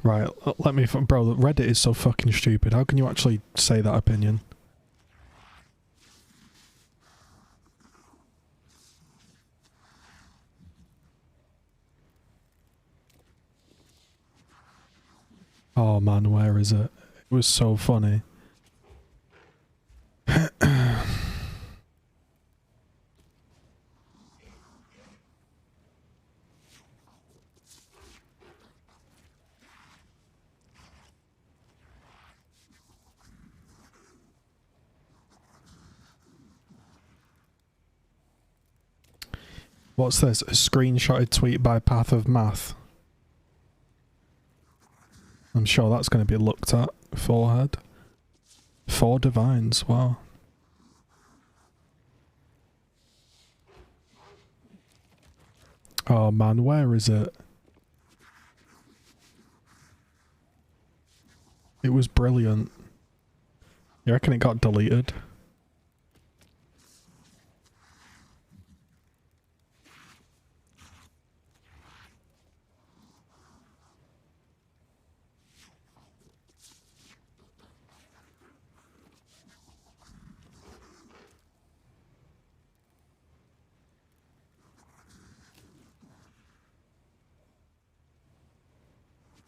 Right, let me... Bro, Reddit is so fucking stupid. How can you actually say that opinion? Oh man, where is it? It was so funny. What's this? A screenshotted tweet by Path of Math. I'm sure that's going to be looked at. Forehead. 4 divines, wow. Oh man, where is it? It was brilliant. You reckon it got deleted?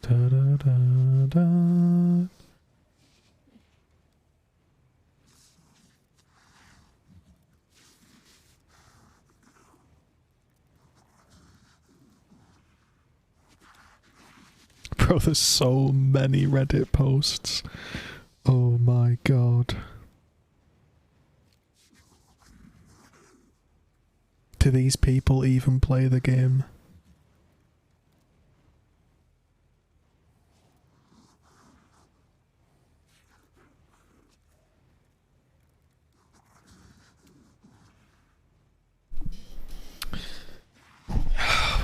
Da, da, da, da. Bro, there's so many Reddit posts. Oh my god. Do these people even play the game?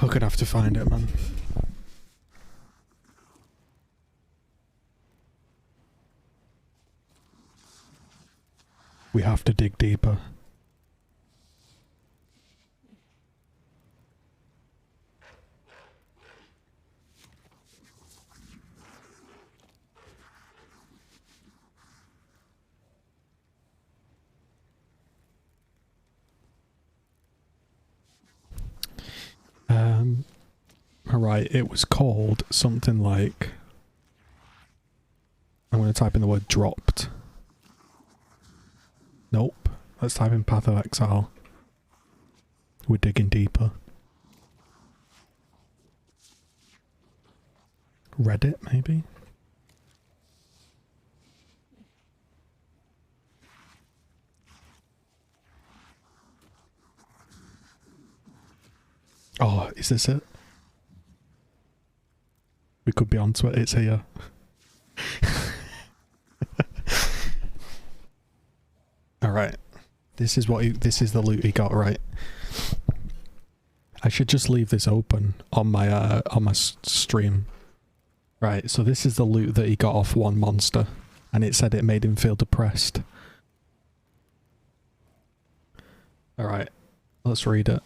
We're gonna have to find it, man. We have to dig deeper. Alright, it was called something like... I'm going to type in the word dropped. Nope. Let's type in Path of Exile. We're digging deeper. Reddit, maybe? Oh, is this it? We could be onto it. It's here. Alright. This is this is the loot he got, right? I should just leave this open on my stream. Right, so this is the loot that he got off one monster, and it said it made him feel depressed. Alright, let's read it.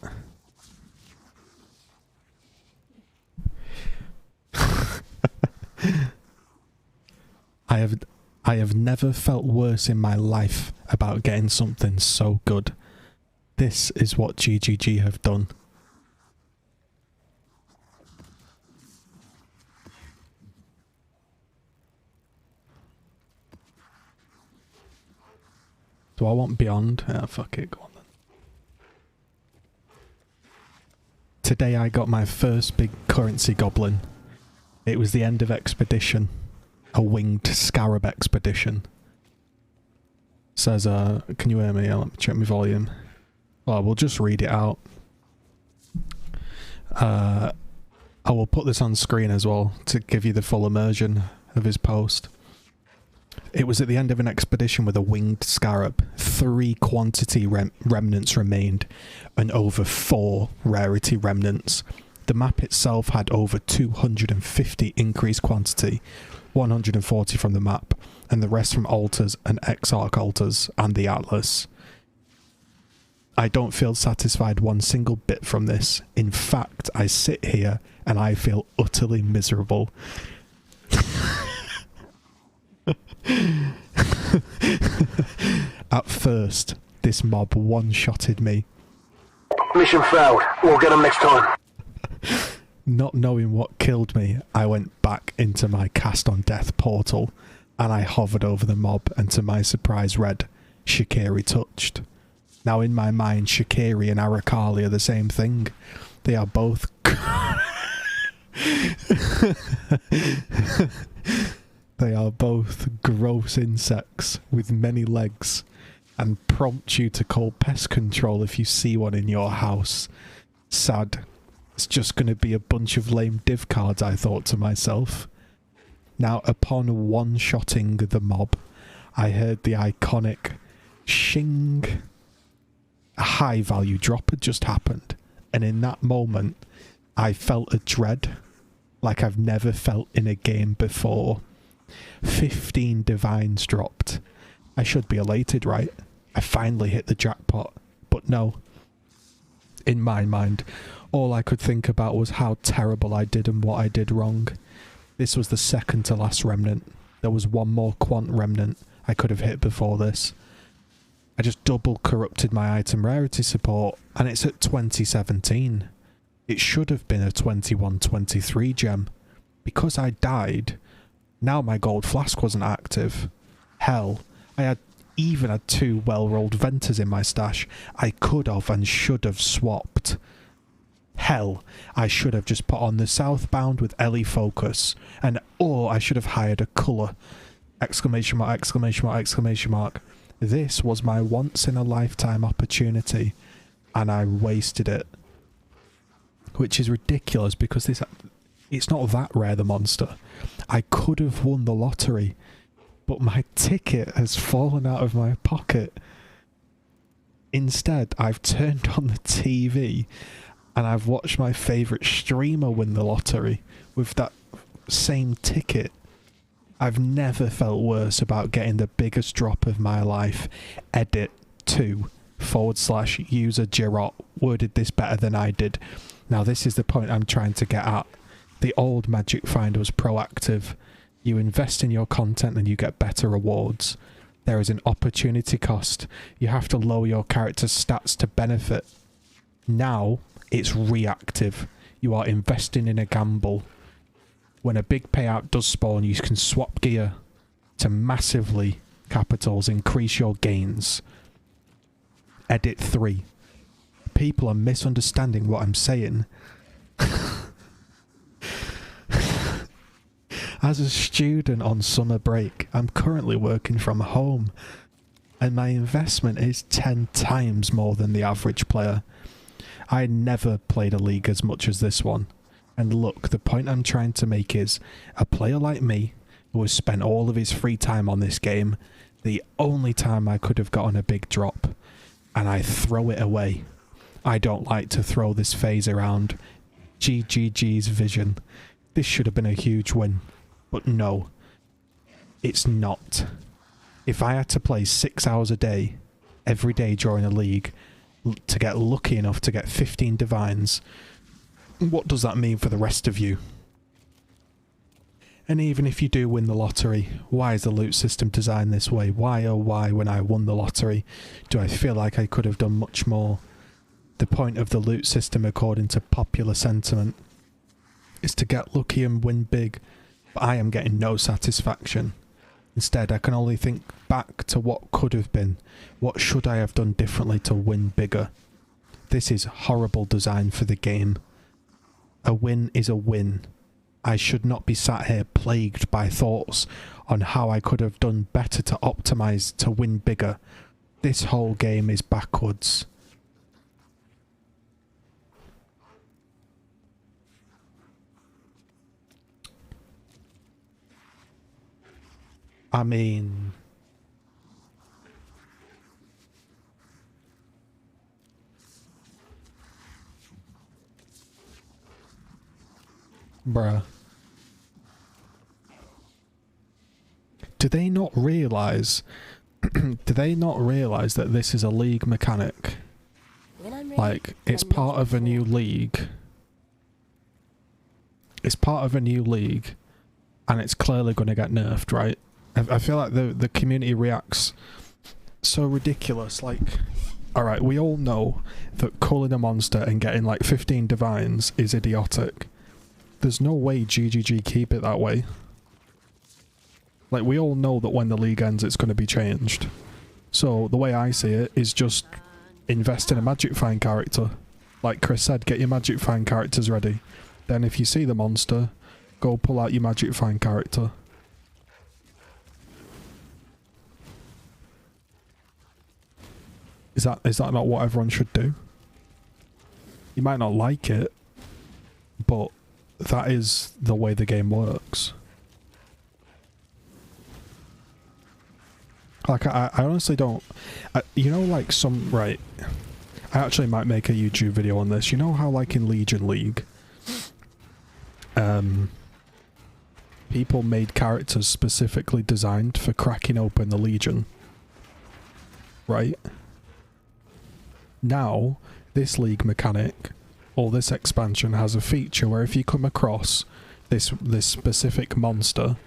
I have never felt worse in my life about getting something so good. This is what GGG have done. Do I want Beyond? Yeah, fuck it, go on then. Today I got my first big currency goblin. It was the end of expedition. A winged scarab expedition. Says, can you hear me? Let me check my volume. Well, we'll just read it out. I will put this on screen as well to give you the full immersion of his post. It was at the end of an expedition with a winged scarab. 3 quantity remnants remained, and over 4 rarity remnants. The map itself had over 250 increased quantity, 140 from the map, and the rest from altars and Exarch altars and the Atlas. I don't feel satisfied one single bit from this. In fact, I sit here and I feel utterly miserable. At first, this mob one-shotted me. Mission failed. We'll get them next time. Not knowing what killed me, I went back into my cast on death portal, and I hovered over the mob, and to my surprise read, Shikiri touched. Now in my mind, Shikiri and Arakali are the same thing. They are both... They are both gross insects with many legs, and prompt you to call pest control if you see one in your house. Sad. It's just going to be a bunch of lame div cards, I thought to myself. Now, upon one-shotting the mob, I heard the iconic shing. A high-value drop had just happened, and in that moment, I felt a dread like I've never felt in a game before. 15 divines dropped. I should be elated, right? I finally hit the jackpot. But no. In my mind, all I could think about was how terrible I did and what I did wrong. This was the second to last remnant. There was one more quant remnant I could have hit before this. I just double corrupted my item rarity support, and it's at 2017. It should have been a 21-23 gem. Because I died, now my gold flask wasn't active. Hell, I even had 2 well-rolled Venters in my stash. I could have and should have swapped. Hell, I should have just put on the southbound with Ellie Focus, and or I should have hired a colour. Exclamation mark, exclamation mark, exclamation mark. This was my once-in-a-lifetime opportunity, and I wasted it. Which is ridiculous, because it's not that rare, the monster. I could have won the lottery, but my ticket has fallen out of my pocket. Instead, I've turned on the TV and I've watched my favourite streamer win the lottery with that same ticket. I've never felt worse about getting the biggest drop of my life. Edit 2/user Girot worded this better than I did. Now this is the point I'm trying to get at. The old Magic Finder was proactive. You invest in your content and you get better rewards. There is an opportunity cost. You have to lower your character's stats to benefit. Now, it's reactive. You are investing in a gamble. When a big payout does spawn, you can swap gear to massively capitals, increase your gains. Edit 3. People are misunderstanding what I'm saying. As a student on summer break, I'm currently working from home, and my investment is 10 times more than the average player. I never played a league as much as this one. And look, the point I'm trying to make is, a player like me, who has spent all of his free time on this game, the only time I could have gotten a big drop, and I throw it away. I don't like to throw this phase around. GGG's vision. This should have been a huge win. But no, it's not. If I had to play 6 hours a day, every day during a league, to get lucky enough to get 15 divines, what does that mean for the rest of you? And even if you do win the lottery, why is the loot system designed this way? Why, oh why, when I won the lottery, do I feel like I could have done much more? The point of the loot system, according to popular sentiment, is to get lucky and win big, but I am getting no satisfaction. Instead, I can only think back to what could have been. What should I have done differently to win bigger? This is horrible design for the game. A win is a win. I should not be sat here plagued by thoughts on how I could have done better to optimize to win bigger. This whole game is backwards. I mean, bruh. Do they not realise do they not realise that this is a league mechanic? Like, it's part of a new league. It's part of a new league, and it's clearly going to get nerfed, right? I feel like the community reacts so ridiculous. Like, alright, we all know that culling a monster and getting like 15 divines is idiotic. There's no way GGG keep it that way. Like, we all know that when the league ends it's going to be changed. So the way I see it is just invest in a Magic Find character. Like Chris said, get your Magic Find characters ready. Then if you see the monster, go pull out your Magic Find character. Is that not what everyone should do? You might not like it, but that is the way the game works. Like, I honestly don't... you know, like right... I actually might make a YouTube video on this. You know how, like, in Legion League, people made characters specifically designed for cracking open the Legion? Right? Now, this league mechanic, or this expansion, has a feature where if you come across this specific monster,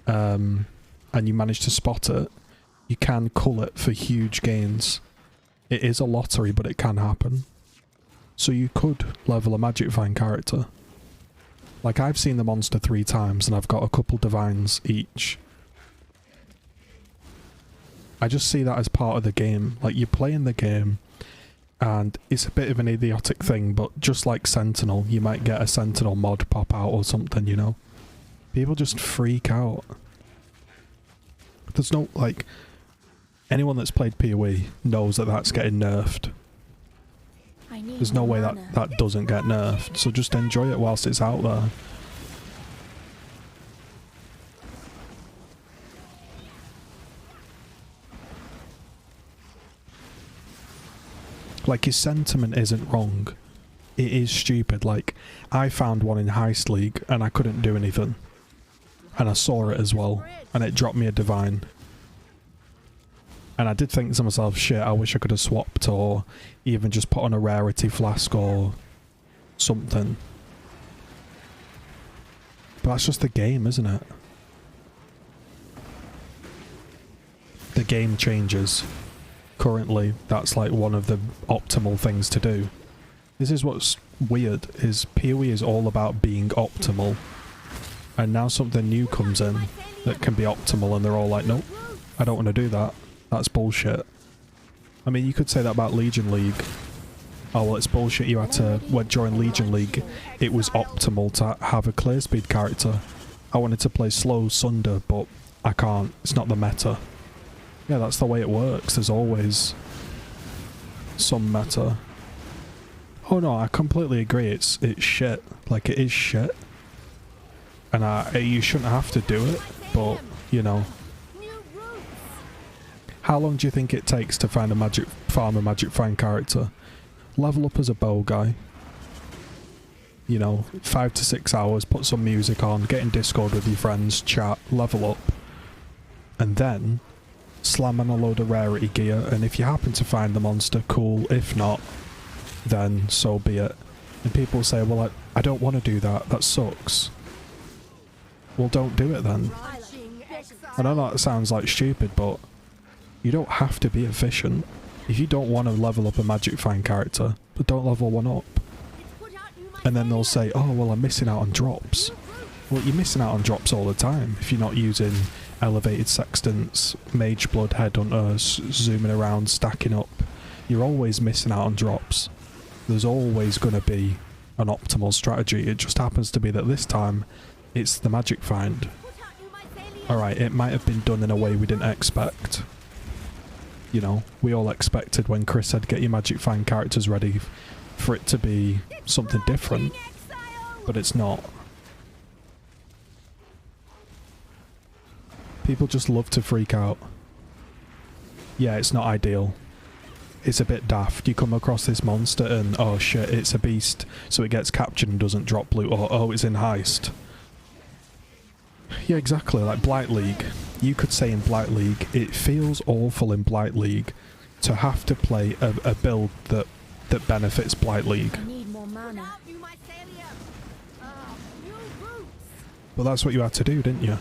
and you manage to spot it, you can cull it for huge gains. It is a lottery, but it can happen. So you could level a Magic Find character. Like, I've seen the monster 3 times, and I've got a couple divines each. I just see that as part of the game. Like, you're playing the game, and it's a bit of an idiotic thing, but just like Sentinel, you might get a Sentinel mod pop out or something, you know? People just freak out. There's no, like... Anyone that's played PoE knows that that's getting nerfed. There's no way that doesn't get nerfed, so just enjoy it whilst it's out there. Like, his sentiment isn't wrong. It is stupid. Like, I found one in Heist League and I couldn't do anything. And I saw it as well, and it dropped me a divine. And I did think to myself, shit, I wish I could have swapped, or even just put on a rarity flask or something. But that's just the game, isn't it? The game changes. Currently, that's like one of the optimal things to do. This is what's weird, is PoE is all about being optimal. And now something new comes in that can be optimal and they're all like, nope, I don't want to do that. That's bullshit. I mean, you could say that about Legion League. Oh, well, it's bullshit. You had to, when during Legion League, it was optimal to have a clear speed character. I wanted to play slow Sunder, but I can't. It's not the meta. Yeah, that's the way it works. There's always some meta. Oh no, I completely agree. It's shit. Like, it is shit. And you shouldn't have to do it, but, you know. How long do you think it takes to find a farm a magic find character? Level up as a bow guy. You know, 5 to 6 hours, put some music on, get in Discord with your friends, chat, level up. And then, slam on a load of rarity gear, and if you happen to find the monster, cool. If not, then so be it. And people say, well, I don't want to do that, that sucks. Well, don't do it then. I know that sounds like stupid, but you don't have to be efficient. If you don't want to level up a magic find character, but don't level one up. And then they'll say, oh, well, I'm missing out on drops. Well, you're missing out on drops all the time if you're not using elevated sextants, mage blood, headhunters, zooming around, stacking up. You're always missing out on drops. There's always going to be an optimal strategy. It just happens to be that this time, it's the magic find. Alright, it might have been done in a way we didn't expect. You know, we all expected when Chris said get your magic find characters ready for it to be something different, but it's not. People just love to freak out. Yeah, it's not ideal. It's a bit daft. You come across this monster and, oh shit, it's a beast, so it gets captured and doesn't drop loot, or oh, it's in Heist. Yeah, exactly, like Blight League. You could say in Blight League, it feels awful in Blight League to have to play a build that benefits Blight League. But that's what you had to do, didn't you?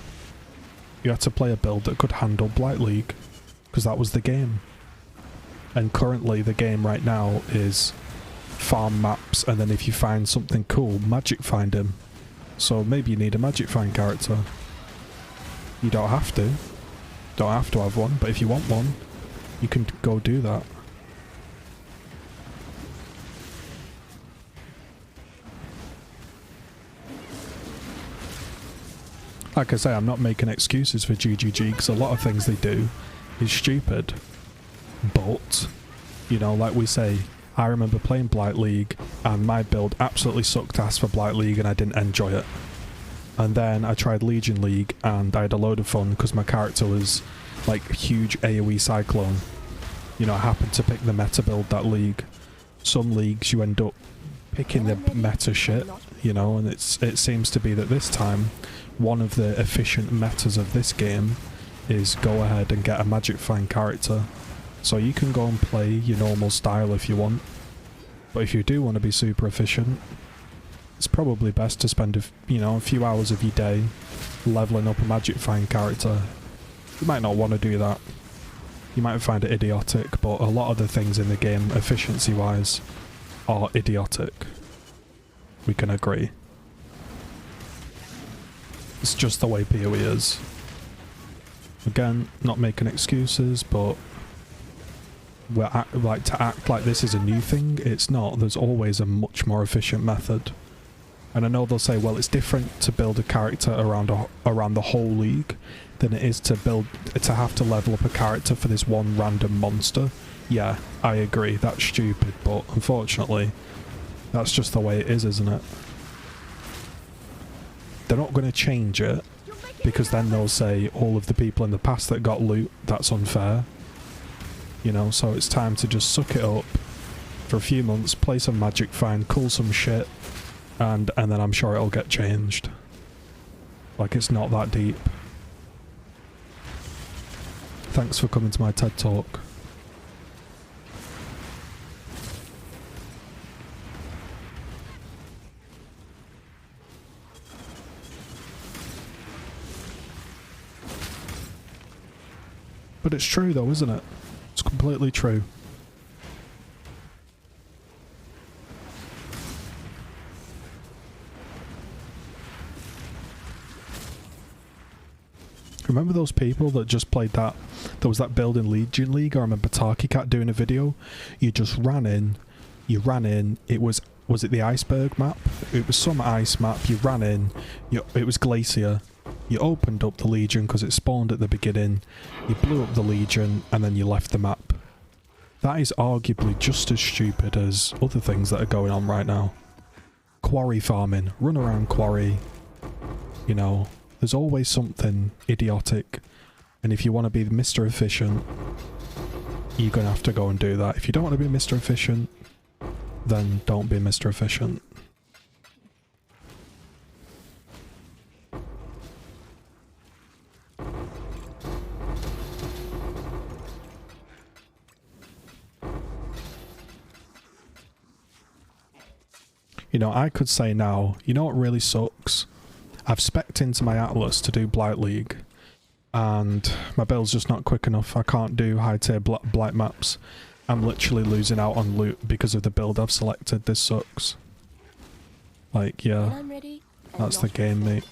You had to play a build that could handle Blight League, because that was the game. And currently the game right now is farm maps, and then if you find something cool, magic find him. So maybe you need a magic find character. You don't have to. Don't have to have one, but if you want one, you can go do that. Like I say, I'm not making excuses for GGG, because a lot of things they do is stupid. But, you know, like we say, I remember playing Blight League, and my build absolutely sucked ass for Blight League, and I didn't enjoy it. And then I tried Legion League, and I had a load of fun, because my character was, like, huge AoE Cyclone. You know, I happened to pick the meta build that league. Some leagues you end up picking the meta shit, you know, and it seems to be that this time, one of the efficient metas of this game is go ahead and get a magic find character. So you can go and play your normal style if you want, but if you do want to be super efficient, it's probably best to spend a few hours of your day leveling up a magic find character. You might not want to do that. You might find it idiotic, but a lot of the things in the game, efficiency wise, are idiotic. We can agree. It's just the way PoE is. Again, not making excuses, but like to act like this is a new thing, it's not. There's always a much more efficient method. And I know they'll say, well, it's different to build a character around the whole league than it is to have to level up a character for this one random monster. Yeah, I agree, that's stupid, but unfortunately, that's just the way it is, isn't it? They're not going to change it, because then they'll say all of the people in the past that got loot, that's unfair. You know, so it's time to just suck it up for a few months, play some magic find, cull some shit, and then I'm sure it'll get changed. Like, it's not that deep. Thanks for coming to my TED Talk. But it's true though, isn't it? It's completely true. Remember those people that just played that? There was that build in Legion League. I remember Taki Cat doing a video. You just ran in. You ran in. It was it the iceberg map? It was some ice map. You ran in. It was Glacier. You opened up the Legion because it spawned at the beginning. You blew up the Legion and then you left the map. That is arguably just as stupid as other things that are going on right now. Quarry farming. Run around quarry. You know, there's always something idiotic. And if you want to be Mr. Efficient, you're going to have to go and do that. If you don't want to be Mr. Efficient, then don't be Mr. Efficient. You know, I could say now, you know what really sucks? I've spec'd into my Atlas to do Blight League, and my build's just not quick enough. I can't do high tier Blight maps. I'm literally losing out on loot because of the build I've selected. This sucks. Like, yeah, that's the game, mate.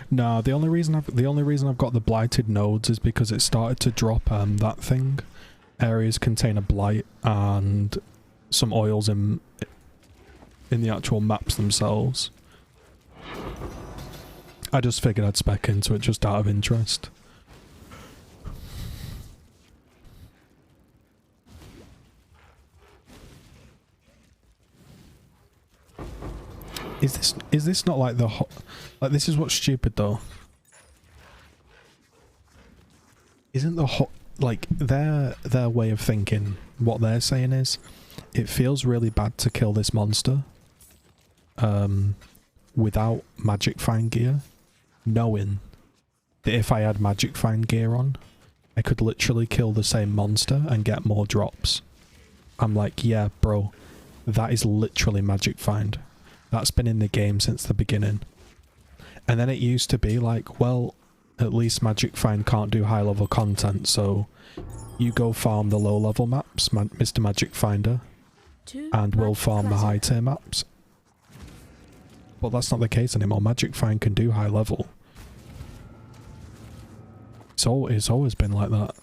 No, the only reason I've got the blighted nodes is because it started to drop that thing. Areas contain a blight and some oils in the actual maps themselves. I just figured I'd spec into it just out of interest. Is this not like the like this is what's stupid though? Isn't the like their way of thinking, what they're saying is, it feels really bad to kill this monster without magic find gear, knowing that if I had magic find gear on, I could literally kill the same monster and get more drops. I'm like, yeah, bro, that is literally magic find. That's been in the game since the beginning. And then it used to be like, well, at least Magic Find can't do high level content, so you go farm the low level maps, Mr. Magic Finder, and we'll farm the high tier maps. But that's not the case anymore. Magic Find can do high level. It's always been like that.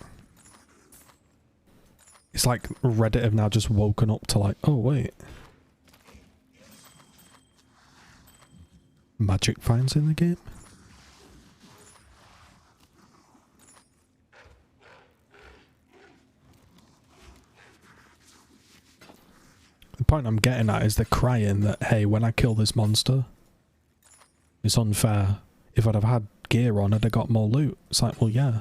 It's like Reddit have now just woken up to like, oh wait. Magic finds in the game? The point I'm getting at is they're crying that, hey, when I kill this monster, it's unfair. If I'd have had gear on, I'd have got more loot. It's like, well, yeah.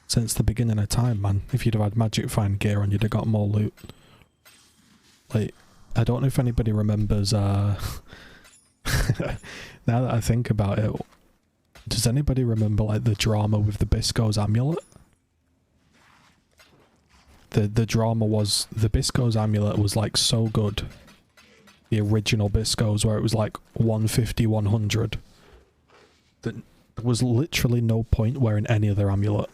Since the beginning of time, man. If you'd have had magic find gear on, you'd have got more loot. Like, I don't know if anybody remembers, now that I think about it, does anybody remember like the drama with the Bisco's amulet? The drama was the Bisco's amulet was like so good. The original Bisco's where it was like 150, 100. That there was literally no point wearing any other amulet.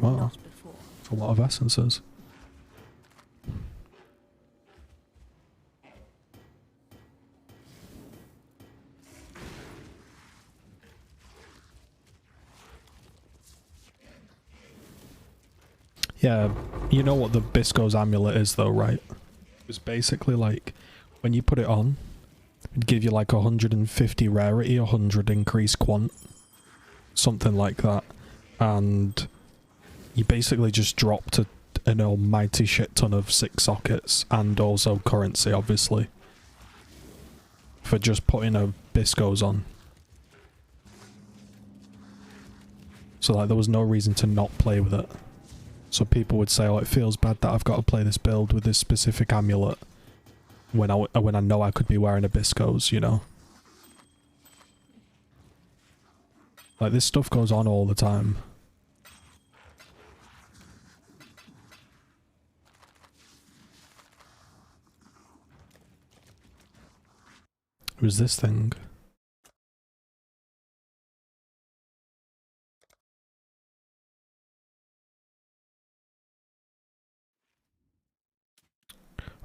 Wow, a lot of essences. Yeah, you know what the Bisco's amulet is though, right? It's basically like, when you put it on, it'd give you like 150 rarity, 100 increased quant. Something like that. And you basically just dropped an almighty shit ton of 6 sockets and also currency, obviously, for just putting a Bisco's on. So like there was no reason to not play with it. So people would say, oh, it feels bad that I've got to play this build with this specific amulet when I know I could be wearing Abyssco's, you know? Like, this stuff goes on all the time. It was this thing.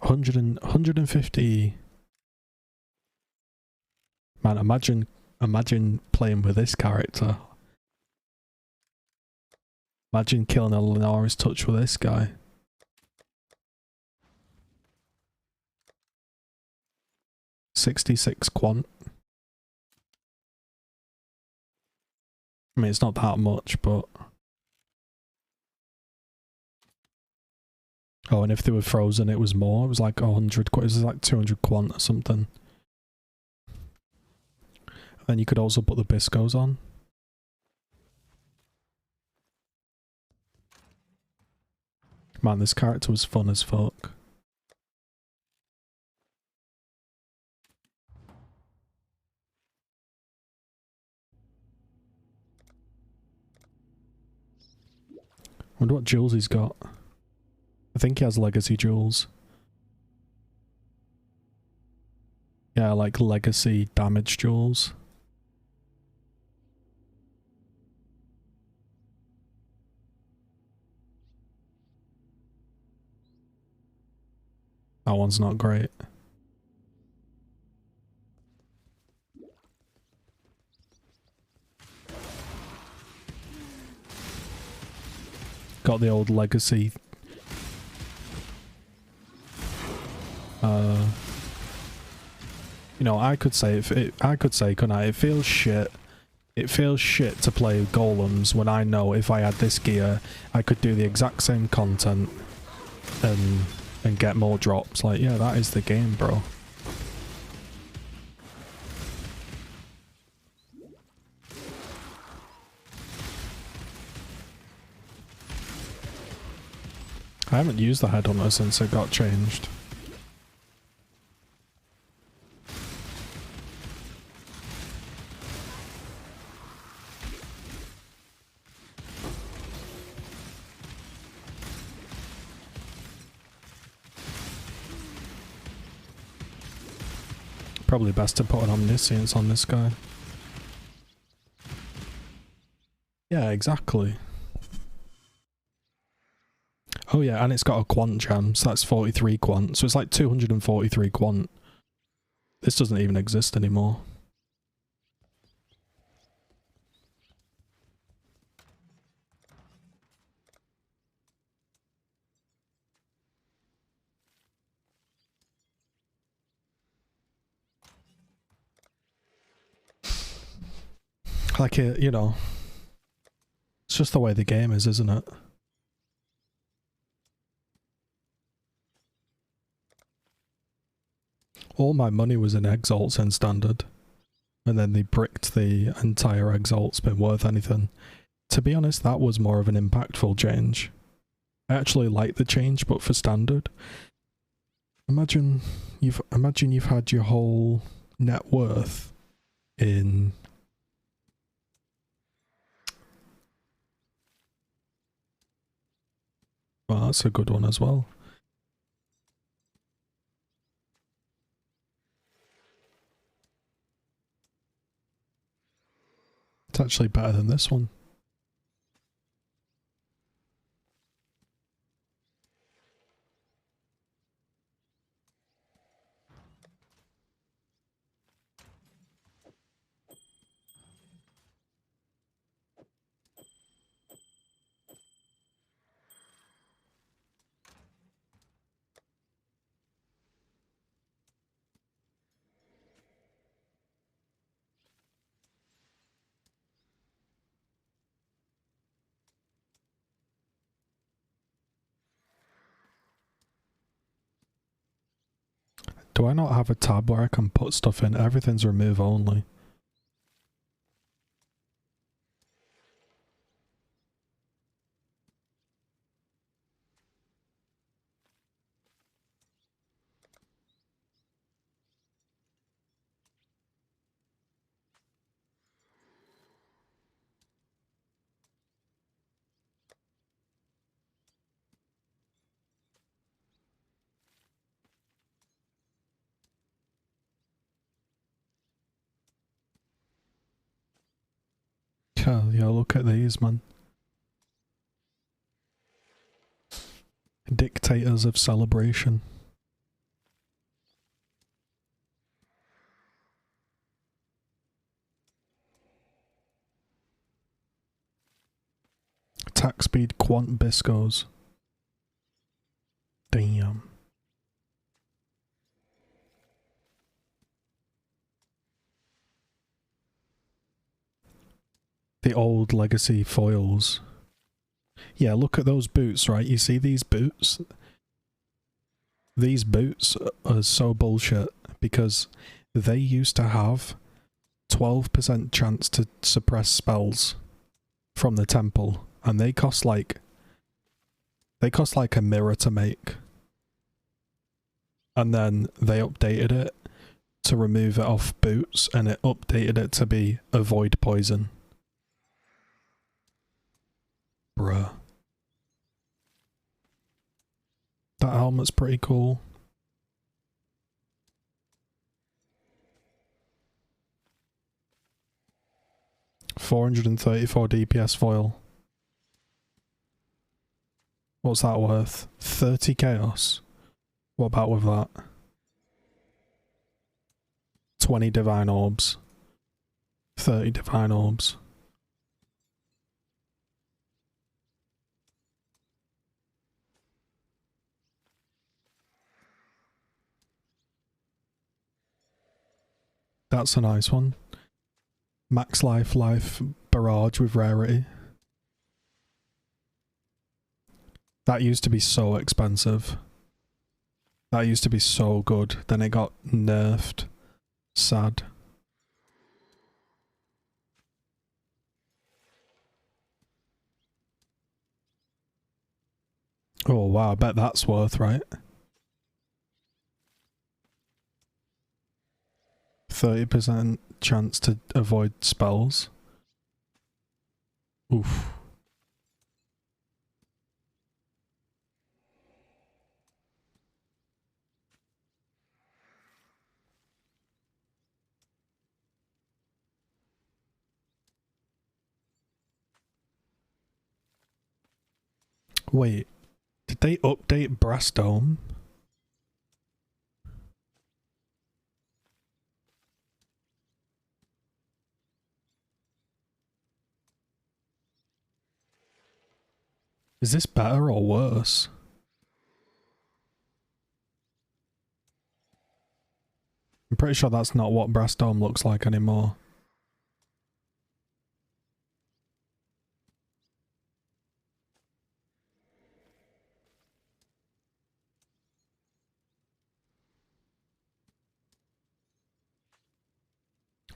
Hundred and 150. Man, imagine playing with this character. Imagine killing a Linares touch with this guy. $66 quant. I mean, it's not that much, but... Oh, and if they were frozen, it was more. It was like 100 quant. It was like 200 quant or something. And then you could also put the Biscos on. Man, this character was fun as fuck. Wonder what jewels he's got. I think he has legacy jewels. Yeah, like legacy damage jewels. That one's not great. Got the old legacy. You know, I could say, couldn't I? It feels shit. It feels shit to play golems when I know if I had this gear, I could do the exact same content and get more drops. Like, yeah, that is the game, bro. I haven't used the headhunter since it got changed. Probably best to put an omniscience on this guy. Yeah, exactly. Oh yeah, and it's got a quant gem, so that's 43 quant. So it's like 243 quant. This doesn't even exist anymore. Like, you know, it's just the way the game is, isn't it? All my money was in exalts in standard, and then they bricked the entire exalts been worth anything. To be honest, that was more of an impactful change. I actually like the change, but for standard, imagine you've had your whole net worth in well, that's a good one as well. It's actually better than this one. Do I not have a tab where I can put stuff in? Everything's remove only. Yeah, look at these, man. Dictators of celebration. Attack speed quant biscos. Damn. The old legacy foils. Yeah, look at those boots, right? You see these boots? These boots are so bullshit because they used to have 12% chance to suppress spells from the temple, and they cost like a mirror to make. And then they updated it to remove it off boots, and it updated it to be avoid poison. Bruh. That helmet's pretty cool. $434 DPS foil. What's that worth? 30 chaos. What about with that? 20 divine orbs. 30 divine orbs. That's a nice one. Max life barrage with rarity. That used to be so expensive. That used to be so good. Then it got nerfed. Sad. Oh wow, I bet that's worth, right? 30% chance to avoid spells. Oof. Wait, did they update Brass Dome? Is this better or worse? I'm pretty sure that's not what Brass Dome looks like anymore.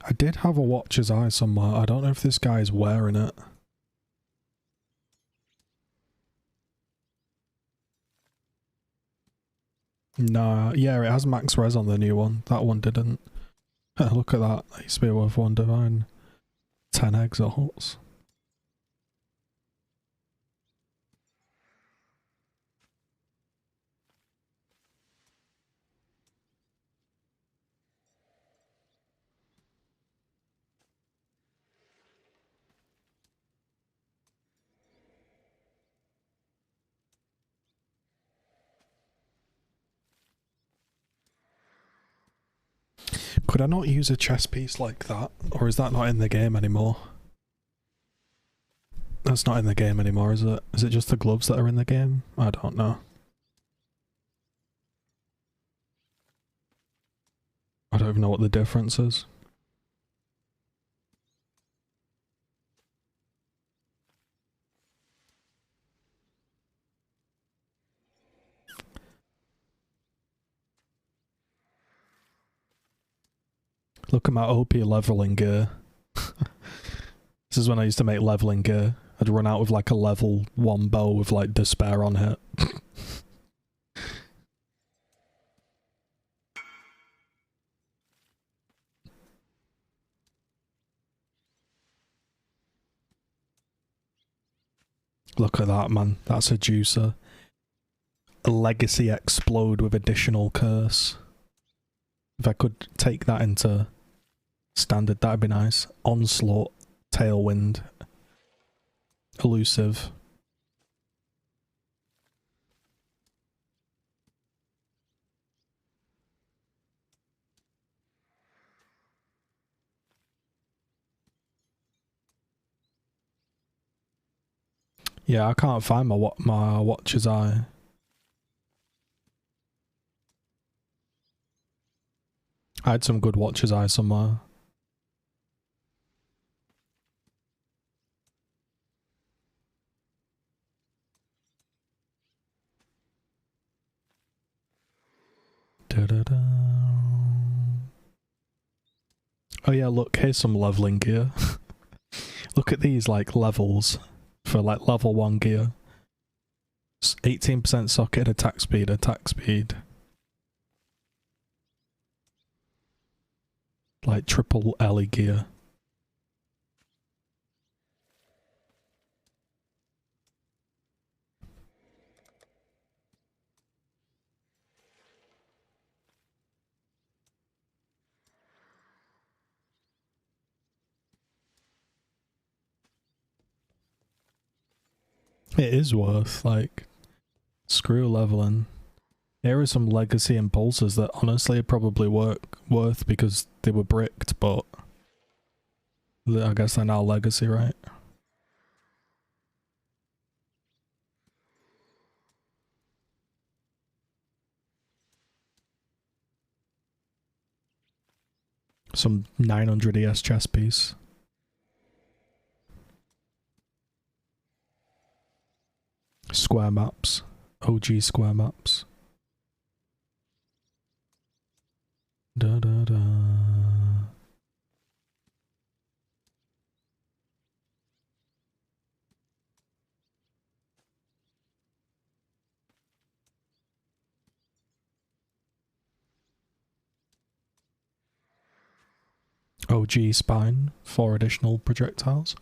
I did have a Watcher's Eye somewhere. I don't know if this guy's wearing it. Nah, yeah, it has max res on the new one. That one didn't. Look at that. That used to be worth 1 divine. 10 exalts. Could I not use a chess piece like that? Or is that not in the game anymore? That's not in the game anymore, is it? Is it just the gloves that are in the game? I don't know. I don't even know what the difference is. Look at my OP leveling gear. This is when I used to make leveling gear. I'd run out with like a level 1 bow with like despair on it. Look at that, man. That's a juicer. A legacy explode with additional curse. If I could take that into standard, that'd be nice. Onslaught, tailwind, elusive. Yeah, I can't find my watcher's eye. I had some good watcher's eye somewhere. Da-da-da. Oh yeah, look, here's some leveling gear. Look at these like levels for like level 1 gear. 18% socket attack speed, like triple Ellie gear. It is worth, like, screw leveling. Here are some legacy impulsors that honestly are probably worth because they were bricked, but I guess they're now legacy, right? Some 900 ES chess piece. Square maps. OG square maps. Da da da. OG spine, 4 additional projectiles.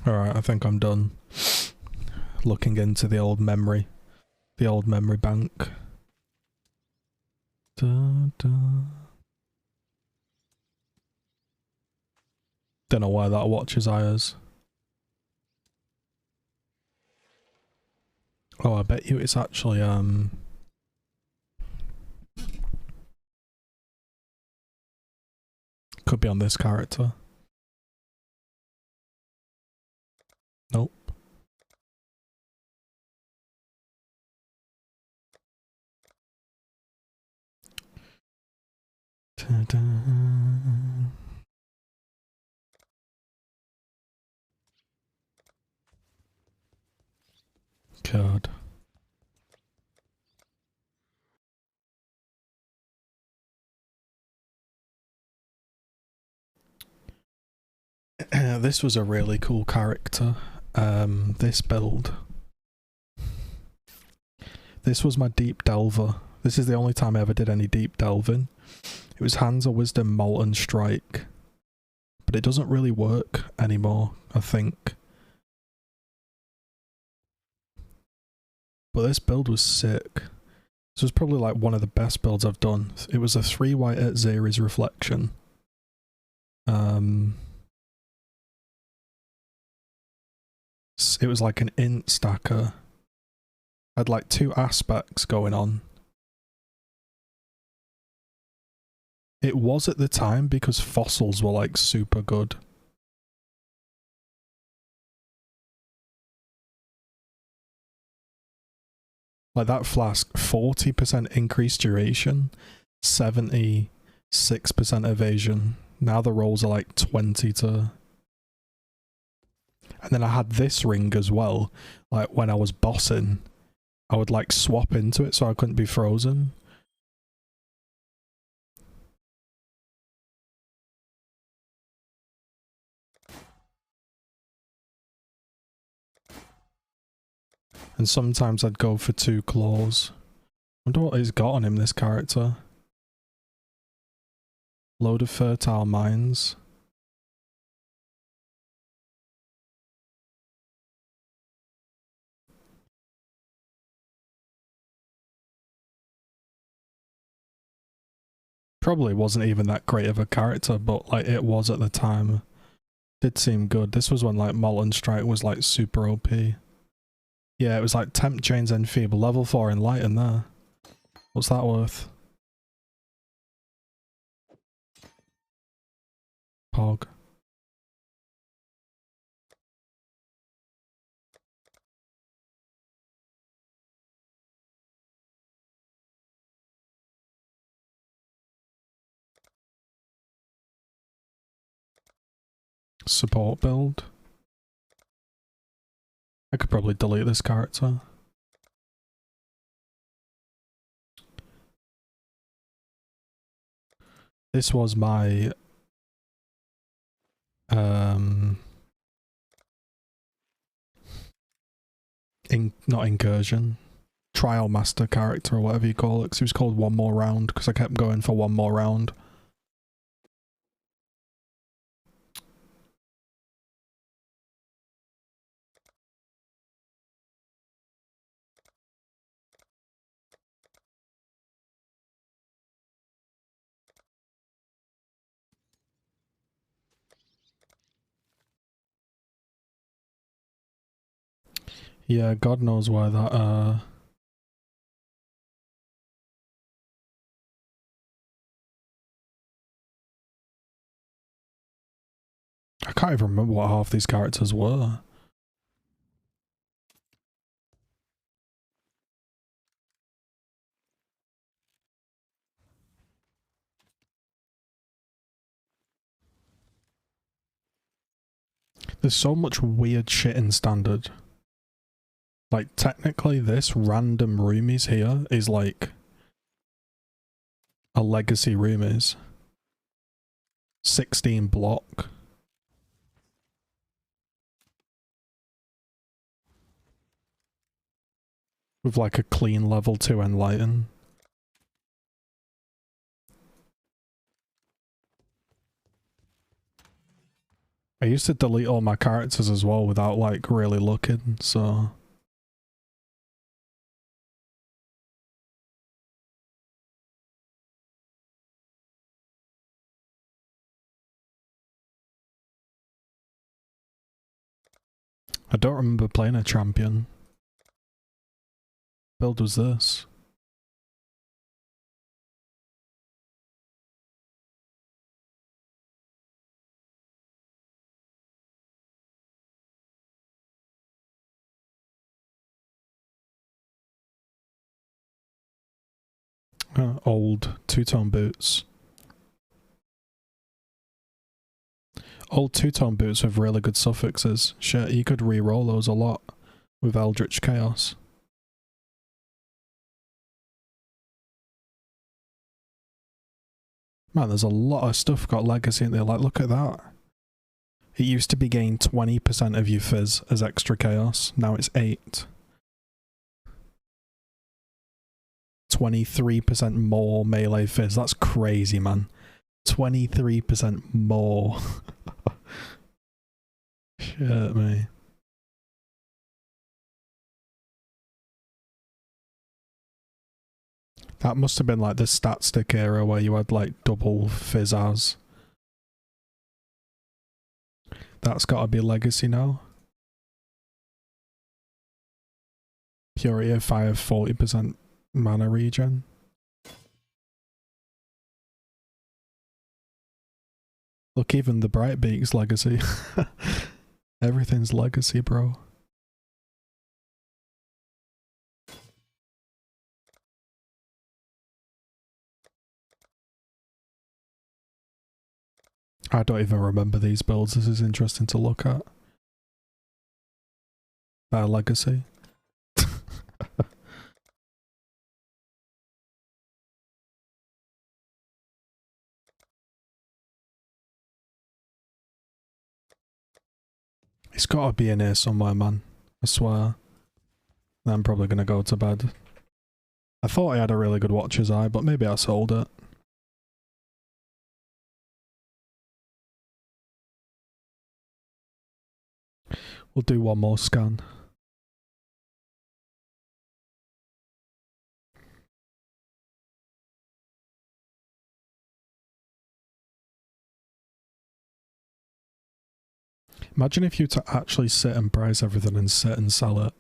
Alright, I think I'm done looking into the old memory bank. Da, da. Don't know why that watches eye is. Oh, I bet you it's actually, could be on this character. Nope. Ta-da. God. This was a really cool character. This build. This was my deep delver. This is the only time I ever did any deep delving. It was Hands of Wisdom, Molten Strike. But it doesn't really work anymore, I think. But this build was sick. This was probably like one of the best builds I've done. It was a 3 white at Zeri's Reflection. It was like an int stacker. Had like 2 aspects going on. It was at the time because fossils were like super good. Like that flask, 40% increased duration, 76% evasion. Now the rolls are like 20 to... And then I had this ring as well. Like when I was bossing, I would like swap into it so I couldn't be frozen. And sometimes I'd go for 2 claws. Wonder what he's got on him, this character. Load of fertile minds. Probably wasn't even that great of a character, but like it was at the time. Did seem good. This was when like Molten Strike was like super OP. Yeah, it was like Temp Chains Enfeeble, level 4 Enlighten there. What's that worth? Pog. Support build. I could probably delete this character. This was my not incursion, trial master character or whatever you call it, because he was called One More Round because I kept going for one more round. Yeah, God knows why that I can't even remember what half these characters were. There's so much weird shit in Standard. Like, technically this random roomies here is like a legacy roomies. 16 block. With like a clean level 2 Enlighten. I used to delete all my characters as well without like really looking, so... I don't remember playing a champion. Build was this? Old two-tone boots. Old two-tone boots with really good suffixes. Shit, you could re-roll those a lot with Eldritch Chaos. Man, there's a lot of stuff got legacy in there, like look at that. It used to be gain 20% of your fizz as extra chaos, now it's 8. 23% more melee fizz, that's crazy man. 23% more. Shit me. That must have been like the stat stick era where you had like double fizz as. That's gotta be legacy now. Purity of Fire 40% mana regen. Look, even the Bright Beak's legacy. Everything's legacy, bro. I don't even remember these builds. This is interesting to look at. Their legacy. It's gotta be in here somewhere, man. I swear. I'm probably gonna go to bed. I thought I had a really good watcher's eye, but maybe I sold it. We'll do one more scan. Imagine if you to actually sit and price everything and sit and sell it.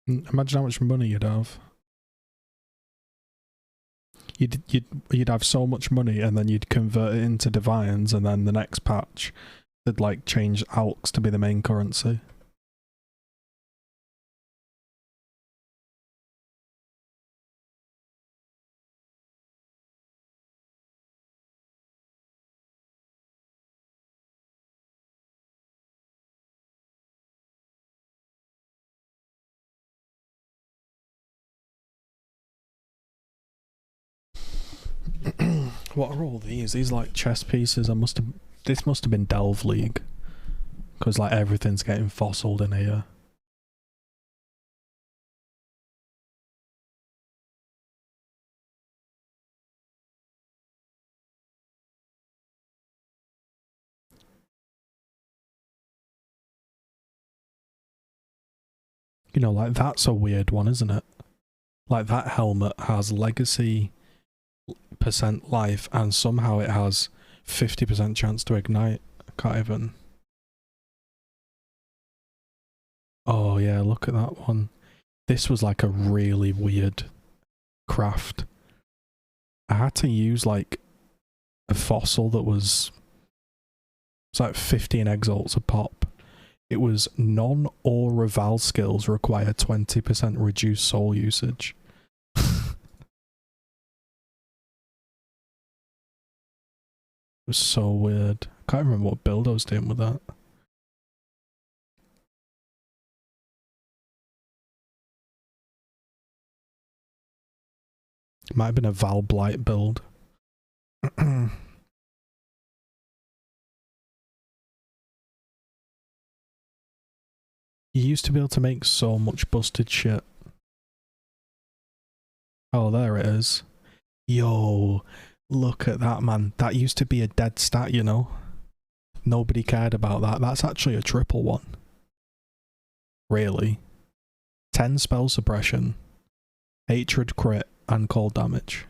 Imagine how much money you'd have. You'd have so much money, and then you'd convert it into divines, and then the next patch, they'd like change alks to be the main currency. What are all these? These like chess pieces. This must have been Delve League, because like everything's getting fossiled in here. You know, like that's a weird one, isn't it? Like that helmet has legacy % life, and somehow it has 50% chance to ignite. I can't even. Oh yeah, look at that one. This was like a really weird craft. I had to use like a fossil that was, it's like 15 exalts a pop. It was none or reval skills require 20% reduced soul usage. It was so weird. I can't remember what build I was doing with that. It might have been a Val Blight build. You used to be able to make so much busted shit. Oh, there it is. Yo, look at that, man. That used to be a dead stat, you know? Nobody cared about that. That's actually a triple one. Really? 10 spell suppression, hatred crit, and cold damage.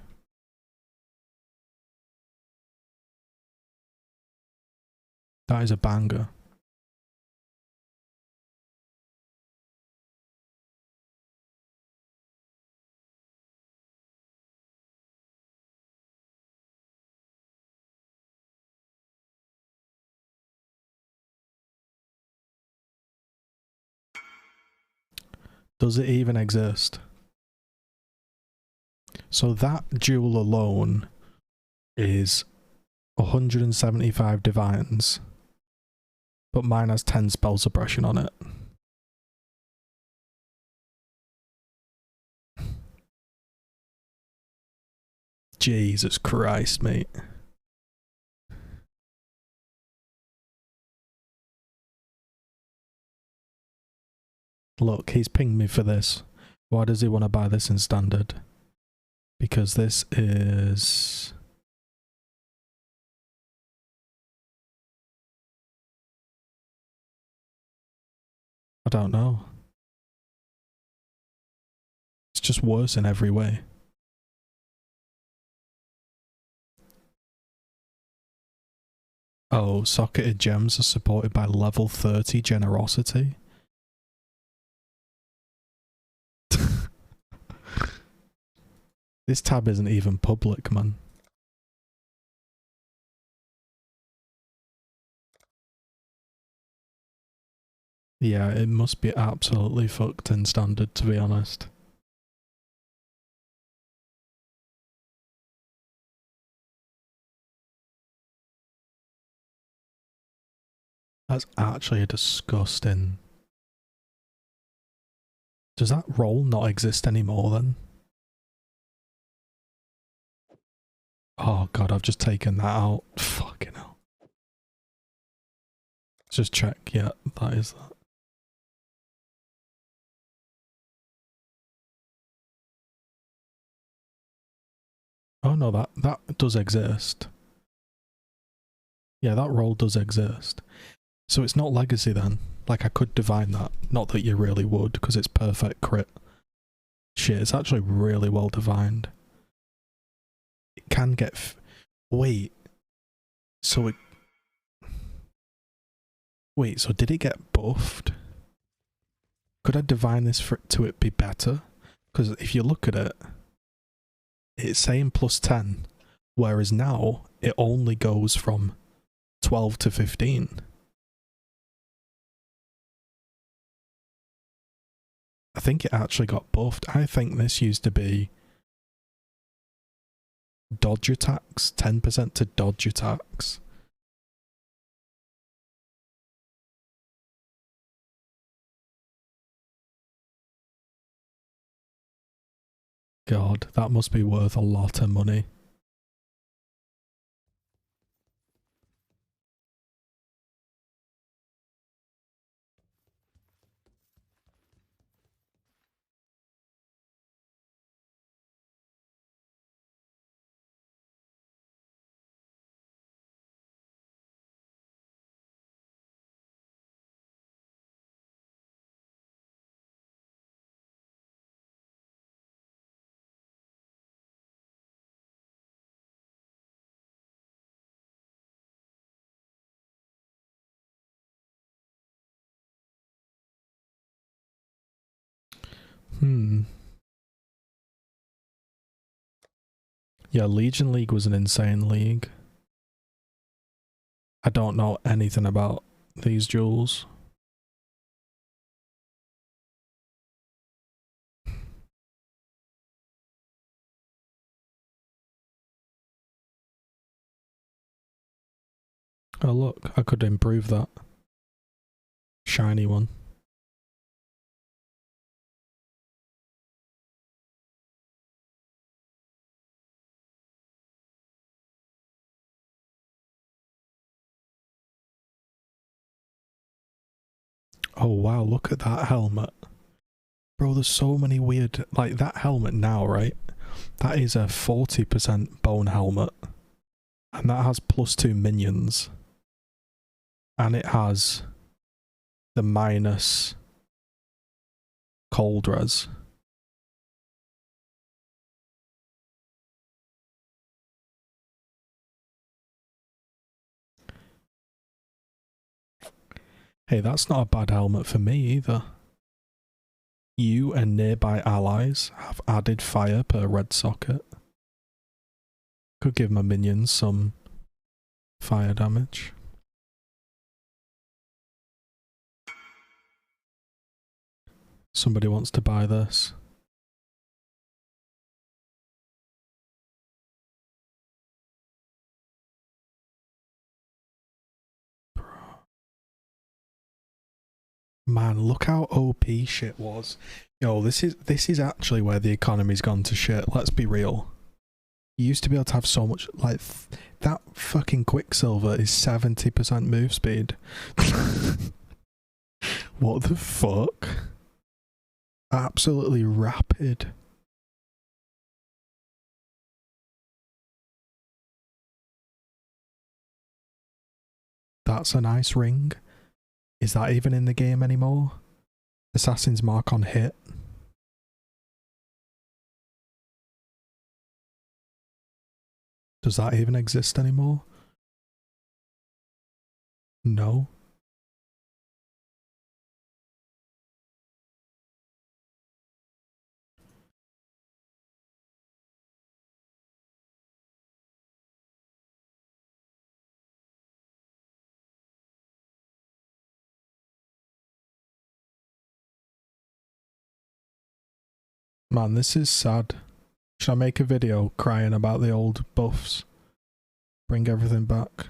That is a banger. Does it even exist? So that jewel alone is 175 divines, but mine has 10 spell suppression on it. Jesus Christ, mate. Look, he's pinged me for this. Why does he want to buy this in standard? Because this is... I don't know. It's just worse in every way. Oh, socketed gems are supported by level 30 generosity. This tab isn't even public, man. Yeah, it must be absolutely fucked in standard, to be honest. That's actually disgusting. Does that role not exist anymore then? Oh god, I've just taken that out. Fucking hell. Let's just check. Yeah, that is that. Oh no, that does exist. Yeah, that role does exist. So it's not legacy then. Like I could divine that. Not that you really would, because it's perfect crit. Shit, it's actually really well divined. It can get wait. So it... Wait, so did it get buffed? Could I divine this for it to be better? Because if you look at it, it's saying plus 10, whereas now it only goes from 12 to 15. I think it actually got buffed. I think this used to be dodge attacks, 10% to dodge attacks. God, that must be worth a lot of money. Yeah, Legion League was an insane league. I don't know anything about these jewels. Oh look, I could improve that. Shiny one. Oh wow, look at that helmet. Bro, there's so many weird... Like, that helmet now, right? That is a 40% bone helmet. And that has +2 minions. And it has the minus cold res. Hey, that's not a bad helmet for me either. You and nearby allies have added fire per red socket. Could give my minions some fire damage. Somebody wants to buy this. Man, look how OP shit was. Yo, this is actually where the economy's gone to shit. Let's be real. You used to be able to have so much, like, that fucking Quicksilver is 70% move speed. What the fuck? Absolutely rapid. That's a nice ring. Is that even in the game anymore? Assassin's Mark on hit. Does that even exist anymore? No. Man, this is sad. Should I make a video crying about the old buffs? Bring everything back.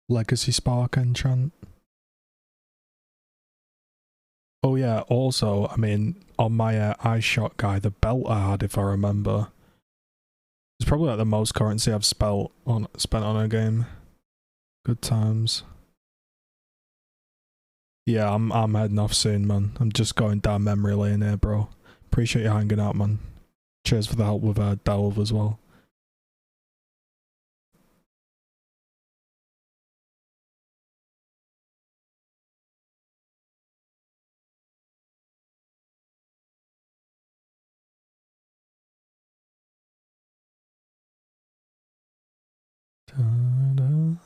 Legacy Spark enchant. Oh yeah, also, I mean, on my eye shot guy, the belt I had, if I remember, it's probably like the most currency I've spent on a game. Good times. Yeah, I'm heading off soon, man. I'm just going down memory lane here, bro. Appreciate you hanging out, man. Cheers for the help with Delve as well. Ta-da.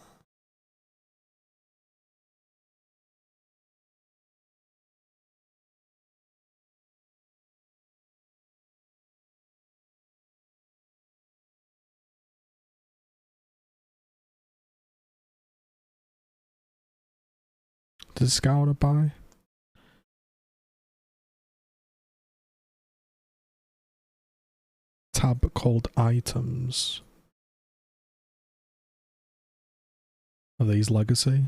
Does Scout buy? Tab called items. Are these legacy?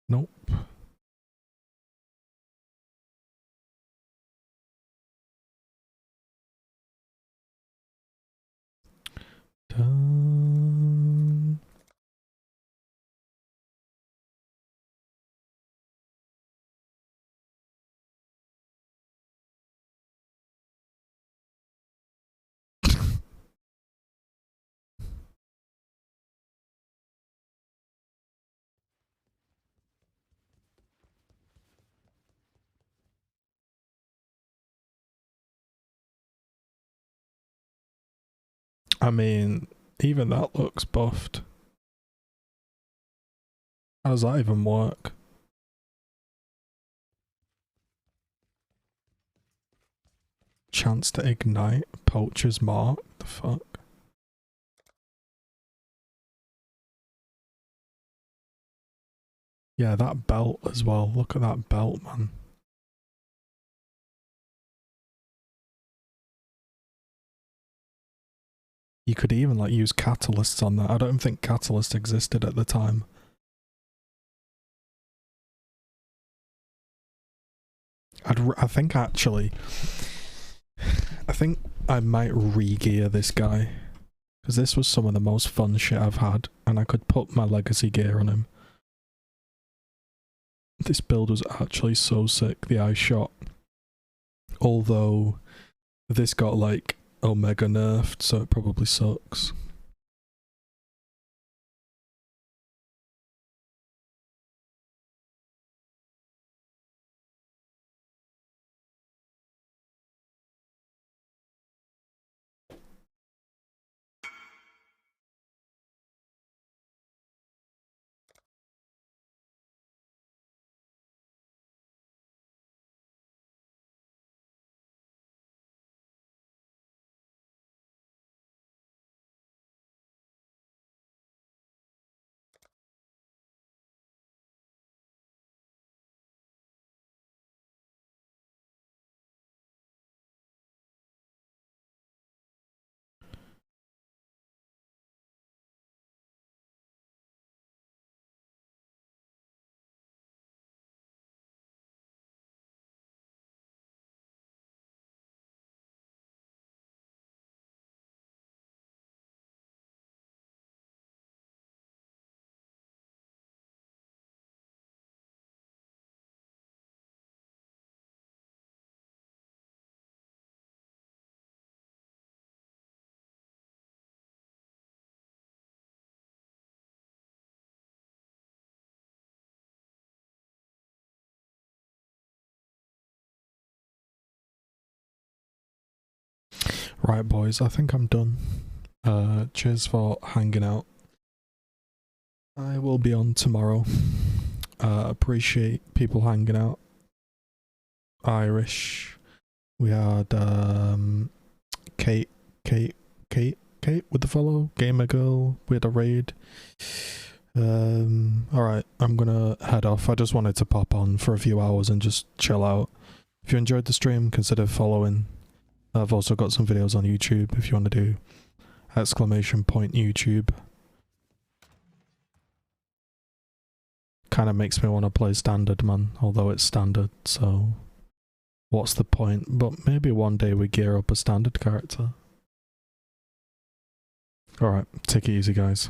Nope. Dun. I mean, even that looks buffed. How does that even work? Chance to ignite, poacher's mark, the fuck? Yeah, that belt as well, look at that belt, man. You could even like use catalysts on that. I don't think catalyst existed at the time. I think actually, I think I might re-gear this guy, because this was some of the most fun shit I've had, and I could put my legacy gear on him. This build was actually so sick, the eye shot. Although, this got like Omega nerfed, so it probably sucks. Right boys, I think I'm done. Cheers for hanging out. I will be on tomorrow. Appreciate people hanging out. Irish. We had Kate with the follow, Gamer Girl, we had a raid. Alright, I'm gonna head off. I just wanted to pop on for a few hours and just chill out. If you enjoyed the stream, consider following. I've also got some videos on YouTube if you want to do !YouTube. Kind of makes me want to play standard, man, although it's standard, so what's the point? But maybe one day we gear up a standard character. Alright, take it easy, guys.